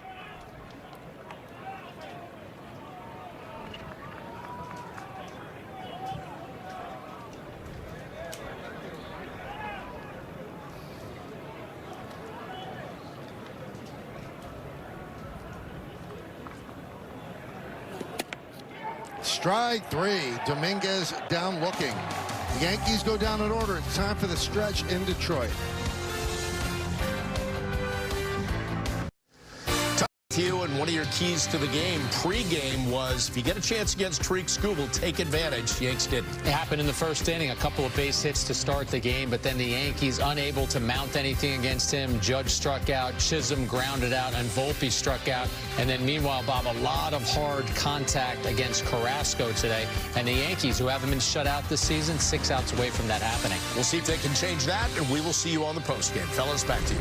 Strike 3. Dominguez down looking. The Yankees go down in order. It's time for the stretch in Detroit. You and one of your keys to the game pregame was if you get a chance against Tariq Skubal, take advantage. Yanks didn't. It happened in the first inning, a couple of base hits to start the game, but then the Yankees unable to mount anything against him. Judge struck out, Chisholm grounded out, and Volpe struck out. And then meanwhile, Bob, a lot of hard contact against Carrasco today. And the Yankees, who haven't been shut out this season, 6 outs away from that happening. We'll see if they can change that, and we will see you on the postgame. Fellas, back to you.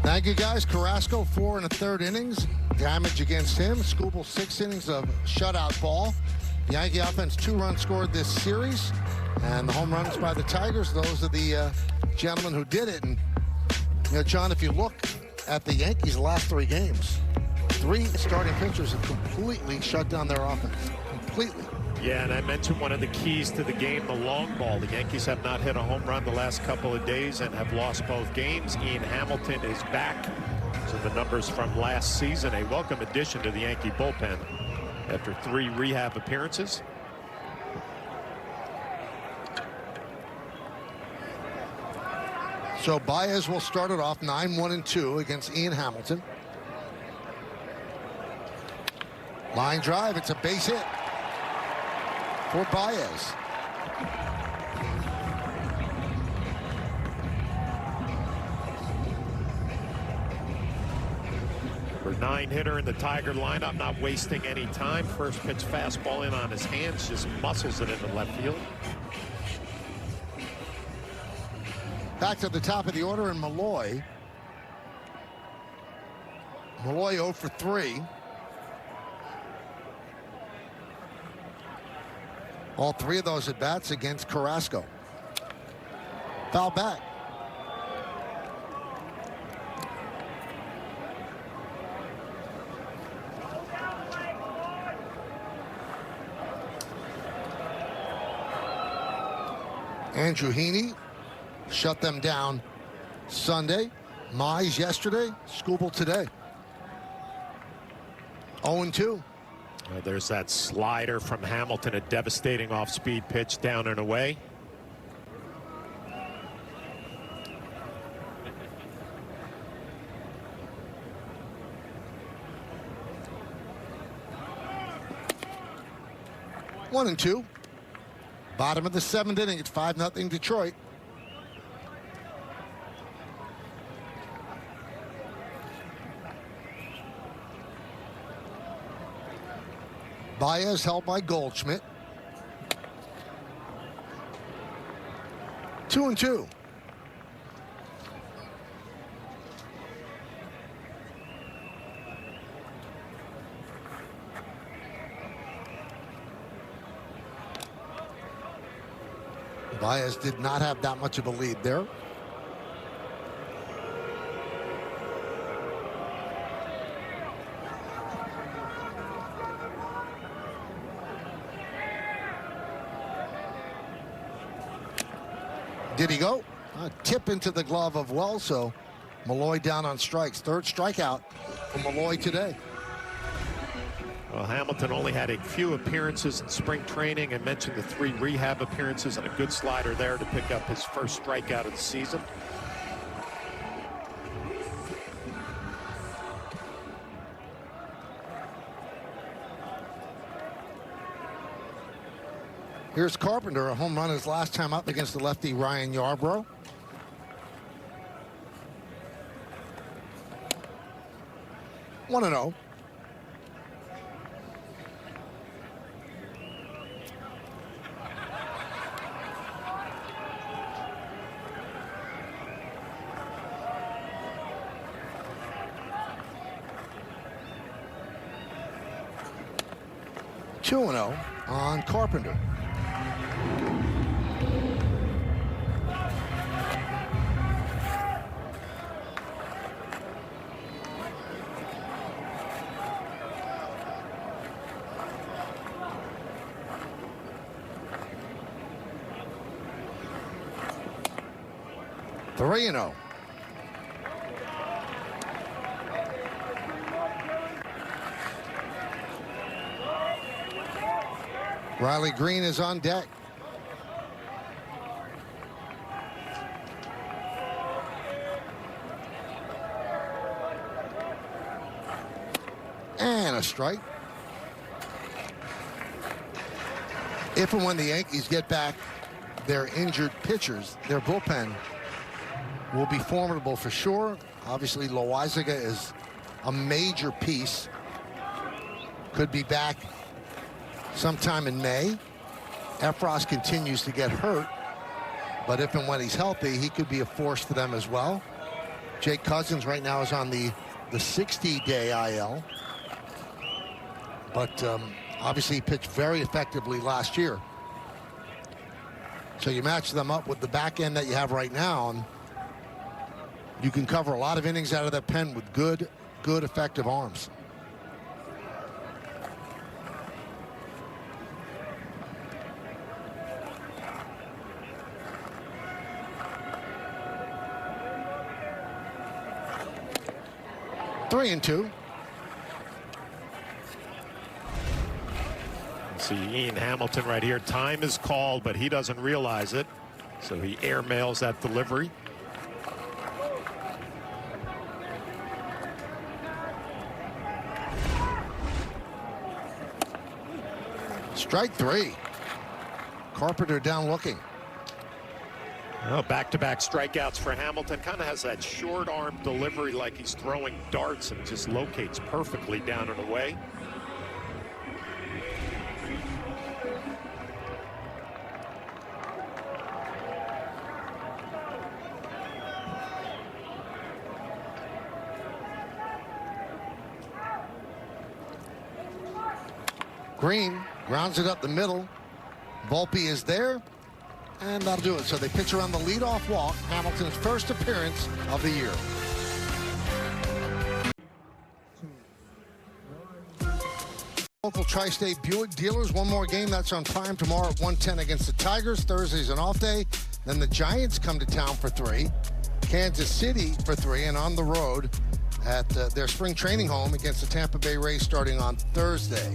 Thank you, guys. Carrasco, 4 1/3 innings. Damage against him. Skubal, 6 innings of shutout ball. The Yankee offense, 2 runs scored this series. And the home runs by the Tigers, those are the gentlemen who did it. And, you know, John, if you look at the Yankees' last 3 games, 3 starting pitchers have completely shut down their offense. Completely. Yeah, and I mentioned one of the keys to the game, the long ball. The Yankees have not hit a home run the last couple of days and have lost both games. Ian Hamilton is back. So the numbers from last season, a welcome addition to the Yankee bullpen after 3 rehab appearances. So Baez will start it off 9-1-2 against Ian Hamilton. Line drive, it's a base hit for Baez. For 9-hitter in the Tiger lineup, not wasting any time. First pitch fastball in on his hands, just muscles it into left field. Back to the top of the order in Malloy. Malloy 0 for 3. All 3 of those at bats against Carrasco. Foul back. Andrew Heaney shut them down Sunday. Mize yesterday. Skubal today. 0-2. There's that slider from Hamilton, a devastating off-speed pitch down and away. One and 2. Bottom of the 7th inning. It's 5-0 Detroit. Baez held by Goldschmidt. 2-2. Baez did not have that much of a lead there. Did he go? A tip into the glove of Wells, so Malloy down on strikes. Third strikeout for Malloy today. Well, Hamilton only had a few appearances in spring training. I mentioned the 3 rehab appearances and a good slider there to pick up his first strikeout of the season. Here's Carpenter, a home run his last time up against the lefty Ryan Yarbrough. One and 0. Two and 0 on Carpenter. Three and 0. Riley Green is on deck. And a strike. If and when the Yankees get back their injured pitchers, their bullpen will be formidable for sure. Obviously, Loaizaga is a major piece. Could be back sometime in May. Efros continues to get hurt, but if and when he's healthy, he could be a force for them as well. Jake Cousins right now is on the 60-day IL, but obviously he pitched very effectively last year. So you match them up with the back end that you have right now, and you can cover a lot of innings out of that pen with good effective arms. Three and 2. See Ian Hamilton right here. Time is called, but he doesn't realize it. So he airmails that delivery. Strike 3. Carpenter down looking. Oh, back-to-back strikeouts for Hamilton. Kind of has that short arm delivery like he's throwing darts and just locates perfectly down and away. Green grounds it up the middle. Volpe is there, and that'll do it. So they pitch around the leadoff walk, Hamilton's first appearance of the year. Local Tri-State Buick dealers, one more game. That's on Prime tomorrow at 1:10 against the Tigers. Thursday's an off day. Then the Giants come to town for 3. Kansas City for 3, and on the road at their spring training home against the Tampa Bay Rays starting on Thursday.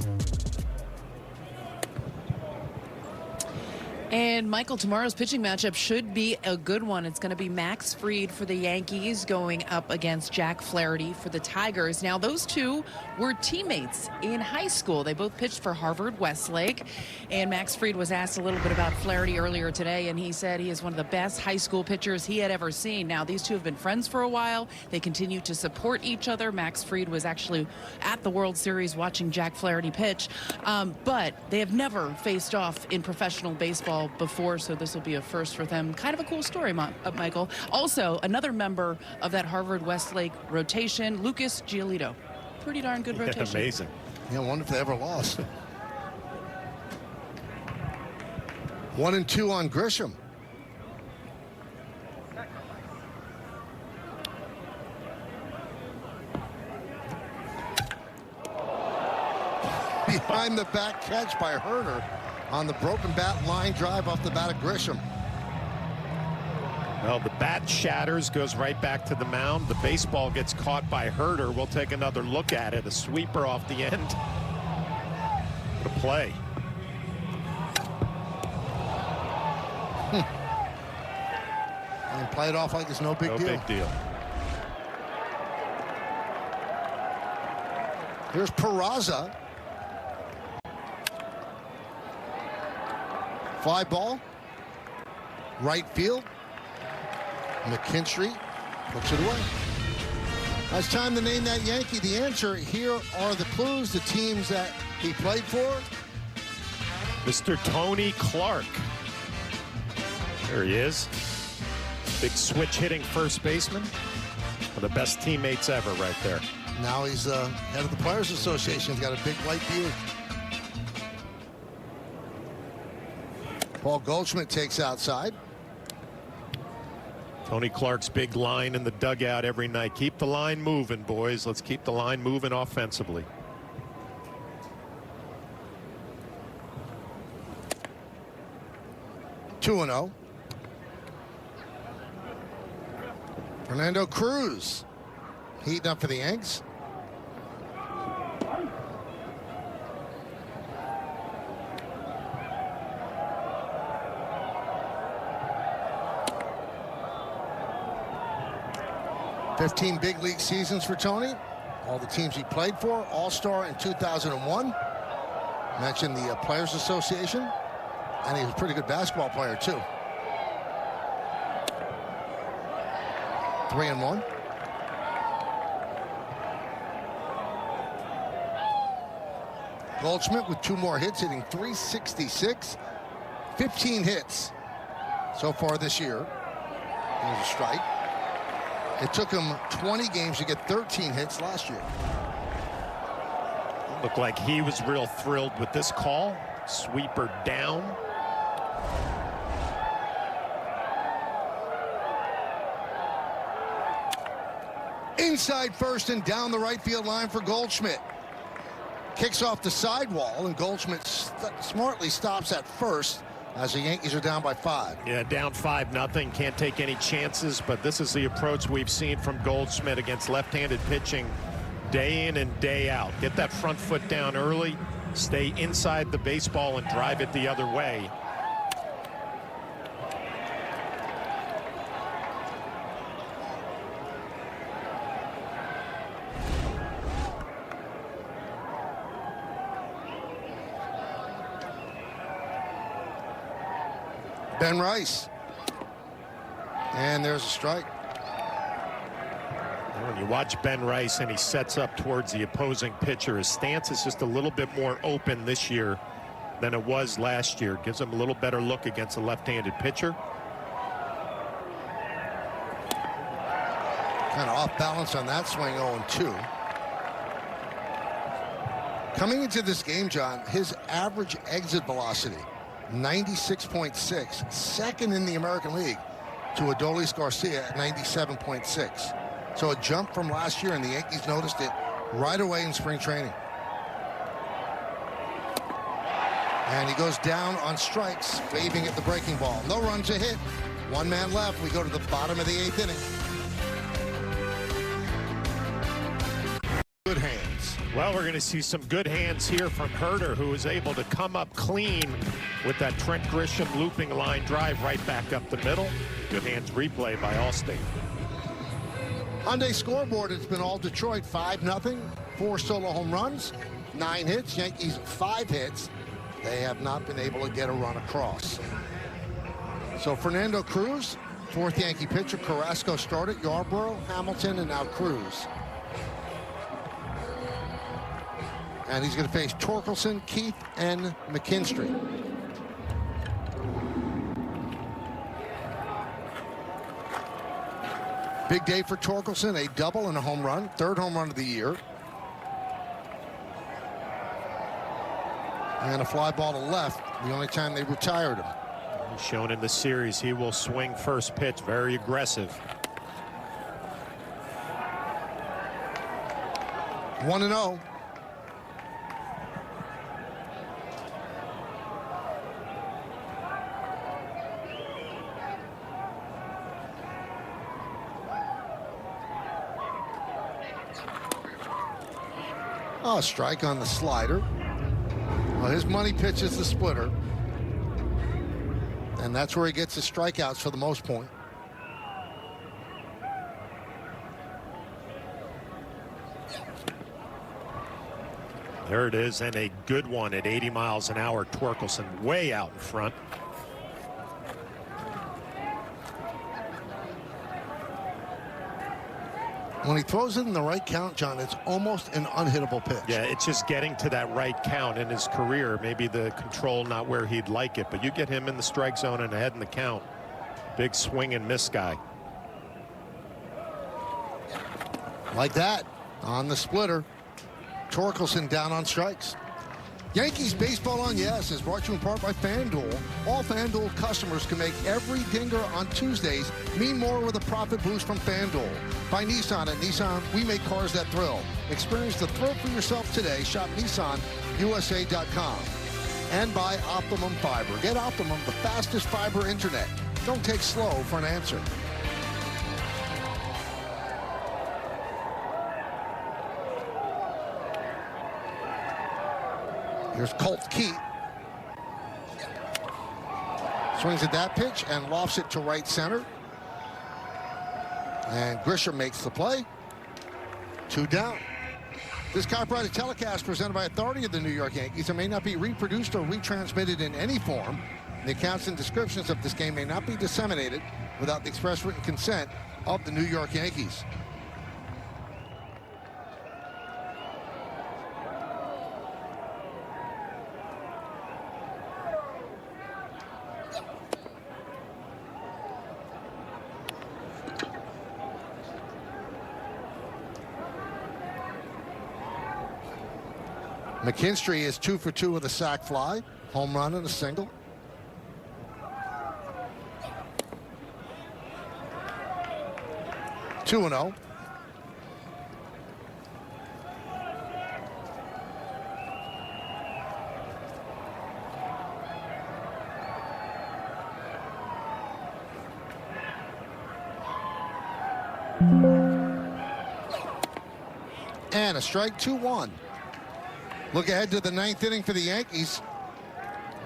And Michael, tomorrow's pitching matchup should be a good one. It's going to be Max Fried for the Yankees going up against Jack Flaherty for the Tigers. Now, those two were teammates in high school. They both pitched for Harvard Westlake. And Max Fried was asked a little bit about Flaherty earlier today, and he said he is one of the best high school pitchers he had ever seen. Now, these two have been friends for a while. They continue to support each other. Max Fried was actually at the World Series watching Jack Flaherty pitch. But they have never faced off in professional baseball before, so this will be a first for them. Kind of a cool story, Michael. Also, another member of that Harvard Westlake rotation, Lucas Giolito. Pretty darn good rotation. Amazing. Yeah, I wonder if they ever lost. 1 and 2 on Grisham. Behind the back catch by Herder on the broken bat line drive off the bat of Grisham. Well, the bat shatters, goes right back to the mound. The baseball gets caught by Herder. We'll take another look at it. A sweeper off the end. What a play. And play it off like it's no big deal. No big deal. Here's Peraza. Fly ball. Right field. McKinstry puts it away. It's time to name that Yankee. The answer, here are the clues, the teams that he played for. Mr. Tony Clark. There he is. Big switch hitting first baseman. One of the best teammates ever right there. Now he's head of the Players Association. He's got a big white beard. Paul Goldschmidt takes outside. Tony Clark's big line in the dugout every night. Keep the line moving, boys. Let's keep the line moving offensively. 2-0. Fernando Cruz heating up for the Yanks. $15 big league seasons for Tony. All the teams he played for. All-Star in 2001. Mentioned the Players Association. And he was a pretty good basketball player, too. 3-1. Goldschmidt with 2 more hits, hitting .366. 15 hits so far this year. There's a strike. It took him 20 games to get 13 hits last year. Looked like he was real thrilled with this call. Sweeper down. Inside first and down the right field line for Goldschmidt. Kicks off the sidewall, and Goldschmidt smartly stops at first as the Yankees are down by 5. Yeah, down 5-0. Can't take any chances, but this is the approach we've seen from Goldschmidt against left-handed pitching day in and day out. Get that front foot down early, stay inside the baseball and drive it the other way. Ben Rice. And there's a strike. When you watch Ben Rice and he sets up towards the opposing pitcher, his stance is just a little bit more open this year than it was last year. Gives him a little better look against a left-handed pitcher. Kind of off balance on that swing, 0-2. Coming into this game, John, his average exit velocity, 96.6, second in the American League to Adolis Garcia at 97.6. So a jump from last year, and the Yankees noticed it right away in spring training. And he goes down on strikes, waving at the breaking ball. No runs, a hit. 1 man left. We go to the bottom of the 8th inning. Good hands. Well, we're going to see some good hands here from Herder, who was able to come up clean with that Trent Grisham looping line drive right back up the middle. Good hands replay by Allstate. Hyundai scoreboard, it's been all Detroit, 5-0, 4 solo home runs, 9 hits. Yankees 5 hits. They have not been able to get a run across. So Fernando Cruz, 4th Yankee pitcher. Carrasco started, Yarborough, Hamilton, and now Cruz. And he's going to face Torkelson, Keith, and McKinstry. Big day for Torkelson, a double and a home run, 3rd home run of the year. And a fly ball to left, the only time they retired him. He's shown in the series he will swing first pitch, very aggressive. 1-0. Oh, strike on the slider. Well, his money pitch is the splitter. And that's where he gets his strikeouts for the most point. There it is, and a good one at 80 miles an hour. Torkelson way out in front. When he throws it in the right count, John, it's almost an unhittable pitch. Yeah, it's just getting to that right count in his career. Maybe the control not where he'd like it, but you get him in the strike zone and ahead in the count. Big swing and miss guy. Like that, on the splitter. Torkelson down on strikes. Yankees Baseball on Yes is brought to you in part by FanDuel. All FanDuel customers can make every dinger on Tuesdays mean more with a profit boost from FanDuel. By Nissan. At Nissan, we make cars that thrill. Experience the thrill for yourself today. Shop NissanUSA.com. And by Optimum Fiber. Get Optimum, the fastest fiber internet. Don't take slow for an answer. Here's Colt Key. Swings at that pitch and lofts it to right center. And Grisham makes the play. 2 down. This copyrighted telecast presented by authority of the New York Yankees and may not be reproduced or retransmitted in any form. The accounts and descriptions of this game may not be disseminated without the express written consent of the New York Yankees. McKinstry is 2 for 2 with a sac fly, home run and a single. Two and 0. And a strike, 2-1. Look ahead to the 9th inning for the Yankees.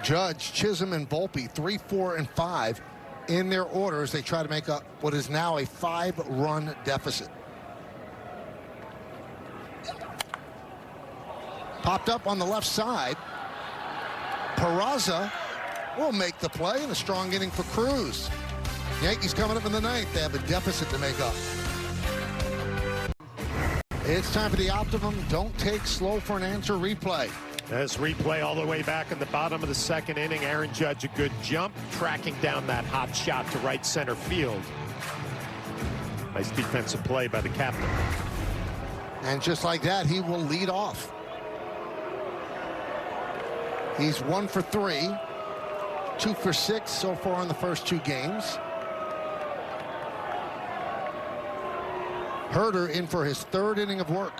Judge, Chisholm, and Volpe, 3, 4, and 5 in their order as they try to make up what is now a 5-run deficit. Popped up on the left side. Peraza will make the play in a strong inning for Cruz. Yankees coming up in the 9th. They have a deficit to make up. It's time for the Optimum Don't Take Slow for an Answer replay. As replay all the way back in the bottom of the 2nd inning, Aaron Judge a good jump, tracking down that hot shot to right center field. Nice defensive play by the captain. And just like that, he will lead off. He's 1 for 3, 2 for 6 so far in the first 2 games. Herder in for his 3rd inning of work.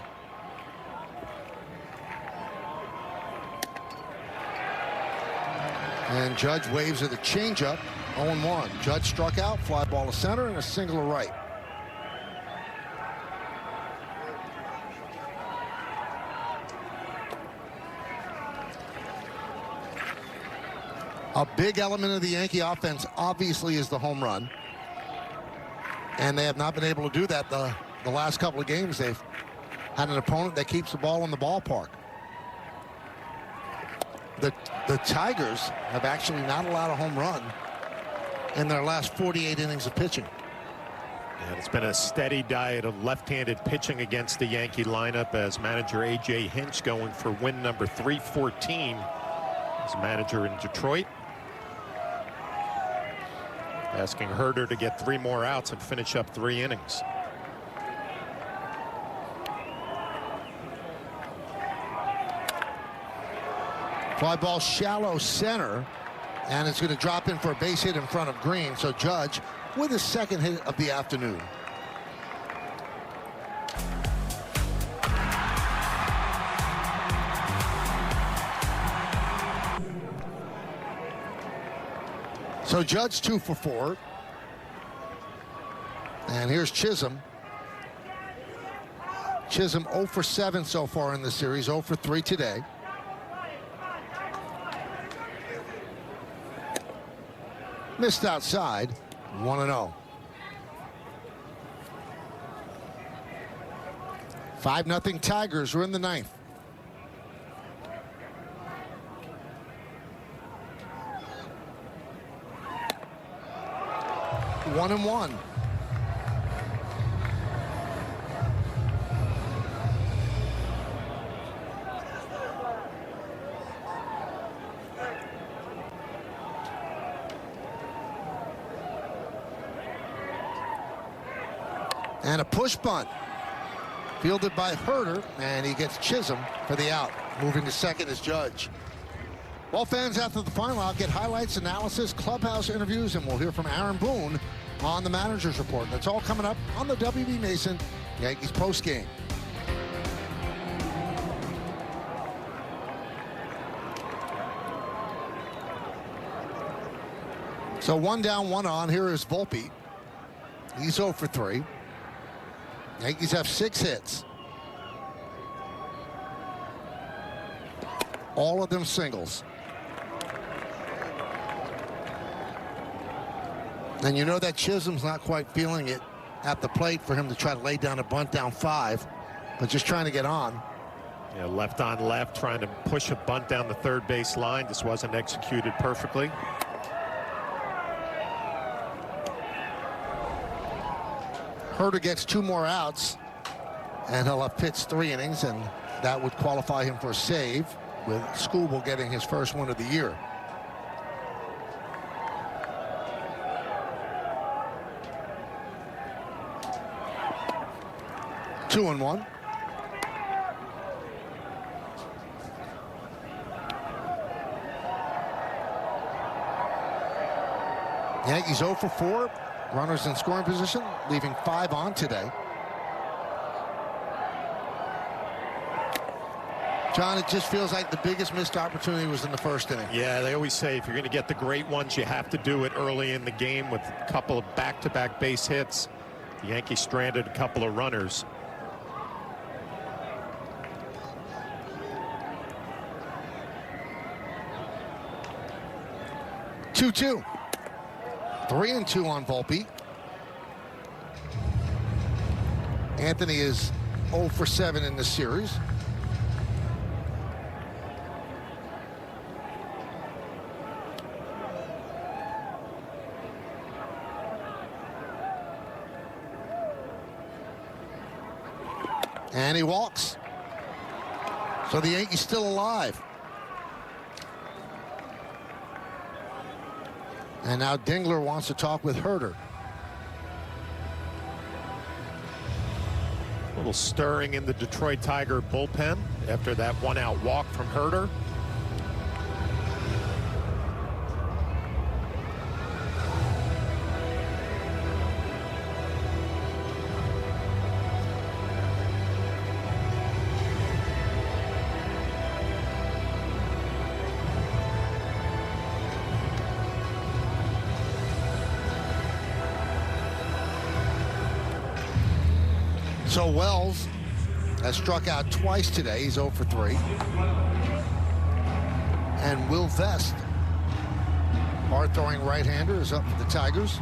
And Judge waves at the changeup, 0-1. Judge struck out, fly ball to center, and a single to right. A big element of the Yankee offense obviously is the home run. And they have not been able to do that the last couple of games. They've had an opponent that keeps the ball in the ballpark. The Tigers have actually not allowed a home run in their last 48 innings of pitching. And it's been a steady diet of left-handed pitching against the Yankee lineup as manager A.J. Hinch going for win number 314 as manager in Detroit. Asking Herder to get 3 more outs and finish up 3 innings. Fly ball shallow center, and it's going to drop in for a base hit in front of Green. So Judge with his 2nd hit of the afternoon. So Judge 2 for 4. And here's Chisholm. Chisholm 0 for 7 so far in the series, 0 for 3 today. Missed outside, 1-0. 5-0 Tigers. We're in the 9th. One and one. And a push bunt. Fielded by Herder, and he gets Chisholm for the out. Moving to second is Judge. Well, fans, after the final out, get highlights, analysis, clubhouse interviews, and we'll hear from Aaron Boone on the Manager's Report. That's all coming up on the W.B. Mason Yankees postgame. So 1 down, 1 on. Here is Volpe. He's 0 for 3. Yankees have 6 hits. All of them singles. And you know that Chisholm's not quite feeling it at the plate for him to try to lay down a bunt down 5, but just trying to get on. Yeah, left on left, trying to push a bunt down the third base line. This wasn't executed perfectly. Herder gets 2 more outs, and he'll have pitched 3 innings, and that would qualify him for a save, with Skubal getting his first one of the year. Two and 1. Yankees 0 for 4. Runners in scoring position, leaving 5 on today. John, it just feels like the biggest missed opportunity was in the first inning. Yeah, they always say if you're going to get the great ones, you have to do it early in the game with a couple of back-to-back base hits. The Yankees stranded a couple of runners. Two. 3-2 on Volpe. Anthony is 0 for 7 in the series. And he walks. So the Yankees still alive. And now Dingler wants to talk with Herder. A little stirring in the Detroit Tiger bullpen after that 1-out walk from Herder. So Wells has struck out twice today. He's 0 for 3. And Will Vest, hard-throwing right-hander, is up for the Tigers.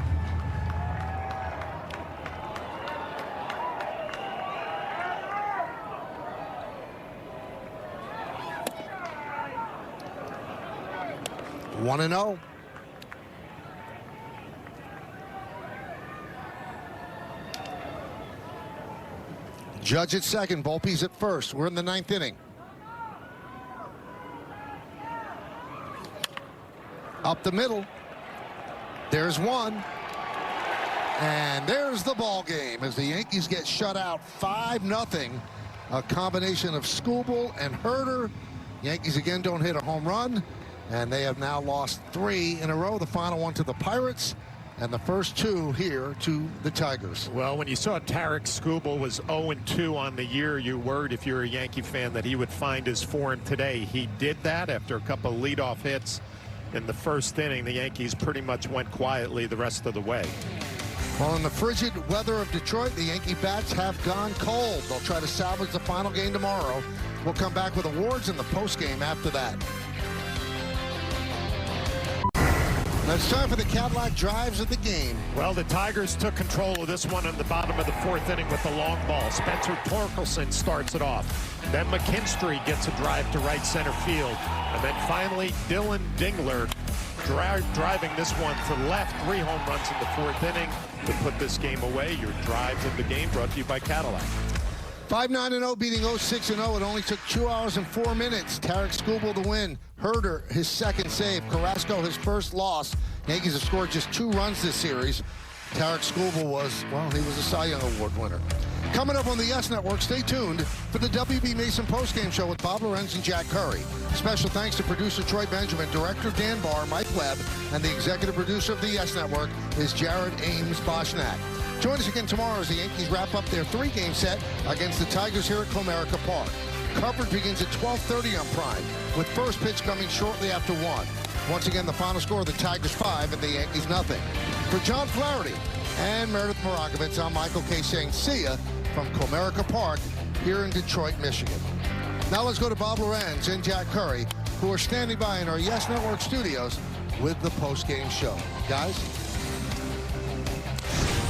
One and 0. Judge at second, Volpe's at first. We're in the 9th inning. Up the middle. There's one. And there's the ball game as the Yankees get shut out 5-0. A combination of Skubal and Herder. Yankees again don't hit a home run, and they have now lost 3 in a row. The final one to the Pirates, and the first 2 here to the Tigers. Well, when you saw Tarek Skubal was 0-2 on the year, you worried, if you're a Yankee fan, that he would find his form today. He did that after a couple of leadoff hits in the first inning. The Yankees pretty much went quietly the rest of the way. Well, in the frigid weather of Detroit, the Yankee bats have gone cold. They'll try to salvage the final game tomorrow. We'll come back with awards in the postgame after that. Now it's time for the Cadillac drives of the game. Well, the Tigers took control of this one in the bottom of the fourth inning with the long ball. Spencer Torkelson starts it off. Then McKinstry gets a drive to right center field. And then finally, Dylan Dingler driving this one to left. 3 home runs in the fourth inning to put this game away. Your drives of the game brought to you by Cadillac. 5-9-0 beating 0-6-0. It only took 2 hours and 4 minutes. Tarek Skubal to win. Herder, his second save. Carrasco, his first loss. Yankees have scored just 2 runs this series. Tarek Skubal was, well, he was a Cy Young Award winner. Coming up on the Yes Network, stay tuned for the WB Mason postgame show with Bob Lorenz and Jack Curry. Special thanks to producer Troy Benjamin, director Dan Barr, Mike Webb, and the executive producer of the Yes Network is Jared Ames Boschnack. Join us again tomorrow as the Yankees wrap up their 3-game set against the Tigers here at Comerica Park. Coverage begins at 12:30 on Prime, with first pitch coming shortly after 1. Once again, the final score, the Tigers 5 and the Yankees nothing. For John Flaherty and Meredith Morakovitz, I'm Michael K. saying see ya from Comerica Park here in Detroit, Michigan. Now let's go to Bob Lorenz and Jack Curry, who are standing by in our Yes Network studios with the post-game show. Guys?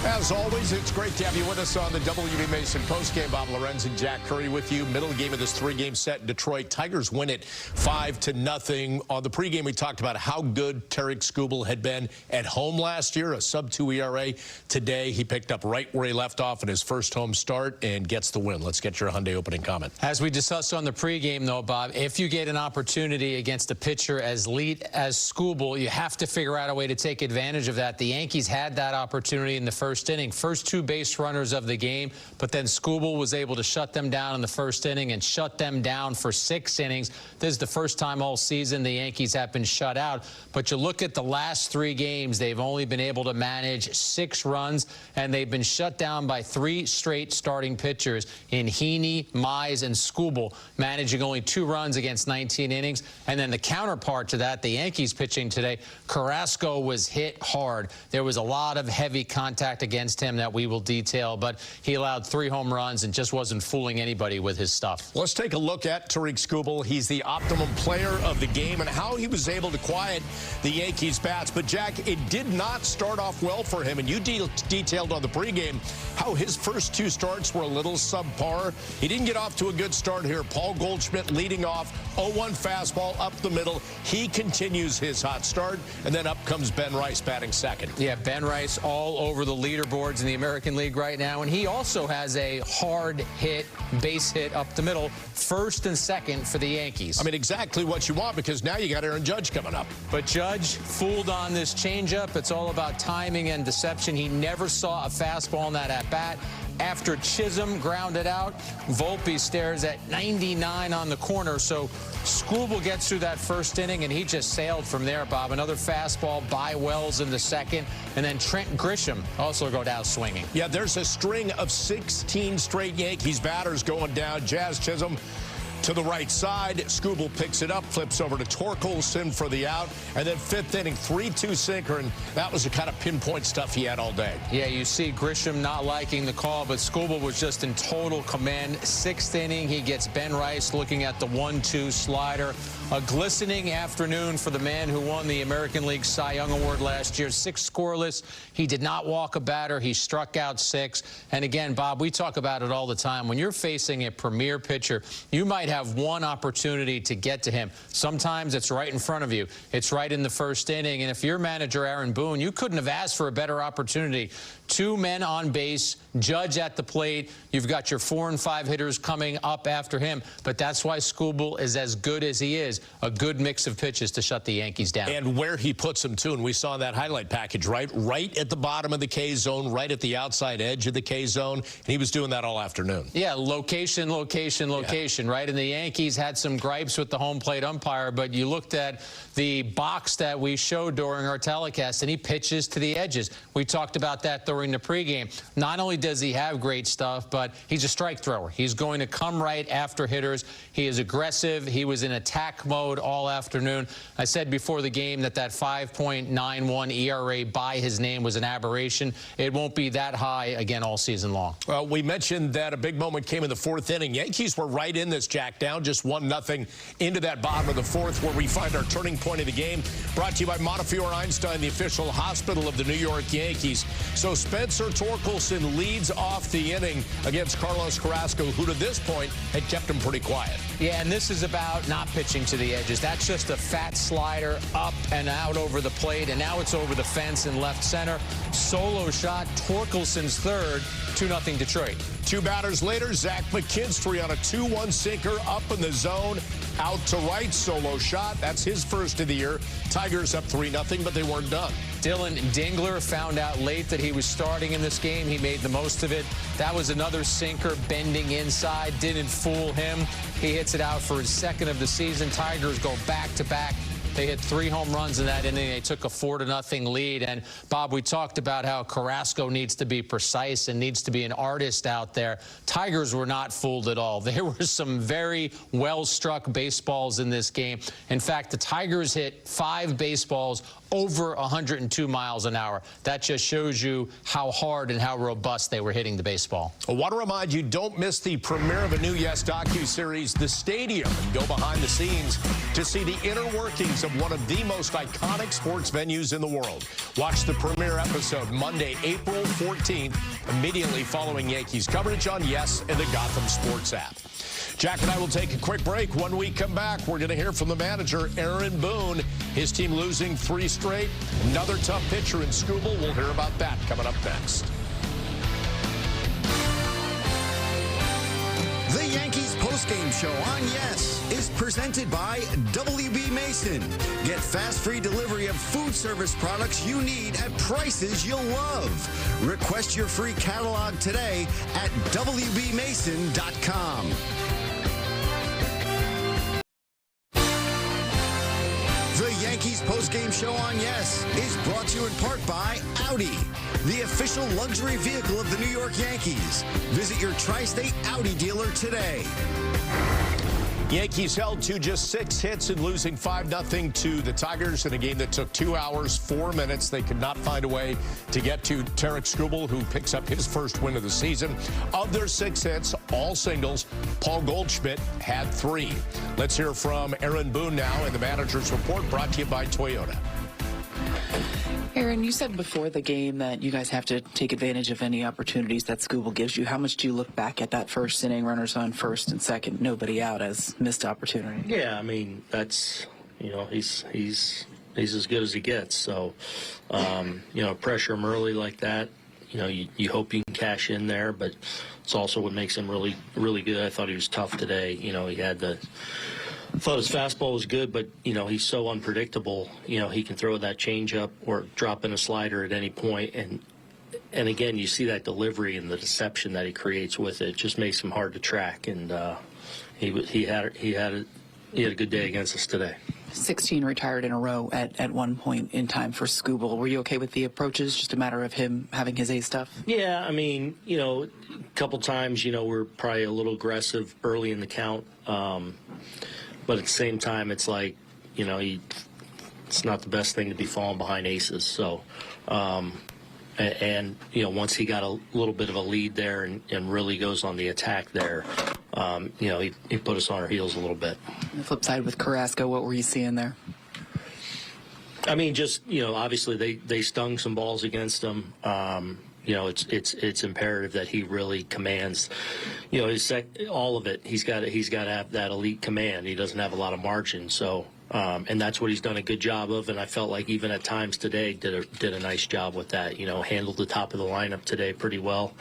As always, it's great to have you with us on the WB Mason postgame. Bob Lorenz and Jack Curry with you. Middle game of this 3-game set in Detroit. Tigers win it 5-0. On the pregame, we talked about how good Tarek Skubal had been at home last year, a sub-2 ERA. Today, he picked up right where he left off in his first home start and gets the win. Let's get your Hyundai opening comment. As we discussed on the pregame, though, Bob, if you get an opportunity against a pitcher as elite as Skubal, you have to figure out a way to take advantage of that. The Yankees had that opportunity in the first inning. First 2 base runners of the game, but then Skubal was able to shut them down in the first inning and shut them down for 6 innings. This is the first time all season the Yankees have been shut out. But you look at the last 3 games, they've only been able to manage 6 runs, and they've been shut down by 3 straight starting pitchers in Heaney, Mize, and Skubal, managing only 2 runs against 19 innings. And then the counterpart to that, the Yankees pitching today, Carrasco was hit hard. There was a lot of heavy contact against him that we will detail, but he allowed 3 home runs and just wasn't fooling anybody with his stuff. Let's take a look at Tarek Skubal. He's the optimum player of the game and how he was able to quiet the Yankees bats. But Jack, it did not start off well for him, and you detailed on the pregame how his first 2 starts were a little subpar. He didn't get off to a good start here. Paul Goldschmidt leading off, 0-1 fastball up the middle. He continues his hot start, and then up comes Ben Rice batting second. Yeah, Ben Rice all over the leaderboards in the American League right now, and he also has a hard hit, base hit up the middle, first and second for the Yankees. I mean, exactly what you want, because now you got Aaron Judge coming up. But Judge fooled on this changeup. It's all about timing and deception. He never saw a fastball in that at-bat. After Chisholm grounded out, Volpe stares at 99 on the corner. So Skubal gets through that first inning, and he just sailed from there, Bob. Another fastball by Wells in the second, and then Trent Grisham also go down swinging. Yeah, there's a string of 16 straight Yankees batters going down. Jazz Chisholm to the right side. Skubal picks it up, flips over to Torkelson for the out, and then 5th inning, 3-2 sinker, and that was the kind of pinpoint stuff he had all day. Yeah, you see Grisham not liking the call, but Skubal was just in total command. 6th inning, he gets Ben Rice looking at the 1-2 slider. A glistening afternoon for the man who won the American League Cy Young Award last year. 6 scoreless. He did not walk a batter. He struck out 6. And again, Bob, we talk about it all the time. When you're facing a premier pitcher, you might have one opportunity to get to him. Sometimes it's right in front of you. It's right in the first inning. And if you're manager Aaron Boone, you couldn't have asked for a better opportunity. 2 men on base, Judge at the plate. You've got your 4 and 5 hitters coming up after him. But that's why Skubal is as good as he is. A good mix of pitches to shut the Yankees down. And where he puts them, too. And we saw that highlight package, right? Right at the bottom of the K zone, right at the outside edge of the K zone. And he was doing that all afternoon. Yeah, location, location, location, right in the the Yankees had some gripes with the home plate umpire, but you looked at the box that we showed during our telecast, and he pitches to the edges. We talked about that during the pregame. Not only does he have great stuff, but he's a strike thrower. He's going to come right after hitters. He is aggressive. He was in attack mode all afternoon. I said before the game that 5.91 ERA by his name was an aberration. It won't be that high again all season long. Well, we mentioned that a big moment came in the fourth inning. Yankees were right in this, Jack, down just 1-0 into that bottom of the fourth, where we find our turning point of the game. Brought to you by Montefiore Einstein, the official hospital of the New York Yankees. So Spencer Torkelson leads off the inning against Carlos Carrasco, who to this point had kept him pretty quiet. Yeah, and this is about not pitching to the edges. That's just a fat slider up and out over the plate, and now it's over the fence in left center. Solo shot, Torkelson's third, 2-0 Detroit. Two batters later, Zach McKinstry on a 2-1 sinker up in the zone. Out to right, solo shot. That's his first of the year. Tigers up 3-0, but they weren't done. Dylan Dingler found out late that he was starting in this game. He made the most of it. That was another sinker bending inside. Didn't fool him. He hits it out for his second of the season. Tigers go back-to-back. They hit 3 home runs in that inning. They took a 4-0 lead. And, Bob, we talked about how Carrasco needs to be precise and needs to be an artist out there. Tigers were not fooled at all. There were some very well-struck baseballs in this game. In fact, the Tigers hit 5 baseballs over 102 miles an hour. That just shows you how hard and how robust they were hitting the baseball. I want to remind you, don't miss the premiere of a new Yes docuseries, The Stadium, and go behind the scenes to see the inner workings of one of the most iconic sports venues in the world. Watch the premiere episode Monday, April 14th, immediately following Yankees coverage on Yes and the Gotham Sports app. Jack and I will take a quick break. When we come back, we're going to hear from the manager, Aaron Boone. His team losing 3 straight. Another tough pitcher in Skubal. We'll hear about that coming up next. The Yankees postgame show on Yes is presented by WB Mason. Get fast free delivery of food service products you need at prices you'll love. Request your free catalog today at WBMason.com. The Yankees postgame show on Yes is brought to you in part by Audi, the official luxury vehicle of the New York Yankees. Visit your tri-state Audi dealer today. Yankees held to just 6 hits and losing 5-0 to the Tigers in a game that took 2 hours, 4 minutes. They could not find a way to get to Tarek Skubal, who picks up his first win of the season. Of their 6 hits, all singles, Paul Goldschmidt had 3. Let's hear from Aaron Boone now in the manager's report, brought to you by Toyota. Aaron, you said before the game that you guys have to take advantage of any opportunities that Skubal gives you. How much do you look back at that first inning, runners on first and second, nobody out, as missed opportunity? Yeah, I mean, that's, you know, he's as good as he gets. So, you know, pressure him early like that, you know, you hope you can cash in there, but it's also what makes him really, really good. I thought he was tough today. You know, he had the... I thought his fastball was good, but, you know, he's so unpredictable. You know, he can throw that changeup or drop in a slider at any point. And again, you see that delivery and the deception that he creates with it. It just makes him hard to track. And he had a good day against us today. 16 retired in a row at one point in time for Skubal. Were you okay with the approaches? Just a matter of him having his A stuff? Yeah, I mean, you know, a couple times, you know, we're probably a little aggressive early in the count. But at the same time, it's like, you know, it's not the best thing to be falling behind aces. So, and you know, once he got a little bit of a lead there and really goes on the attack there, you know, he put us on our heels a little bit. On the flip side with Carrasco, what were you seeing there? I mean, just, you know, obviously they stung some balls against him. You know, it's imperative that he really commands, you know, all of it. He's got to have that elite command. He doesn't have a lot of margin, so and that's what he's done a good job of. And I felt like even at times today did a nice job with that. You know, handled the top of the lineup today pretty well.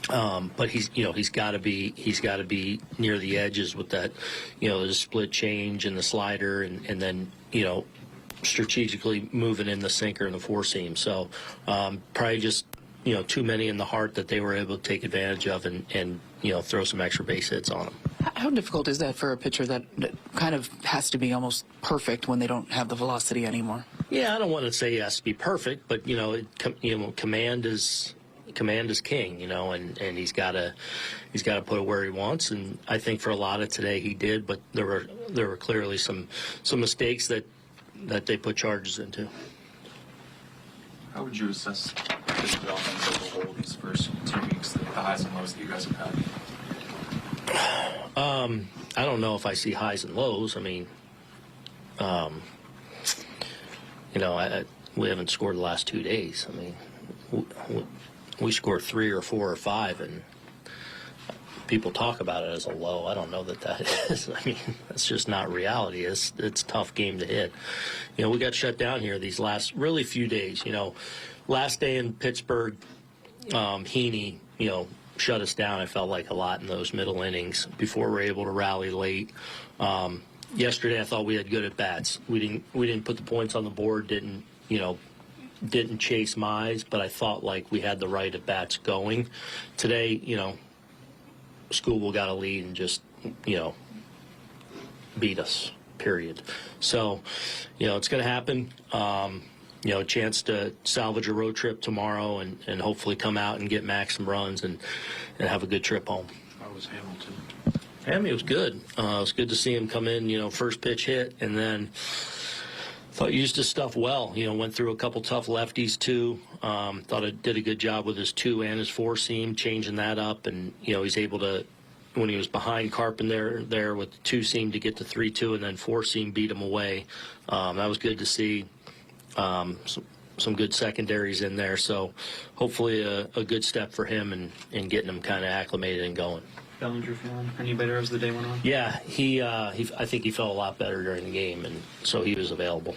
But he's got to be near the edges with that, you know, the split change and the slider, and then, you know, strategically moving in the sinker and the four seam. So probably just, too many in the heart that they were able to take advantage of and throw some extra base hits on them. How difficult is that for a pitcher that kind of has to be almost perfect when they don't have the velocity anymore? Yeah, I don't want to say he has to be perfect, but command is king, and he's got to put it where he wants. And I think for a lot of today he did, but there were clearly some mistakes that they put charges into. How would you assess his development as a whole these first 2 weeks, the highs and lows that you guys have had? I don't know if I see highs and lows. I mean, we haven't scored the last 2 days. I mean, we scored 3 or 4 or 5, and people talk about it as a low. I don't know that is. I mean, that's just not reality. It's a tough game to hit. We got shut down here these last really few days. Last day in Pittsburgh, Heaney, shut us down. I felt like a lot in those middle innings before we were able to rally late. Yesterday, I thought we had good at bats. We didn't put the points on the board. Didn't chase Mize, but I thought like we had the right at bats going. Today, Skubal got a lead and just beat us. Period. So, it's going to happen. A chance to salvage a road trip tomorrow and hopefully come out and get Max some runs and have a good trip home. How was Hamilton? Hammy was good. It was good to see him come in, first pitch hit, and then thought he used his stuff well. Went through a couple tough lefties too. Thought it did a good job with his 2 and his 4 seam, changing that up, and he's able to, when he was behind Carpenter there with the 2 seam to get to 3-2 and then 4 seam beat him away. That was good to see. Some good secondaries in there, so hopefully a good step for him and getting him kind of acclimated and going. Bellinger feeling any better as the day went on? Yeah, I think he felt a lot better during the game, and so he was available.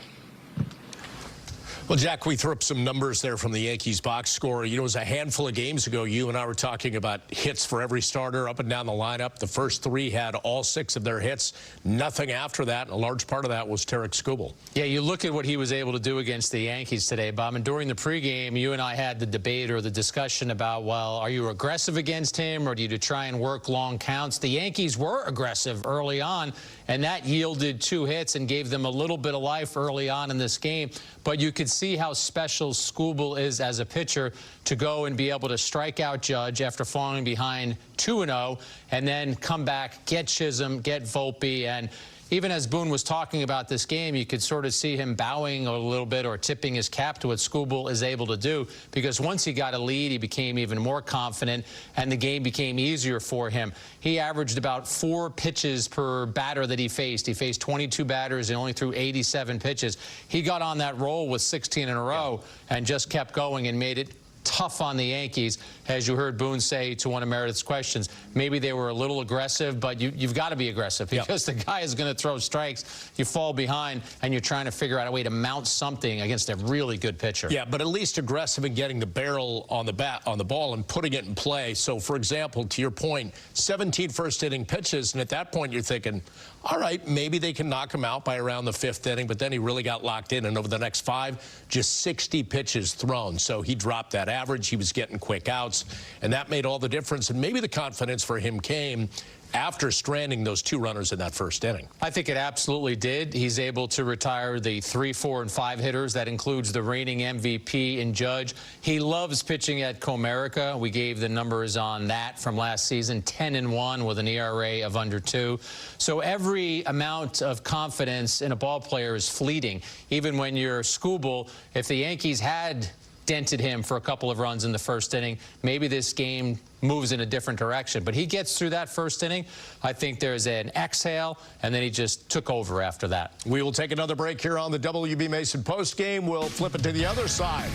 Well, Jack, we threw up some numbers there from the Yankees box score. It was a handful of games ago, you and I were talking about hits for every starter up and down the lineup. The first 3 had all 6 of their hits. Nothing after that, and a large part of that was Tarik Skubal. Yeah, you look at what he was able to do against the Yankees today, Bob. And during the pregame, you and I had the debate or the discussion about, well, are you aggressive against him or do you try and work long counts? The Yankees were aggressive early on, and that yielded 2 hits and gave them a little bit of life early on in this game. But you could see how special Skubal is as a pitcher to go and be able to strike out Judge after falling behind 2-0 and then come back, get Chisholm, get Volpe. And even as Boone was talking about this game, you could sort of see him bowing a little bit or tipping his cap to what Skubal is able to do, because once he got a lead, he became even more confident and the game became easier for him. He averaged about 4 pitches per batter that he faced. He faced 22 batters and only threw 87 pitches. He got on that roll with 16 in a row and just kept going and made it tough on the Yankees. As you heard Boone say to one of Meredith's questions, maybe they were a little aggressive, but you've got to be aggressive because the guy is going to throw strikes. You fall behind, and you're trying to figure out a way to mount something against a really good pitcher. Yeah, but at least aggressive in getting the barrel on the ball and putting it in play. So, for example, to your point, 17 first-inning pitches, and at that point you're thinking, all right, maybe they can knock him out by around the 5th inning, but then he really got locked in, and over the next 5, just 60 pitches thrown. So he dropped that average. He was getting quick outs, and that made all the difference. And maybe the confidence for him came after stranding those 2 runners in that first inning. I think it absolutely did. He's able to retire the 3, 4, and 5 hitters. That includes the reigning MVP in Judge. He loves pitching at Comerica. We gave the numbers on that from last season, 10-1 with an ERA of under 2. So every amount of confidence in a ball player is fleeting. Even when you're Skubal, if the Yankees had dented him for a couple of runs in the first inning, maybe this game moves in a different direction. But he gets through that first inning. I think there's an exhale, and then he just took over after that. We will take another break here on the WB Mason postgame. We'll flip it to the other side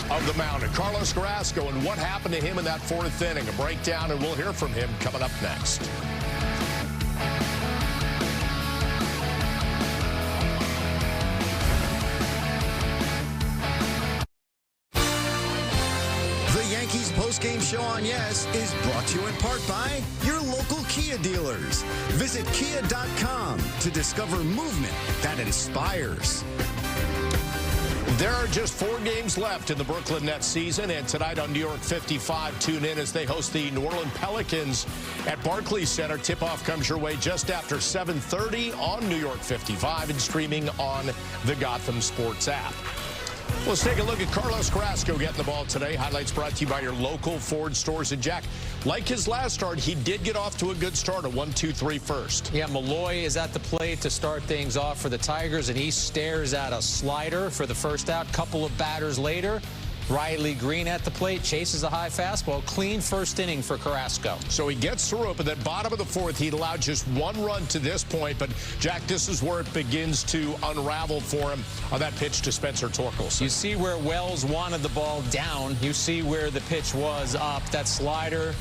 of the mountain. Carlos Carrasco and what happened to him in that 4th inning. A breakdown, and we'll hear from him coming up next. Post-game show on Yes is brought to you in part by your local Kia dealers. Visit kia.com to discover movement that inspires. There are just 4 games left in the Brooklyn Nets season, and tonight on New York 55, tune in as they host the New Orleans Pelicans at Barclays Center. Tip-off comes your way just after 7:30 on New York 55 and streaming on the Gotham Sports app. Let's take a look at Carlos Carrasco getting the ball today. Highlights brought to you by your local Ford stores. And Jack, like his last start, he did get off to a good start, a 1-2-3 first. Yeah, Malloy is at the plate to start things off for the Tigers, and he stares at a slider for the first out. Couple of batters later, Riley Green at the plate, chases a high fastball. Clean first inning for Carrasco. So he gets through it, but then bottom of the 4th, he'd allowed just 1 run to this point. But, Jack, this is where it begins to unravel for him on that pitch to Spencer Torkelson. You see where Wells wanted the ball down. You see where the pitch was up. That slider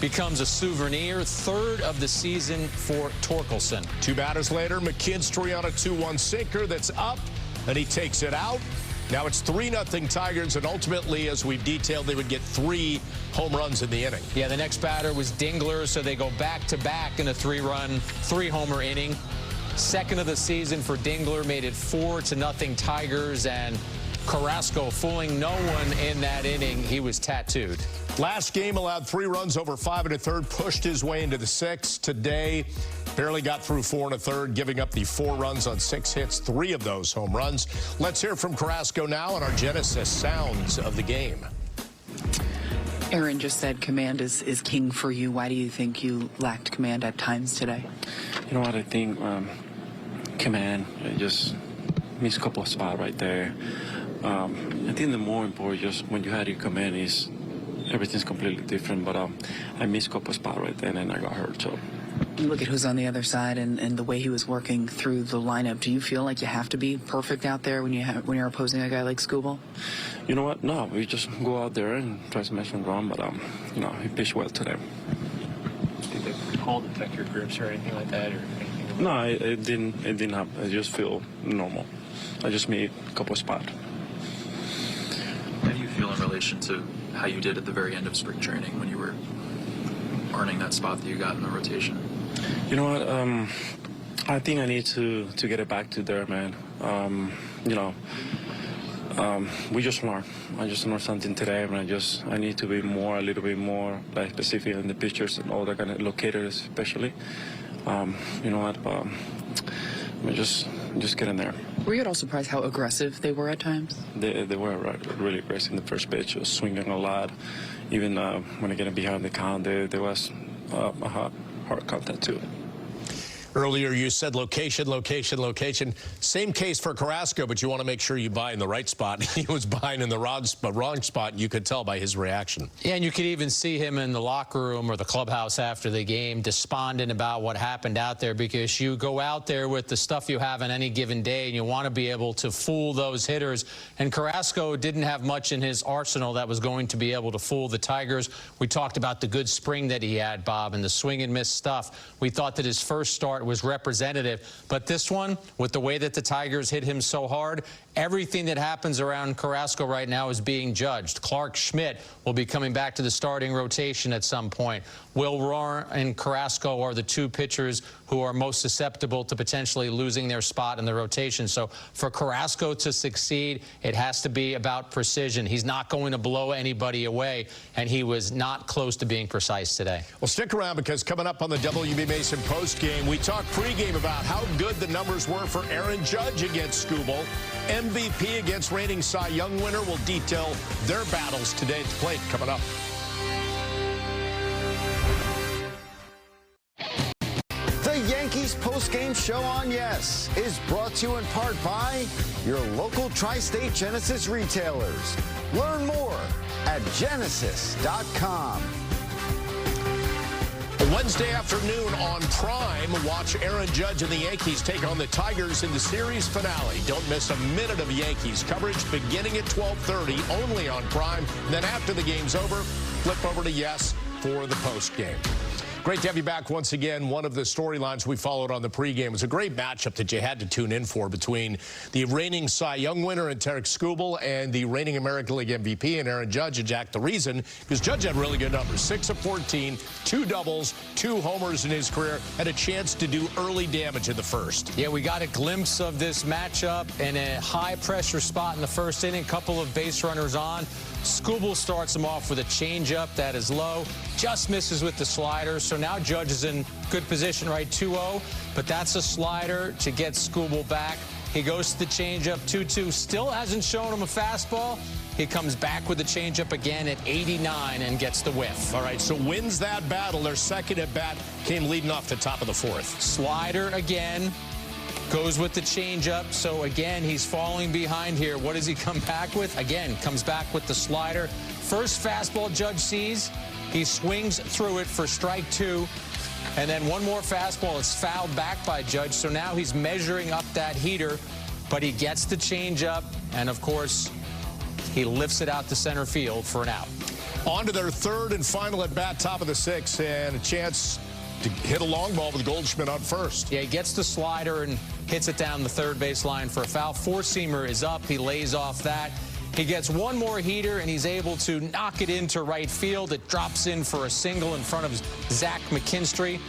becomes a souvenir. 3rd of the season for Torkelson. 2 batters later, McKinstry on a 2-1 sinker that's up, and he takes it out. Now it's 3-0 Tigers, and ultimately, as we've detailed, they would get 3 home runs in the inning. Yeah, the next batter was Dingler, so they go back-to-back in a 3-run, 3-homer inning. 2nd of the season for Dingler, made it 4-0 Tigers, and Carrasco fooling no one in that inning. He was tattooed. Last game allowed 3 runs over 5 1/3, pushed his way into the 6th. Today, barely got through 4 1/3, giving up the 4 runs on 6 hits, 3 of those home runs. Let's hear from Carrasco now on our Genesis Sounds of the Game. Aaron just said command is king for you. Why do you think you lacked command at times today? You know what, I think command, I just missed a couple of spots right there. I think the more important, just when you had your command, is everything's completely different. But I missed a couple of spots right there, and I got hurt. So you look at who's on the other side and the way he was working through the lineup. Do you feel like you have to be perfect out there when you're opposing a guy like Skubal? You know what? No, we just go out there and try to smash and run. But you know, he pitched well today. Did the call affect your grips or anything like that, or anything? No, it didn't. It didn't happen. I just feel normal. I just made a couple of spots. How do you feel in relation to how you did at the very end of spring training when you were earning that spot that you got in the rotation? You know what? I think I need to get it back to there, man. You know, we just learned. I just learned something today, and I need to be a little bit more like specific in the pictures and all that kind of locators, especially. You know what? Just get in there. Were you at all surprised how aggressive they were at times? They were really aggressive in the first pitch, swinging a lot. Even when I get behind the count, there was a hard contact too. Earlier, you said location, location, location. Same case for Carrasco, but you want to make sure you buy in the right spot. He was buying in the wrong spot, and you could tell by his reaction. Yeah, and you could even see him in the locker room or the clubhouse after the game, despondent about what happened out there, because you go out there with the stuff you have on any given day, and you want to be able to fool those hitters. And Carrasco didn't have much in his arsenal that was going to be able to fool the Tigers. We talked about the good spring that he had, Bob, and the swing and miss stuff. We thought that his first start was representative, but this one, with the way that the Tigers hit him so hard, everything that happens around Carrasco right now is being judged. Clark Schmidt will be coming back to the starting rotation at some point. Will Rohr and Carrasco are the 2 pitchers who are most susceptible to potentially losing their spot in the rotation. So for Carrasco to succeed, it has to be about precision. He's not going to blow anybody away, and he was not close to being precise today. Well, stick around, because coming up on the WB Mason postgame, we talk pregame about how good the numbers were for Aaron Judge against Skubal. MVP against reigning Cy Young winner. Will detail their battles today at the plate coming up. The Yankees postgame show on Yes is brought to you in part by your local Tri-State Genesis retailers. Learn more at genesis.com. Wednesday afternoon on Prime, watch Aaron Judge and the Yankees take on the Tigers in the series finale. Don't miss a minute of Yankees coverage beginning at 12:30, only on Prime. Then after the game's over, flip over to Yes for the postgame. Great to have you back once again. One of the storylines we followed on the pregame was a great matchup that you had to tune in for between the reigning Cy Young winner in Tarik Skubal and the reigning American League MVP and Aaron Judge. And Jack, the reason, because Judge had really good numbers, 6 of 14, 2 doubles, 2 homers in his career, had a chance to do early damage in the first. Yeah, we got a glimpse of this matchup in a high-pressure spot in the first inning, a couple of base runners on. Skubal starts him off with a changeup that is low, just misses with the slider. So now Judge is in good position, right, 2-0. But that's a slider to get Skubal back. He goes to the changeup, 2-2. Still hasn't shown him a fastball. He comes back with the changeup again at 89 and gets the whiff. All right, so wins that battle. Their second at bat came leading off the top of the fourth. Slider again. Goes with the changeup, so again, he's falling behind here. What does he come back with? Again, comes back with the slider. First fastball Judge sees. He swings through it for strike 2. And then one more fastball. It's fouled back by Judge, so now he's measuring up that heater. But he gets the changeup, and of course, he lifts it out to center field for an out. On to their third and final at bat, top of the 6th, and a chance to hit a long ball with Goldschmidt on first. Yeah, he gets the slider and hits it down the third base line for a foul. Four-seamer is up. He lays off that. He gets one more heater, and he's able to knock it into right field. It drops in for a single in front of Zach McKinstry.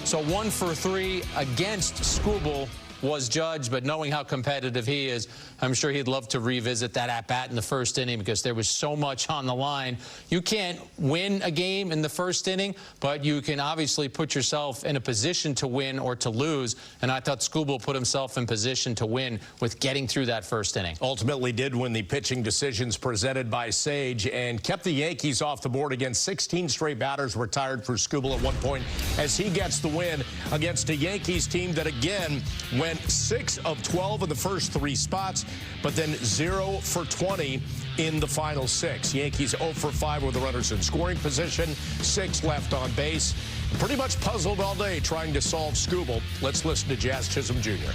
So 1 for 3 against Skubal was Judge, but knowing how competitive he is, I'm sure he'd love to revisit that at-bat in the first inning because there was so much on the line. You can't win a game in the first inning, but you can obviously put yourself in a position to win or to lose, and I thought Skubal put himself in position to win with getting through that first inning. Ultimately did win the pitching decisions presented by Sage and kept the Yankees off the board again. 16 straight batters were tired for Skubal at one point as he gets the win against a Yankees team that, again, went 6 of 12 in the first 3 spots, but then 0 for 20 in the final 6. Yankees 0 for 5 with the runners in scoring position, 6 left on base. Pretty much puzzled all day trying to solve Skubal. Let's listen to Jazz Chisholm Jr.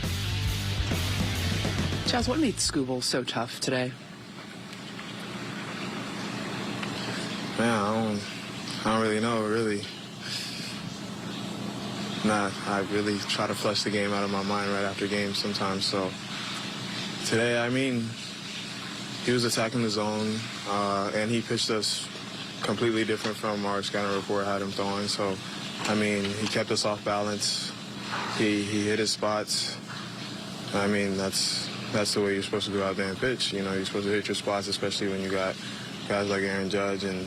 Jazz, what made Skubal so tough today? Man, I don't really know, really. I really try to flush the game out of my mind right after games sometimes. So today, I mean, he was attacking the zone, and he pitched us completely different from our scouting report had him throwing. So, I mean, he kept us off balance. He hit his spots. I mean, that's the way you're supposed to go out there and pitch. You know, you're supposed to hit your spots, especially when you got guys like Aaron Judge and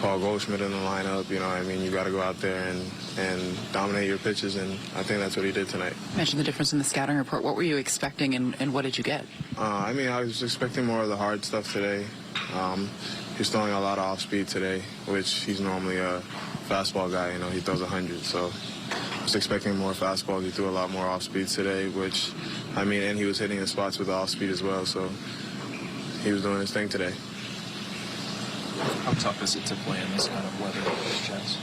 Paul Goldschmidt in the lineup. You know, I mean, you got to go out there and dominate your pitches, and I think that's what he did tonight. You mentioned the difference in the scouting report. What were you expecting, and what did you get? I mean, I was expecting more of the hard stuff today. He's throwing a lot of off-speed today, which he's normally a fastball guy. You know, he throws 100, so I was expecting more fastballs. He threw a lot more off-speed today, which, I mean, and he was hitting the spots with the off-speed as well, so he was doing his thing today. How tough is it to play in this kind of weather, Jazz?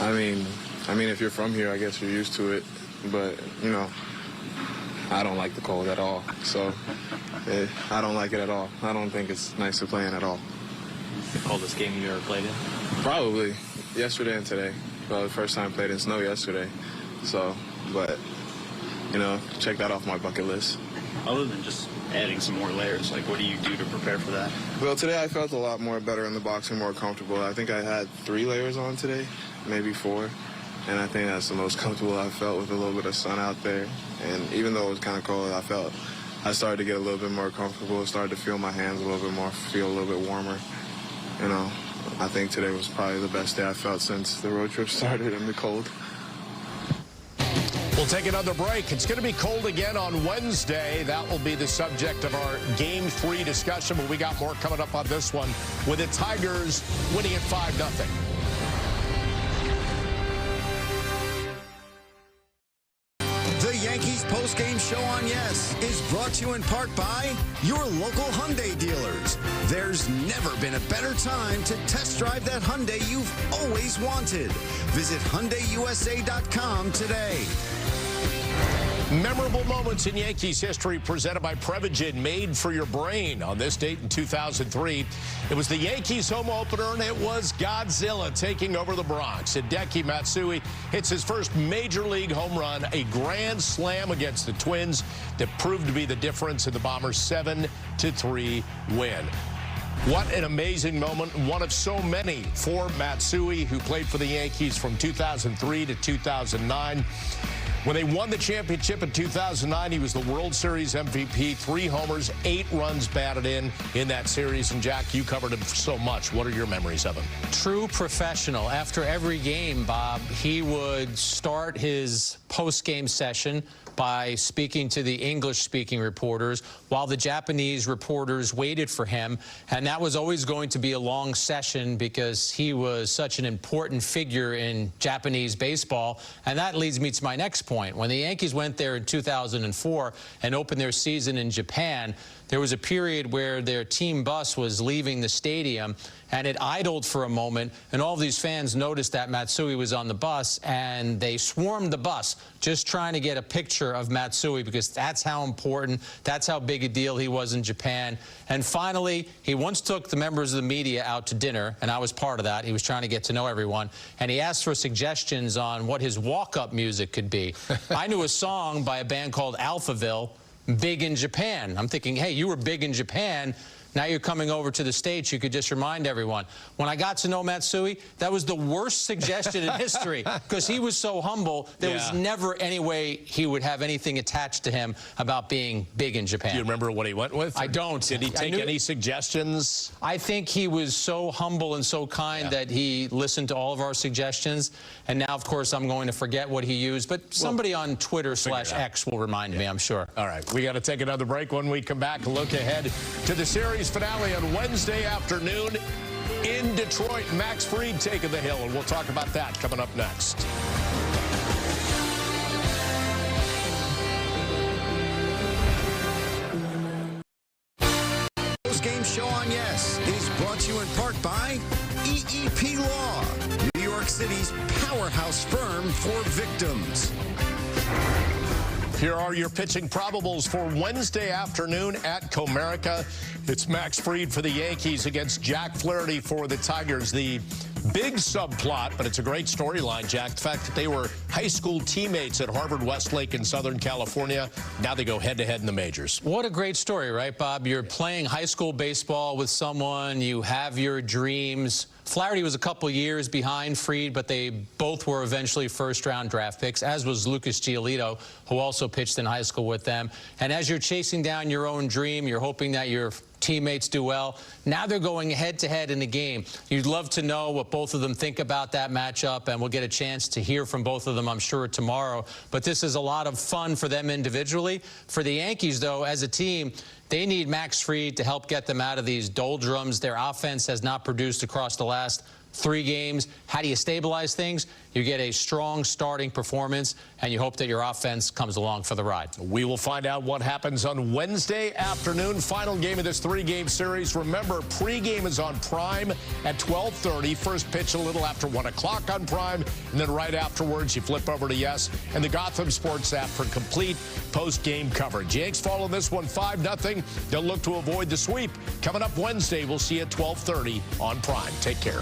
I mean, if you're from here, I guess you're used to it. But, you know, I don't like the cold at all. So I don't like it at all. I don't think it's nice to play in at all. The coldest game you ever played in? Probably. Yesterday and today. Well, the first time I played in snow yesterday. So, but, you know, check that off my bucket list. Other than just adding some more layers, like what do you do to prepare for that? Well, today I felt a lot more better in the box and more comfortable. I think I had 3 layers on today, maybe 4. And I think that's the most comfortable I felt with a little bit of sun out there. And even though it was kind of cold, I started to get a little bit more comfortable, started to feel my hands a little bit more, feel a little bit warmer. You know, I think today was probably the best day I felt since the road trip started in the cold. We'll take another break. It's going to be cold again on Wednesday. That will be the subject of our Game 3 discussion, but we got more coming up on this one with the Tigers winning at 5-0. The Yankees postgame show on Yes is brought to you in part by your local Hyundai dealers. There's never been a better time to test drive that Hyundai you've always wanted. Visit HyundaiUSA.com today. Memorable moments in Yankees history presented by Prevagen, made for your brain. On this date in 2003, it was the Yankees home opener, and it was Godzilla taking over the Bronx. Hideki Matsui hits his first major league home run, a grand slam against the Twins that proved to be the difference in the Bombers' 7-3 win. What an amazing moment, one of so many for Matsui, who played for the Yankees from 2003 to 2009. When they won the championship in 2009, he was the World Series MVP, 3 homers, 8 runs batted in that series. And, Jack, you covered him so much. What are your memories of him? True professional. After every game, Bob, he would start his post-game session by speaking to the English-speaking reporters while the Japanese reporters waited for him. And that was always going to be a long session because he was such an important figure in Japanese baseball. And that leads me to my next point. When the Yankees went there in 2004 and opened their season in Japan, there was a period where their team bus was leaving the stadium, and it idled for a moment, and all of these fans noticed that Matsui was on the bus, and they swarmed the bus just trying to get a picture of Matsui because that's how important, that's how big a deal he was in Japan. And finally, he once took the members of the media out to dinner, and I was part of that. He was trying to get to know everyone, and he asked for suggestions on what his walk-up music could be. I knew a song by a band called Alphaville, Big in Japan. I'm thinking, hey, you were big in Japan. Now you're coming over to the States. You could just remind everyone. When I got to know Matsui, that was the worst suggestion in history because he was so humble. There was never any way he would have anything attached to him about being big in Japan. Do you remember what he went with? I don't. Did he take any suggestions? I think he was so humble and so kind that he listened to all of our suggestions. And now, of course, I'm going to forget what he used. But somebody on Twitter/X will remind me, I'm sure. All right. We got to take another break. When we come back, look ahead to the series finale on Wednesday afternoon in Detroit. Max Fried taking the hill, and we'll talk about that coming up next. Post-game show on Yes is brought to you in part by EEP Law, New York City's powerhouse firm for victims. Here are your pitching probables for Wednesday afternoon at Comerica. It's Max Fried for the Yankees against Jack Flaherty for the Tigers. The big subplot, but it's a great storyline, Jack, the fact that they were high school teammates at Harvard Westlake in Southern California. Now they go head-to-head in the majors. What a great story, right, Bob? You're playing high school baseball with someone. You have your dreams. Flaherty was a couple years behind Fried, but they both were eventually first-round draft picks, as was Lucas Giolito, who also pitched in high school with them. And as you're chasing down your own dream, you're hoping that your teammates do well. Now they're going head-to-head in the game. You'd love to know what both of them think about that matchup, and we'll get a chance to hear from both of them, I'm sure, tomorrow. But this is a lot of fun for them individually. For the Yankees, though, as a team, they need Max Fried to help get them out of these doldrums. Their offense has not produced across the last 3 games. How do you stabilize things? You get a strong starting performance, and you hope that your offense comes along for the ride. We will find out what happens on Wednesday afternoon. Final game of this 3-game series. Remember, pregame is on Prime at 12:30. First pitch a little after 1 o'clock on Prime, and then right afterwards you flip over to Yes and the Gotham Sports app for complete post-game coverage. Yanks follow this one 5-0. They'll look to avoid the sweep. Coming up Wednesday, we'll see you at 12:30 on Prime. Take care.